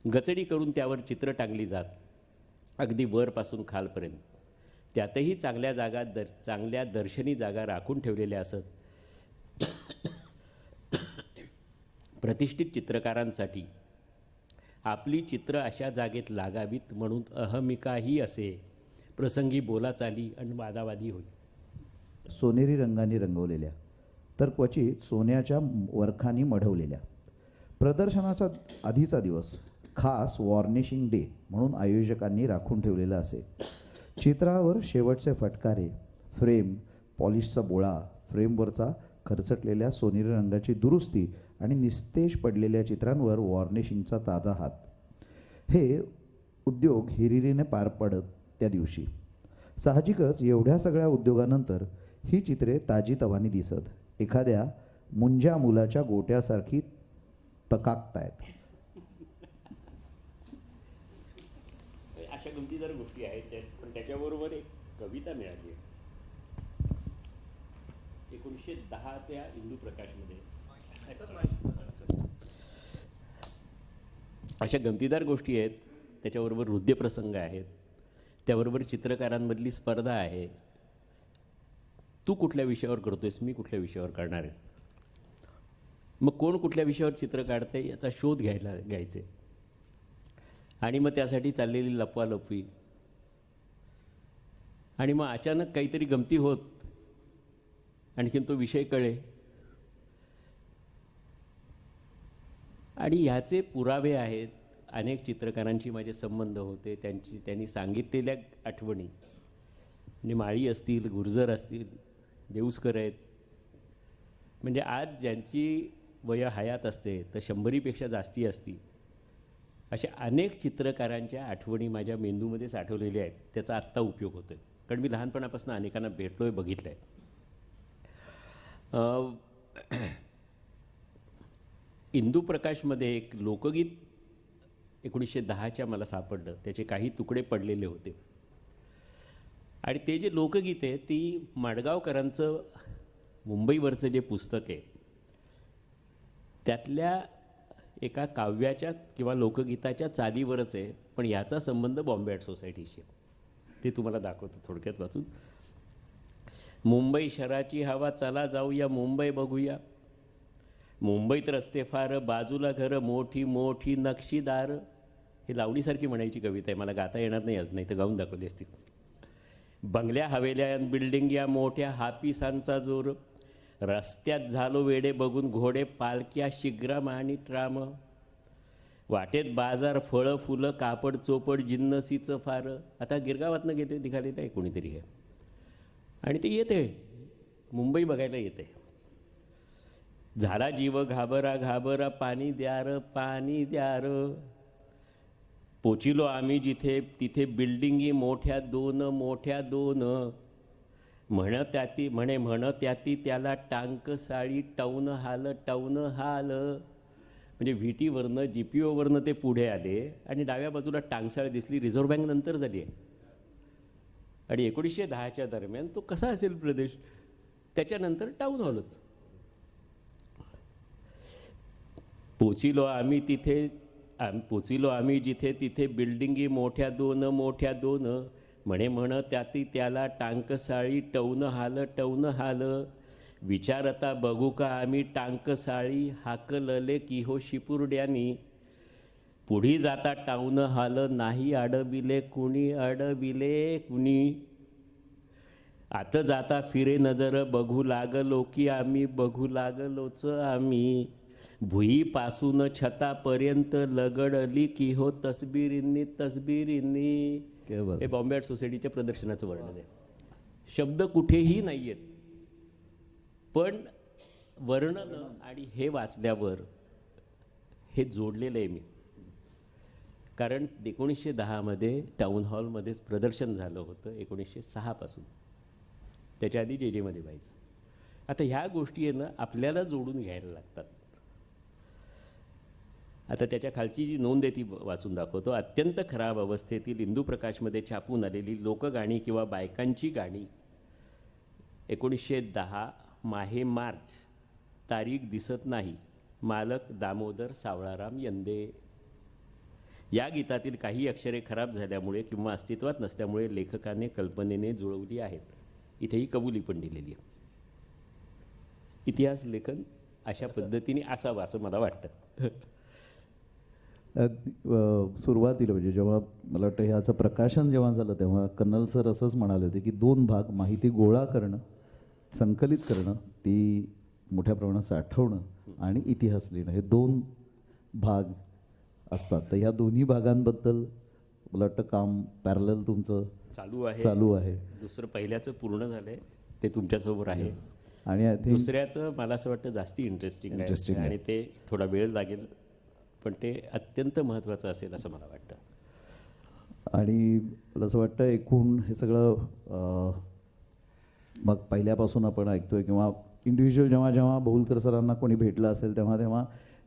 गचडी करून त्यावर चित्र टांगली जात, अगदी वरपासून खालपर्यंत. त्यातही चांगल्या दर्शनी जागा राखून ठेवलेल्या असत. प्रतिष्ठित चित्रकारांसाठी आपली चित्र अशा जागेत लागावीत म्हणून अहमिकाही असे. प्रसंगी बोलाचाली आणि वादावादी होई. सोनेरी रंगाने रंगवलेल्या तर क्वचित सोन्याच्या वरखांनी मढवलेल्या. प्रदर्शनाचा आधीचा दिवस खास वॉर्निशिंग डे म्हणून आयोजकांनी राखून ठेवलेला असे. चित्रावर शेवटचे फटकारे, फ्रेम, पॉलिशचा बोळा, फ्रेमवरचा खरचटलेल्या सोनेरी रंगाची दुरुस्ती आणि निस्तेज पडलेल्या चित्रांवर वॉर्निशिंगचा ताजा हात, हे उद्योग हिरिरीने पार पडत त्या दिवशी. साहजिकच एवढ्या सगळ्या उद्योगानंतर ही चित्रे ताजीतवानी दिसत एखाद्या मुंज्या मुलाच्या गोट्यासारखी तकाकतायत. अशा गमतीदार गोष्टी आहेत. पण त्याच्याबरोबर एक कविता मिळाली आहे 1910च्या इंदू प्रकाशमध्ये. अशा गमतीदार गोष्टी आहेत. त्याच्याबरोबर हृदयप्रसंग आहेत. त्याबरोबर चित्रकारांमधली स्पर्धा आहे. तू कुठल्या विषयावर करतोयस, मी कुठल्या विषयावर करणार आहे. मग कोण कुठल्या विषयावर चित्र काढते याचा शोध घ्यायचे. आणि मग त्यासाठी चाललेली लपवालपवी. आणि मग अचानक काहीतरी गमती होत आणखीन तो विषय कळे. आणि ह्याचे पुरावे आहेत. अनेक चित्रकारांशी माझे संबंध होते. त्यांनी सांगितलेल्या आठवणी, म्हणजे माळी असतील, गुर्जर असतील, देऊसकर आहेत. म्हणजे आज ज्यांची वय हयात असते तर 100पेक्षा जास्ती असती, अशा अनेक चित्रकारांच्या आठवणी माझ्या मेंदूमध्ये साठवलेल्या आहेत. त्याचा आत्ता उपयोग होतो आहे, कारण मी लहानपणापासून अनेकांना भेटलो आहे, बघितलं आहे. इंदू प्रकाशमध्ये एक लोकगीत 1910च्या मला सापडलं. त्याचे काही तुकडे पडलेले होते. आणि ते जे लोकगीत आहे ती माडगावकरांचं मुंबईवरचं जे पुस्तक आहे त्यातल्या एका काव्याच्या किंवा लोकगीताच्या चालीवरच आहे. पण याचा संबंध बॉम्बे आर्ट सोसायटीशी आहे. ते तुम्हाला दाखवतो थोडक्यात वाचून. मुंबई शहराची हवा, चला जाऊया मुंबई बघूया. मुंबईत रस्ते फार, बाजूला घरं मोठी मोठी नक्षीदार. हे लावणीसारखी म्हणायची कविता आहे. मला गाता येणार नाही आज, नाही तर गाऊन दाखवली असती. बंगल्या, हवेल्या, बिल्डिंग या मोठ्या, हापिसांचा जोर. रस्त्यात झालो वेडे बघून घोडे, पालक्या, शिग्राम आणि ट्राम. वाटेत बाजार फळं फुलं कापड चोपड जिन्नसीचं फार. आता गिरगावातनं घेते निघालेलं आहे कोणीतरी हे, आणि ते येते मुंबई बघायला येते. झाला जीव घाबरा घाबरा पाणी द्यार पाणी द्यार. पोचिलो आम्ही जिथे तिथे बिल्डिंगी मोठ्या दोन मोठ्या दोन. म्हण त्याती त्याला टांक साळी टाऊन हाल टाऊन हाल. म्हणजे व्हीटीवरनं GPOवरनं ते पुढे आले आणि डाव्या बाजूला टांगसाळ दिसली. रिझर्व्ह बँक नंतर झाली आहे आणि 1910च्या दरम्यान तो कसा असेल प्रदेश, त्याच्यानंतर टाऊन हॉलच. पोचिलो आम्ही जिथे तिथे बिल्डिंगी मोठ्या दोन मोठ्या दोन. म्हण त्याला टांक साळी टवून हाल. विचारता बघू का आम्ही टांक साळी हाकलले की हो शिपुर्ड्यानी. पुढी जाता टाऊन हाल नाही अडविले कुणी. आता जाता फिरे नजर बघू लागलोच आम्ही. भुईपासून छतापर्यंत लगडली की हो तसबिरींनी. क्या बात. हे बॉम्बे आर्ट सोसायटीच्या प्रदर्शनाचं वर्णन आहे. शब्द कुठेही नाही आहेत, पण वर्णन आणि हे वाचल्यावर हे जोडलेलं आहे मी. कारण 1910मध्ये टाऊन हॉलमध्येच प्रदर्शन झालं होतं 1906 पासून. त्याच्या आधी JJमध्ये व्हायचं. आता ह्या गोष्टी आहे ना आपल्याला जोडून घ्यायला लागतात. आता त्याच्या खालची जी नोंद आहे ती वाचून दाखवतो. अत्यंत खराब अवस्थेतील इंदुप्रकाशमध्ये छापून आलेली लोकगाणी किंवा बायकांची गाणी 1910 माहे मार्च. तारीख दिसत नाही. मालक दामोदर सावळाराम यंदे. या गीतातील काही अक्षरे खराब झाल्यामुळे किंवा अस्तित्वात नसल्यामुळे लेखकाने कल्पनेने जुळवली आहेत. इथेही कबुली पण दिलेली आहे. इतिहास लेखन अशा पद्धतीने असावं असं मला वाटतं. सुरुवातीला म्हणजे जेव्हा मला वाटतं ह्याचं प्रकाशन जेव्हा झालं तेव्हा कर्नल सर असंच म्हणाले होते की 2 भाग, माहिती गोळा करणं, संकलित करणं, ती मोठ्या प्रमाणात साठवणं आणि इतिहास लिहिणं, हे 2 भाग असतात. तर ह्या दोन्ही भागांबद्दल मला वाटतं काम पॅरलल तुमचं चालू आहे. दुसरं पहिल्याचं पूर्ण झालंय, ते तुमच्यासमोर आहे. आणि आय थिंक दुसऱ्याचं मला असं वाटतं जास्ती इंटरेस्टिंग आहे आणि ते थोडा वेळ लागेल, पण ते अत्यंत महत्त्वाचं असेल असं मला वाटतं. आणि मला असं वाटतं एकूण हे सगळं मग पहिल्यापासून आपण ऐकतोय किंवा इंडिव्हिज्युअल जेव्हा बहुलकर सरांना कोणी भेटलं असेल तेव्हा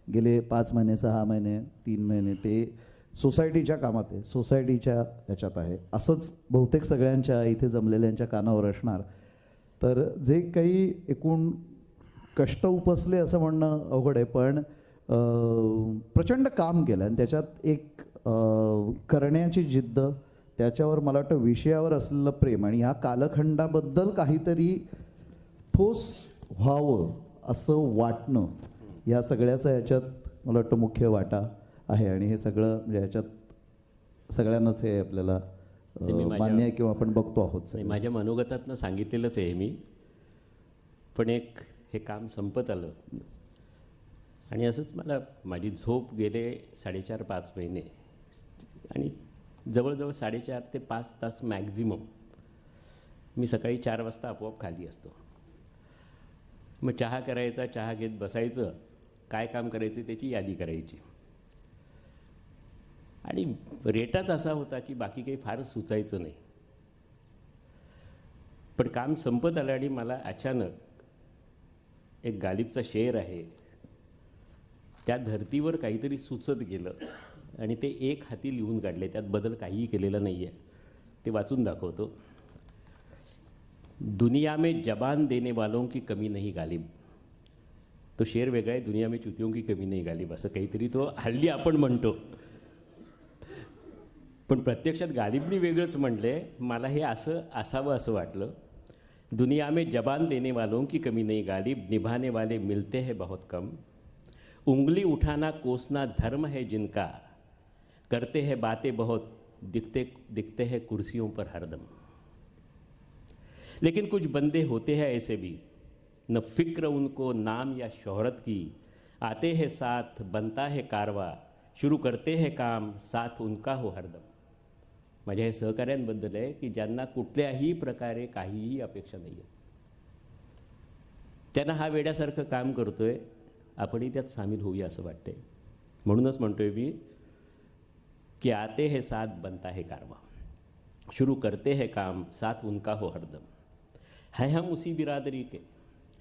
गेले 5 महिने 6 महिने 3 महिने ते सोसायटीच्या कामात आहे, सोसायटीच्या ह्याच्यात आहे, असंच बहुतेक सगळ्यांच्या इथे जमलेल्यांच्या कानावर असणार. तर जे काही एकूण कष्ट उपसले असं म्हणणं अवघड आहे, पण प्रचंड काम केलं आणि त्याच्यात एक करण्याची जिद्द, त्याच्यावर मला वाटतं विषयावर असलेलं प्रेम आणि ह्या कालखंडाबद्दल काहीतरी ठोस व्हावं असं वाटणं, या सगळ्याचा ह्याच्यात मला वाटतं मुख्य वाटा आहे. आणि हे सगळं म्हणजे ह्याच्यात सगळ्यांनाच हे आपल्याला मान्य आहे किंवा आपण बघतो आहोत. माझ्या मनोगतातनं सांगितलेलंच आहे मी, पण एक हे काम संपत आलं आणि असंच मला माझी झोप गेले 4.5-5 महिने आणि जवळजवळ 4.5 ते 5 तास मॅक्झिमम मी सकाळी 4 वाजता आपोआप खाली असतो. मग चहा करायचा, चहा घेत बसायचं, काय काम करायचं त्याची यादी करायची. आणि रेटाच असा होता की बाकी काही फार सुचायचं नाही. पण काम संपत आलं आणि मला अचानक एक गालिबचा शेर आहे, त्या धर्तीवर काहीतरी सुचत गेलं आणि ते एक हाती लिहून काढले, त्यात बदल काहीही केलेला नाही आहे. ते वाचून दाखवतो. दुनिया में जबान देने वालों की कमी नहीं गालिब. तो शेर वेगळा आहे, दुनिया में चुतियों की कमी नहीं गालिब असं काहीतरी तो हल्ली आपण म्हणतो, पण प्रत्यक्षात गालिबनी वेगळंच म्हणले. मला हे असं असावं असं वाटलं. दुनिया में जबान देने वालों की कमी नहीं गालिब, निभाने वाले मिलते हैं बहुत कम. उंगली उठाना कोसना धर्म है जिनका, करते हैं बातें बहुत, दिखते हैं कुर्सियों पर हरदम. लेकिन कुछ बंदे होते हैं ऐसे भी, न फिक्र उनको नाम या शोहरत की, आते हैं साथ बनता है कारवा, शुरू करते हैं काम साथ उनका हो हरदम. माझ्या हे सहकाऱ्यांबद्दल आहे की ज्यांना कुठल्याही प्रकारे काहीही अपेक्षा नाही आहे. त्यांना हा वेड्यासारखं काम करतोय, आपणही त्यात सामील होऊया असं वाटतंय. म्हणूनच म्हणतोय मी कि आते हैं साथ बनता है कारवा, शुरू करते हैं काम साथ उनका हो हरदम. है हम उसी बिरादरी के,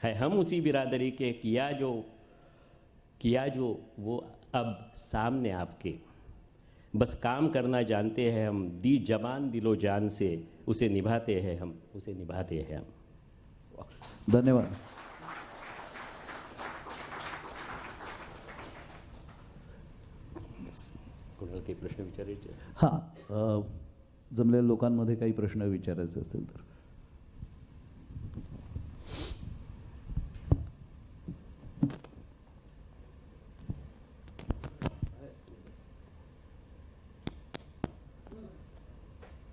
है हम उसी बिरादरी के, किया जो वो अब सामने आपके. बस काम करना जानते हैं हम, दी जबान दिलो जान से, उसे निभाते हैं हम, उसे निभाते हैं हम. धन्यवाद. कोणाला काही प्रश्न विचारायचे? हां, जमलेल्या लोकांमध्ये काही प्रश्न विचारायचे असतील तर.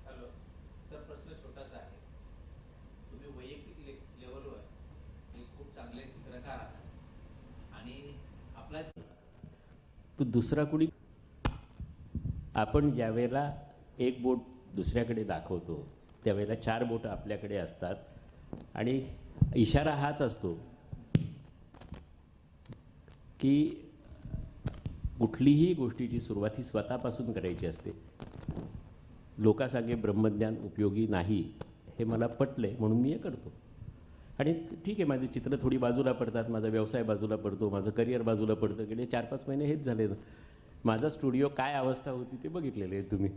हॅलो सर, प्रश्न छोटासा आहे. तुम्ही वैयक्तिक लेवलवर एक खूप चांगले चित्रकार आहात आणि आपला तो दुसरा कुणी, आपण ज्यावेळेला एक बोट दुसऱ्याकडे दाखवतो त्यावेळेला 4 बोटं आपल्याकडे असतात आणि इशारा हाच असतो की कुठलीही गोष्टीची सुरुवात ही स्वतःपासून करायची असते. लोकांसागे ब्रह्मज्ञान उपयोगी नाही हे मला पटले म्हणून मी हे करतो. आणि ठीक आहे, माझी चित्र थोडी बाजूला पडतात, माझा व्यवसाय बाजूला पडतो, माझं करिअर बाजूला पडतं. गेले 4-5 महिने हेच झाले. माझा स्टुडिओ काय अवस्था होती ते बघितलेले आहे तुम्ही.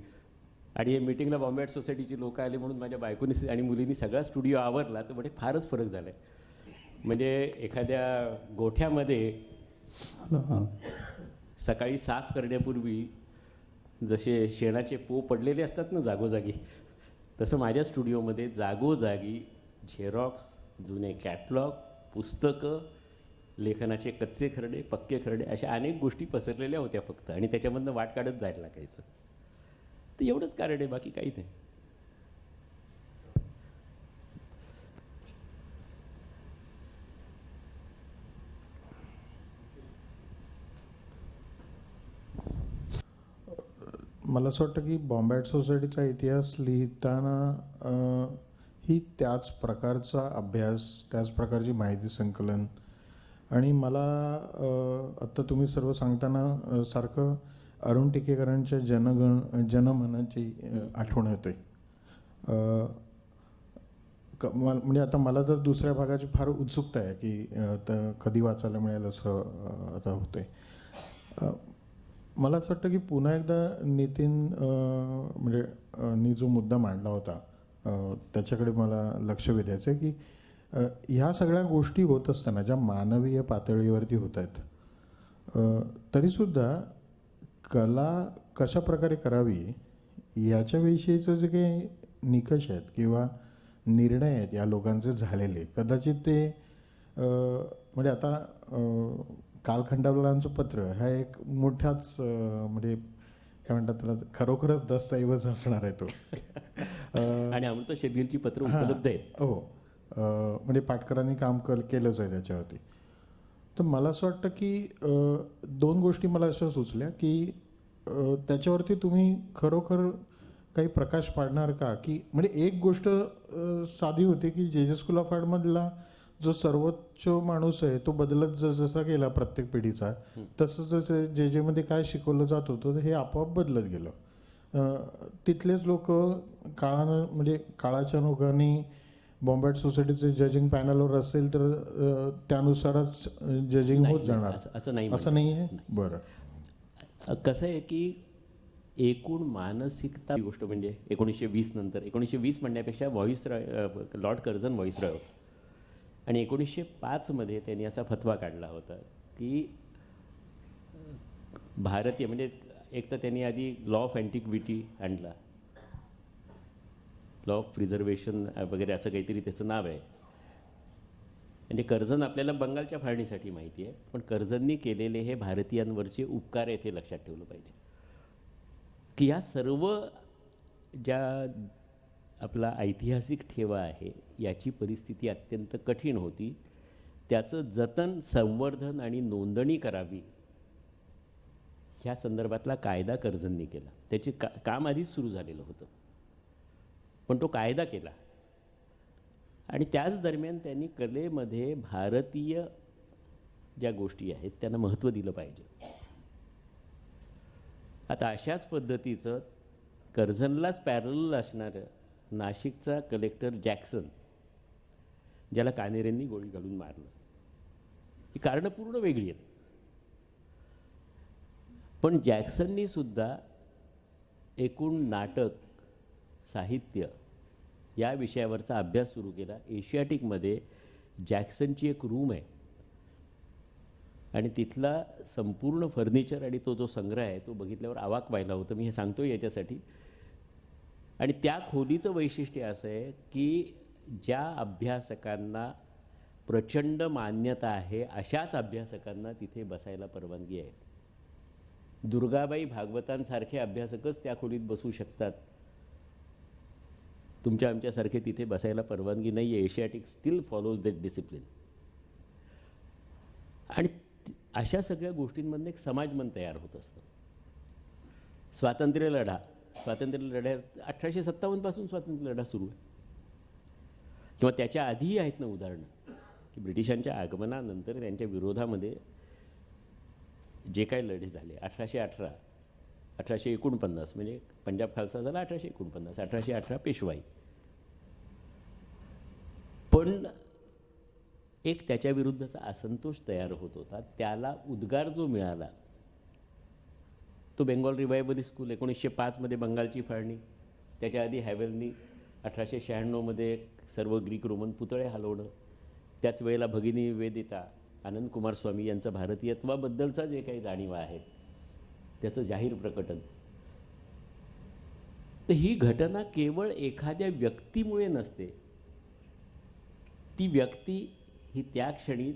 आणि हे मीटिंगला बॉम्बे आर्ट सोसायटीची लोक आले म्हणून माझ्या बायकोनी आणि मुलींनी सगळा स्टुडिओ आवरला, तर म्हणजे फारच फरक झाला आहे. म्हणजे एखाद्या गोठ्यामध्ये सकाळी साफ करण्यापूर्वी जसे शेणाचे पो पडलेले असतात ना जागोजागी, तसं माझ्या स्टुडिओमध्ये जागोजागी झेरॉक्स, जुने कॅटलॉग, पुस्तकं, लेखनाचे कच्चे खरडे, पक्के खरडे अशा अनेक गोष्टी पसरलेल्या होत्या फक्त. आणि त्याच्यामधनं वाट काढत जायला लागायचं. तर एवढंच कारण आहे, बाकी काही नाही. मला असं वाटतं की बॉम्बे आर्ट सोसायटीचा इतिहास लिहिताना ही त्याच प्रकारचा अभ्यास, त्याच प्रकारची माहिती संकलन. आणि मला आत्ता तुम्ही सर्व सांगताना सारखं अरुण टिकेकरांच्या जनमनाची आठवण होते. म्हणजे आता मला तर दुसऱ्या भागाची फार उत्सुकता आहे की आता कधी वाचायला मिळेल असं आता होतं आहे. मला असं वाटतं की पुन्हा एकदा नितीन म्हणजे नी जो मुद्दा मांडला होता त्याच्याकडे मला लक्ष वेधायचं आहे की ह्या सगळ्या गोष्टी होत असताना ज्या मानवीय पातळीवरती होत आहेत, तरीसुद्धा कला कशा प्रकारे करावी याच्याविषयीचं जे काही निकष आहेत किंवा निर्णय आहेत या लोकांचे झालेले, कदाचित ते म्हणजे आता कालखंडावलांचं पत्र हा एक मोठाच म्हणजे काय म्हणतात त्याला, खरोखरच दस्तऐवज असणार आहे तो. आणि अमृत शेरगीरची पत्र उपलब्ध आहेत. हो, म्हणजे पाटकरांनी काम केलंच आहे त्याच्यावरती. तर मला असं वाटतं की 2 गोष्टी मला अशा सुचल्या की त्याच्यावरती तुम्ही खरोखर काही प्रकाश पाडणार का? की म्हणजे एक गोष्ट साधी होती की जे स्कूल ऑफ आर्टमधला जो सर्वोच्च माणूस आहे तो बदलत जसा गेला प्रत्येक पिढीचा, तसं जसं जेमध्ये काय शिकवलं जात होतं हे आपोआप बदलत गेलं. तिथलेच लोक काळानं म्हणजे काळाच्या ओघाने बॉम्बे आर्ट सोसायटीचे जजिंग पॅनलवर असेल तर त्यानुसारच जजिंग होत जाणार असं नाही आहे. बरं, कसं आहे की एकूण मानसिकता ही गोष्ट म्हणजे 1920 नंतर, 1920 म्हणण्यापेक्षा लॉर्ड कर्झन व्हॉइसरॉय होता. आणि 1905 त्यांनी असा फतवा काढला होता की भारतीय म्हणजे एक तर त्यांनी आधी लॉ ऑफ अँटिक्विटी आणला, लॉ ऑफ प्रिझर्वेशन वगैरे असं काहीतरी त्याचं नाव आहे. म्हणजे कर्झन आपल्याला बंगालच्या फाळणीसाठी माहिती आहे, पण कर्झननी केलेले हे भारतीयांवरचे उपकार आहेत हे लक्षात ठेवलं पाहिजे. की या सर्व ज्या आपला ऐतिहासिक ठेवा आहे याची परिस्थिती अत्यंत कठीण होती. त्याचं जतन, संवर्धन आणि नोंदणी करावी ह्या संदर्भातला कायदा कर्जननी केला. त्याचे काम आधीच सुरू झालेलं होतं, पण तो कायदा केला. आणि त्याच दरम्यान त्यांनी कलेमध्ये भारतीय ज्या गोष्टी आहेत त्यांना महत्त्व दिलं पाहिजे. आता अशाच पद्धतीचं कर्झनलाच पॅरलल असणारं नाशिकचा कलेक्टर जॅक्सन, ज्याला कानेरेंनी गोळी घालून मारलं, ही कारणं पूर्ण वेगळी आहेत. पण जॅक्सननी सुद्धा एकूण नाटक, साहित्य या विषयावरचा अभ्यास सुरू केला. एशियाटिकमध्ये जॅक्सनची एक रूम आहे आणि तिथला संपूर्ण फर्निचर आणि तो जो संग्रह आहे तो बघितल्यावर अवाक व्हायला होतं. मी हे सांगतो याच्यासाठी. आणि त्या खोलीचं वैशिष्ट्य असं आहे की ज्या अभ्यासकांना प्रचंड मान्यता आहे अशाच अभ्यासकांना तिथे बसायला परवानगी आहे. दुर्गाबाई भागवतांसारखे अभ्यासकच त्या खोलीत बसू शकतात. तुमच्या आमच्यासारखे तिथे बसायला परवानगी नाही आहे. Asiatic steel follows that discipline. आणि अशा सगळ्या गोष्टींमधनं एक समाजमन तयार होत असतं. स्वातंत्र्य लढ्यात 1857 पासून स्वातंत्र्य लढा सुरू आहे, किंवा त्याच्या आधीही आहेत ना उदाहरणं की ब्रिटिशांच्या आगमनानंतर त्यांच्या विरोधामध्ये जे काही लढे झाले. 1818, 1849 म्हणजे पंजाब खालसा झाला 1849, 1818 पेशवाई. पण एक त्याच्याविरुद्धचा असंतोष तयार होत होता. त्याला उद्गार जो मिळाला तो बेंगॉल रिवायवल स्कूल. 1905 बंगालची फाळणी, त्याच्या आधी हॅवेलनी 1896 सर्व ग्रीक रोमन पुतळे हलवणं, त्याच वेळेला भगिनी निवेदिता, आनंद कुमार स्वामी यांचं भारतीयत्वाबद्दलचा जे काही जाणीवा आहेत त्याचं जाहीर प्रकटन. तर ही घटना केवळ एखाद्या व्यक्तीमुळे नसते. ती व्यक्ती ही त्या क्षणी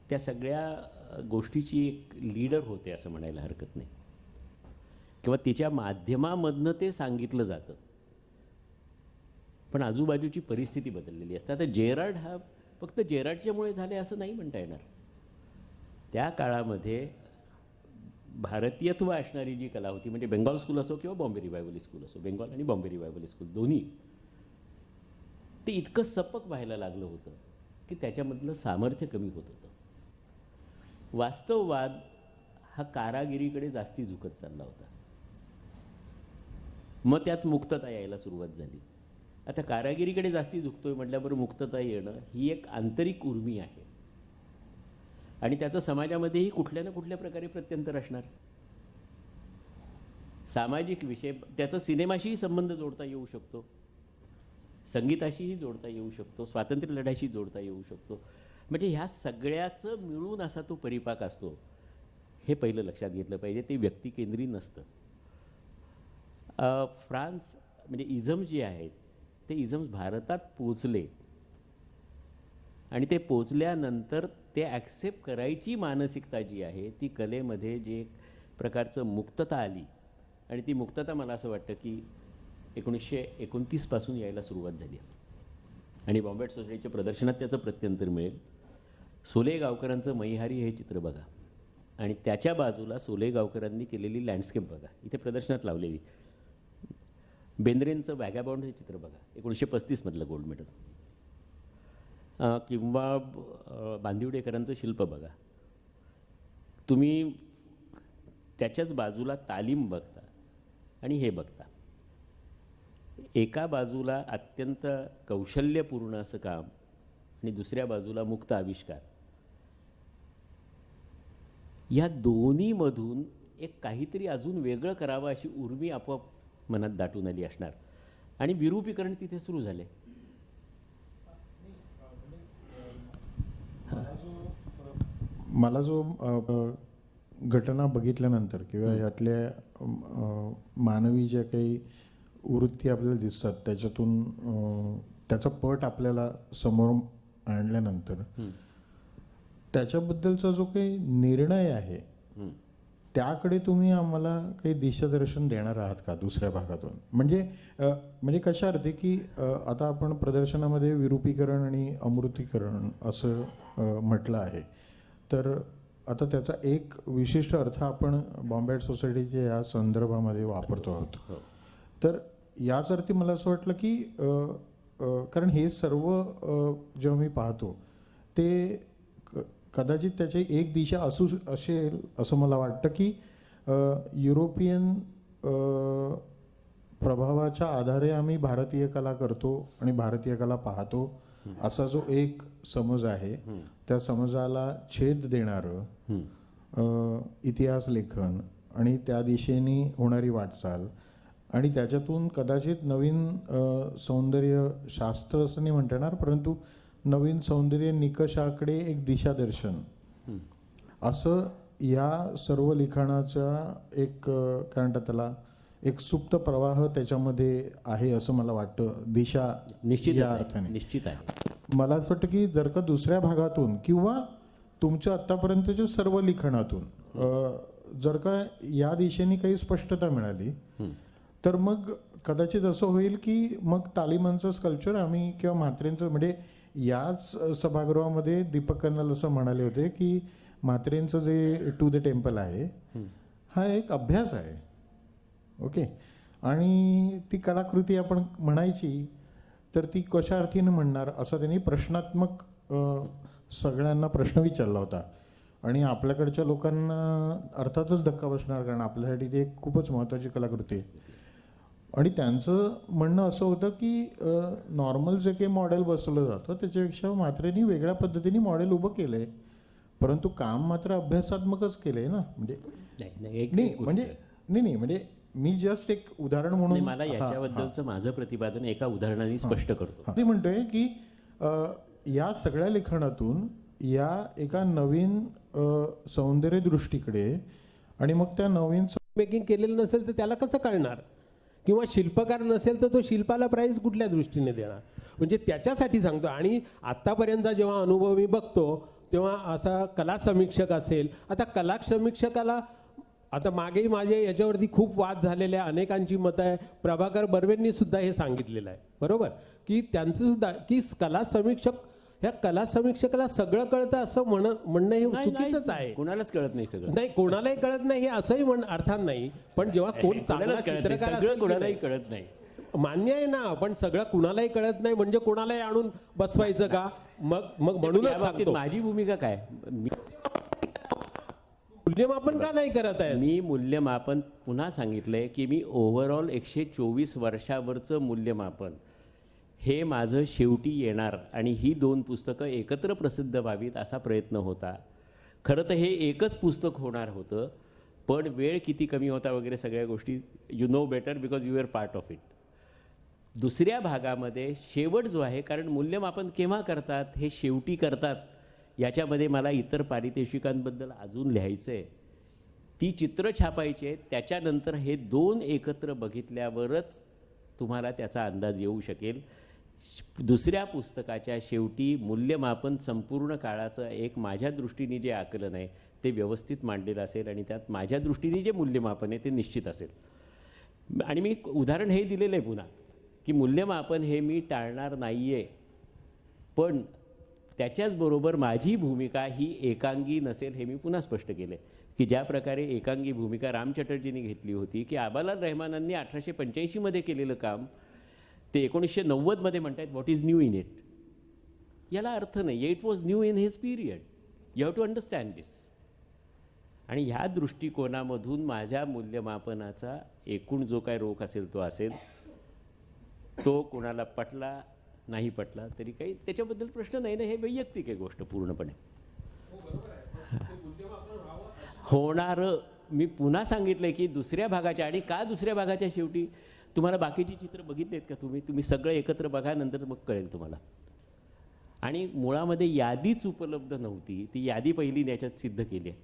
त्या सगळ्या गोष्टीची एक लीडर होते असं म्हणायला हरकत नाही, किंवा तिच्या माध्यमामधनं ते सांगितलं जातं. पण आजूबाजूची परिस्थिती बदललेली असते. आता जेरार्ड हा फक्त जेरार्डच्यामुळे झाले असं नाही म्हणता येणार. त्या काळामध्ये भारतीयत्व असणारी जी कला होती, म्हणजे बेंगॉल स्कूल असो किंवा बॉम्बे रिवायवल स्कूल असो, बेंगॉल आणि बॉम्बे रिवायवल स्कूल दोन्ही, ते इतकं सपक व्हायला लागलं होतं की त्याच्यामधलं सामर्थ्य कमी होत होतं. वास्तववाद हा कारागिरीकडे जास्ती झुकत चालला होता. मग त्यात मुक्तता यायला सुरुवात झाली. आता कारागिरीकडे जास्ती झुकतोय म्हटल्याबरोबर मुक्तता येणं ही एक आंतरिक उर्मी आहे आणि त्याचं समाजामध्येही कुठल्या ना कुठल्या प्रकारे प्रत्यंतर असणार. सामाजिक विषय, त्याचा सिनेमाशीही संबंध जोडता येऊ शकतो, संगीताशीही जोडता येऊ शकतो, स्वातंत्र्य लढ्याशी जोडता येऊ शकतो. म्हणजे ह्या सगळ्याचं मिळून असा तो परिपाक असतो, हे पहिलं लक्षात घेतलं पाहिजे. ते व्यक्तिकेंद्री नसतं. फ्रान्स म्हणजे इझम जे आहेत ते इझम्स भारतात पोचले आणि ते पोचल्यानंतर ते ॲक्सेप्ट करायची मानसिकता जी आहे ती कलेमध्ये जे एक प्रकारचं मुक्तता आली, आणि ती मुक्तता मला असं वाटतं की 1929 पासून यायला सुरुवात झाली. आणि बॉम्बे आर्ट सोसायटीच्या प्रदर्शनात त्याचं प्रत्यंतर मिळेल. सोले गावकरांचं मैहारी हे चित्र बघा आणि त्याच्या बाजूला सोले गावकरांनी केलेली लँडस्केप बघा, इथे प्रदर्शनात लावलेली. बेंद्रेंचं वॅगाबॉन्ड हे चित्र बघा, 1935 गोल्ड मेडल. किंवा बांदिवडेकरांचं शिल्प बघा. तुम्ही त्याच्याच बाजूला तालीम बघता आणि हे बघता. एका बाजूला अत्यंत कौशल्यपूर्ण असं काम आणि दुसऱ्या बाजूला मुक्त आविष्कार. या दोन्हीमधून एक काहीतरी अजून वेगळं करावं अशी उर्मी आपोआप मनात दाटून आली असणार आणि विरूपीकरण तिथे सुरू झाले. मला जो घटना बघितल्यानंतर किंवा यातल्या मानवी ज्या काही वृत्ती आपल्याला दिसतात त्याच्यातून त्याचा पट आपल्याला समोर आणल्यानंतर त्याच्याबद्दलचा जो काही निर्णय आहे त्याकडे तुम्ही आम्हाला काही दिशादर्शन देणार आहात का दुसऱ्या भागातून? म्हणजे कशा अर्थी की आता आपण प्रदर्शनामध्ये विरूपीकरण आणि अमृतीकरण असं म्हटलं आहे, तर आता त्याचा एक विशिष्ट अर्थ आपण बॉम्बे आर्ट सोसायटीच्या या संदर्भामध्ये वापरतो आहोत. तर याच अर्थी मला असं वाटलं की कारण हे सर्व जेव्हा मी पाहतो ते कदाचित त्याची एक दिशा असेल असं मला वाटतं की युरोपियन प्रभावाच्या आधारे आम्ही भारतीय कला करतो आणि भारतीय कला पाहतो असा जो एक समज आहे, त्या समजाला छेद देणारं इतिहास लेखन आणि त्या दिशेने होणारी वाटचाल आणि त्याच्यातून कदाचित नवीन सौंदर्य शास्त्र असं नाही म्हणता येणार, परंतु नवीन सौंदर्य निकषाकडे एक दिशादर्शन असं या सर्व लिखाणाचा एक काय म्हणतात त्याला एक सुप्त प्रवाह त्याच्यामध्ये आहे असं मला वाटतं. दिशा निश्चित या अर्थाने निश्चित आहे. मला असं वाटतं की जर का दुसऱ्या भागातून किंवा तुमच्या आत्तापर्यंतच्या सर्व लिखाणातून जर का या दिशेने काही स्पष्टता मिळाली तर मग कदाचित असं होईल की मग तालिमांचं स्कल्पचर आम्ही किंवा म्हात्रेंचं म्हणजे याच सभागृहामध्ये दीपक कर्नल असं म्हणाले होते की म्हात्रेंचं जे टू द टेम्पल आहे हा एक अभ्यास आहे. ओके, आणि ती कलाकृती आपण म्हणायची तर ती कशा अर्थीने म्हणणार असा त्यांनी प्रश्नात्मक सगळ्यांना प्रश्न विचारला होता आणि आपल्याकडच्या लोकांना अर्थातच धक्का बसणार कारण आपल्यासाठी ती एक खूपच महत्त्वाची कलाकृती आहे. आणि त्यांचं म्हणणं असं होतं की नॉर्मल जे काही मॉडेल बसवलं जातं त्याच्यापेक्षा म्हात्रेंनी वेगळ्या पद्धतीने मॉडेल उभं केलं आहे, परंतु काम मात्र अभ्यासात्मकच केलं आहे ना. म्हणजे नाही म्हणजे मी जस्ट एक उदाहरण म्हणून मला याच्याबद्दलचं माझं प्रतिपादन एका उदाहरणाने स्पष्ट करतो. ते म्हणतोय की या सगळ्या लेखनातून या एका नवीन सौंदर्य दृष्टीकडे आणि मग त्या नवीन मेकिंग केलेलं नसेल तर त्याला कसं कळणार, किंवा शिल्पकार नसेल तर तो शिल्पाला प्राईज कुठल्या दृष्टीने देणार. म्हणजे त्याच्यासाठी सांगतो. आणि आत्तापर्यंतचा जेव्हा अनुभव मी बघतो तेव्हा असा कला समीक्षक असेल, आता कला समीक्षकाला आता मागेही माझे याच्यावरती खूप वाद झालेले आहे, अनेकांची मतं आहे. प्रभाकर बर्वेंनी सुद्धा हे सांगितलेलं आहे बरोबर की त्यांचं सुद्धा की कला समीक्षक ह्या कला समीक्षकाला सगळं कळतं असं म्हणणं हे चुकीचंच आहे. कोणालाच कळत नाही सगळं. नाही, कोणालाही कळत नाही हे असंही अर्थात नाही, पण जेव्हा कोण चांगला चित्रकार असेल कोणालाही कळत नाही मान्य आहे ना, पण सगळं कुणालाही कळत नाही म्हणजे कोणालाही आणून बसवायचं का? मग म्हणूनच सांगतो माझी भूमिका काय. मूल्यमापन का नाही करत आहे? मी मूल्यमापन पुन्हा सांगितलंय की मी ओव्हरऑल 124 वर्षावरचं मूल्यमापन हे माझं शेवटी येणार आणि ही 2 पुस्तकं एकत्र प्रसिद्ध व्हावीत असा प्रयत्न होता. खरं तर हे एकच पुस्तक होणार होतं, पण वेळ किती कमी होता वगैरे सगळ्या गोष्टी you know better because you are part of it. दुसऱ्या भागामध्ये शेवट जो आहे, कारण मूल्यमापन केव्हा करतात हे शेवटी करतात, याच्यामध्ये मला इतर पारितोषिकांबद्दल अजून लिहायचं आहे. ती चित्र छापायची आहेत, त्याच्यानंतर हे 2 एकत्र बघितल्यावरच तुम्हाला त्याचा अंदाज येऊ शकेल. दुसऱ्या पुस्तकाच्या शेवटी मूल्यमापन संपूर्ण काळाचं एक माझ्या दृष्टीने जे आकलन आहे ते व्यवस्थित मांडलेलं असेल आणि त्यात माझ्या दृष्टीने जे मूल्यमापन आहे ते निश्चित असेल. आणि मी उदाहरण हे दिलेलं आहे पुन्हा की मूल्यमापन हे मी टाळणार नाही आहे, पण त्याच्याचबरोबर माझी भूमिका ही एकांगी नसेल हे मी पुन्हा स्पष्ट केलं आहे की ज्या प्रकारे एकांगी भूमिका राम चटर्जींनी घेतली होती की आबालाल रहमानांनी 1885 केलेलं काम ते 1990 म्हणतात what is new in it. याला अर्थ नाही. It was new in his period. You have to understand this. आणि ह्या दृष्टिकोनामधून माझ्या मूल्यमापनाचा एकूण जो काय रोख असेल तो असेल. तो कोणाला पटला नाही पटला तरी काही त्याच्याबद्दल प्रश्न नाही ना. हे वैयक्तिक आहे गोष्ट पूर्णपणे. होणारं मी पुन्हा सांगितलं की दुसऱ्या भागाच्या आणि का दुसऱ्या भागाच्या शेवटी तुम्हाला बाकीची चित्र बघितली आहेत का तुम्ही सगळं एकत्र बघा, नंतर मग कळेल तुम्हाला. आणि मुळामध्ये यादीच उपलब्ध नव्हती, ती यादी पहिली याच्यात सिद्ध केली आहे.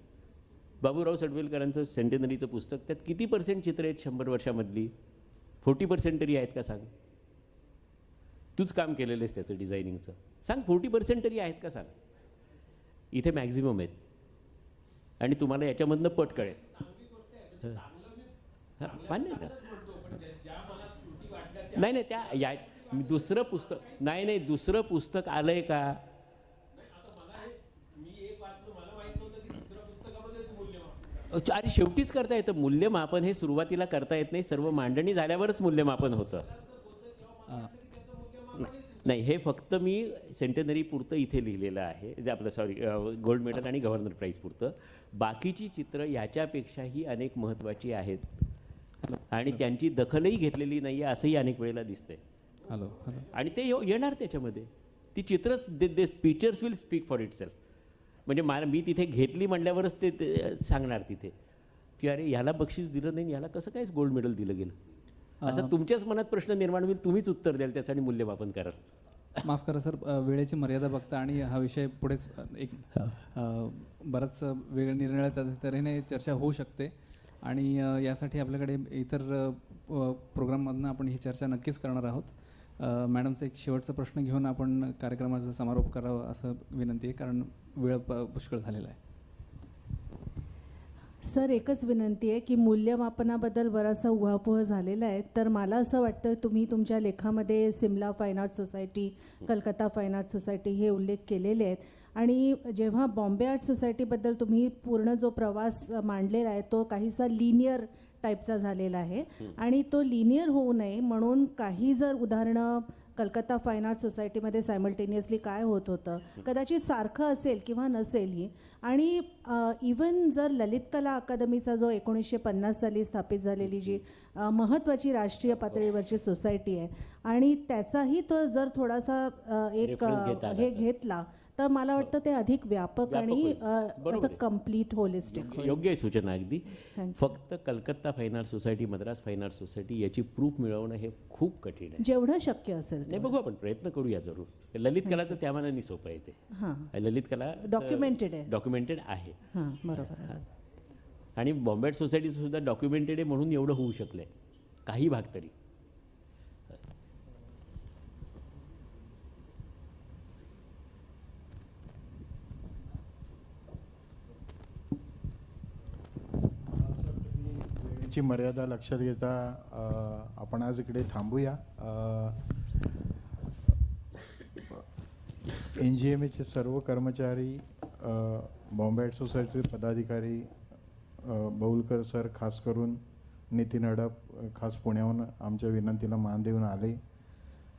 बाबूराव सडवेलकरांचं सेंटेनरीचं पुस्तक, त्यात किती % चित्र आहेत 100 वर्षामधली? 40% तरी आहेत का सांग. तूच काम केलेलं आहेस त्याचं डिझायनिंगचं, सांग 40% तरी आहेत का सांग. इथे मॅक्झिमम आहेत आणि तुम्हाला याच्यामधनं पट कळेल. मान्य ना. नाही त्या या दुसरं पुस्तक नाही दुसरं पुस्तक आलंय का? अरे शेवटीच करता येतं मूल्यमापन, हे सुरुवातीला करता येत नाही, सर्व मांडणी झाल्यावरच मूल्यमापन होतं. नाही, हे फक्त मी सेंटनरी पुरतं इथे लिहिलेलं आहे, जे आपलं सॉरी गोल्ड मेडल आणि गव्हर्नर प्राईज पुरतं. बाकीची चित्र याच्यापेक्षाही अनेक महत्त्वाची आहेत आणि त्यांची दखलही घेतलेली नाही आहे असंही अनेक वेळेला दिसतंय. हॅलो हॅलो आणि ते येणार त्याच्यामध्ये, ती चित्रच the pictures will speak for itself. म्हणजे मी तिथे घेतली म्हटल्यावरच ते सांगणार तिथे की अरे याला बक्षीस दिलं नाही, याला कसं काय गोल्ड मेडल दिलं गेलं, असं तुमच्याच मनात प्रश्न निर्माण होईल, तुम्हीच उत्तर द्याल त्याचं आणि मूल्यमापन कराल. माफ करा सर, वेळेची मर्यादा बघता आणि हा विषय पुढेच एक बराच वेगळ्या निरनिराळ्या तऱ्हेने चर्चा होऊ शकते आणि यासाठी आपल्याकडे इतर प्रोग्राममधनं आपण ही चर्चा नक्कीच करणार आहोत. मॅडमचा एक शेवटचा प्रश्न घेऊन आपण कार्यक्रमाचा समारोप करावा असं विनंती आहे, कारण वेळ पुष्कळ झालेला आहे. सर, एकच विनंती आहे की मूल्यमापनाबद्दल बराचसा उहापोह झालेला आहे, तर मला असं वाटतं तुम्ही तुमच्या लेखामध्ये Simla fine art society, Calcutta fine art society हे उल्लेख केलेले आहेत आणि जेव्हा बॉम्बे आर्ट सोसायटीबद्दल तुम्ही पूर्ण जो प्रवास मांडलेला आहे तो काहीसा लिनियर टाईपचा झालेला आहे आणि तो लिनियर होऊ नये म्हणून काही जर उदाहरणं कलकत्ता फाईन आर्ट सोसायटीमध्ये सायमल्टेनियसली काय होत होतं कदाचित सारखं असेल किंवा नसेलही. आणि इवन जर ललित कला अकादमीचा जो 1950 साली स्थापित झालेली जी महत्त्वाची राष्ट्रीय पातळीवरची सोसायटी आहे आणि त्याचाही तो जर थोडासा एक हे घेतला तर मला वाटतं ते अधिक व्यापक आणि असं कम्प्लीट होलिस्टिक. योग्य सूचना अगदी. फक्त Calcutta fine art society, Madras fine art society याची प्रूफ मिळवणं हे खूप कठीण आहे. जेवढं शक्य असेल नाही, बघू आपण प्रयत्न करूया जरूर. ललित कलाचं त्या मानाने सोपं आहे ते. हां, ललित कला डॉक्युमेंटेड आहे. हां, बरोबर. आणि बॉम्बे आर्ट सोसायटीचं सुद्धा डॉक्युमेंटेड आहे म्हणून एवढं होऊ शकलंय काही भाग तरी. ची मर्यादा लक्षात घेता आपण आज इकडे थांबूया. NGMAचे सर्व कर्मचारी, बॉम्बे आर्ट सोसायटीचे पदाधिकारी, बौलकर सर खास करून, नितीन हडप खास पुण्याहून आमच्या विनंतीला मान देऊन आले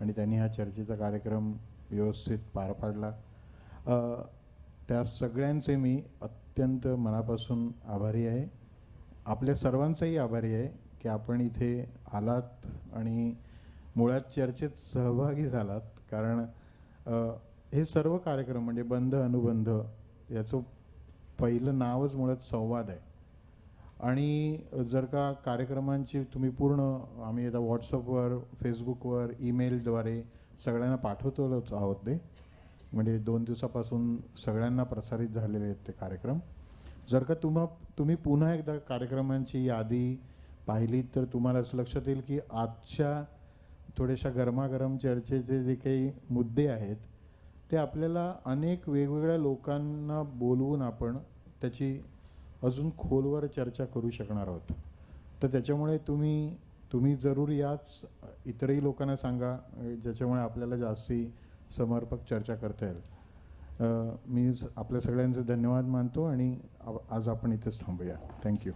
आणि त्यांनी हा चर्चेचा कार्यक्रम व्यवस्थित पार पाडला. त्या सगळ्यांचे मी अत्यंत मनापासून आभारी आहे. आपल्या सर्वांचाही आभारी आहे की आपण इथे आलात आणि मुळात चर्चेत सहभागी झालात, कारण हे सर्व कार्यक्रम म्हणजे बंध अनुबंध याचं पहिलं नावच मुळात संवाद आहे. आणि जर का कार्यक्रमांची तुम्ही पूर्ण, आम्ही आता व्हॉट्सअपवर, फेसबुकवर, ईमेलद्वारे सगळ्यांना पाठवतोच आहोत ते, म्हणजे 2 दिवसापासून सगळ्यांना प्रसारित झालेले आहेत ते कार्यक्रम. जर का तुम्ही पुन्हा एकदा कार्यक्रमांची यादी पाहिली तर तुम्हाला असं लक्षात येईल की आजच्या थोड्याशा गरमागरम चर्चेचे जे काही मुद्दे आहेत ते आपल्याला अनेक वेगवेगळ्या लोकांना बोलवून आपण त्याची अजून खोलवर चर्चा करू शकणार आहोत. तर त्याच्यामुळे तुम्ही जरूर याच, इतरही लोकांना सांगा ज्याच्यामुळे आपल्याला जास्ती समर्पक चर्चा करता येईल. मी आपल्या सगळ्यांचे धन्यवाद मानतो आणि आज आपण इथेच थांबूया. थँक्यू.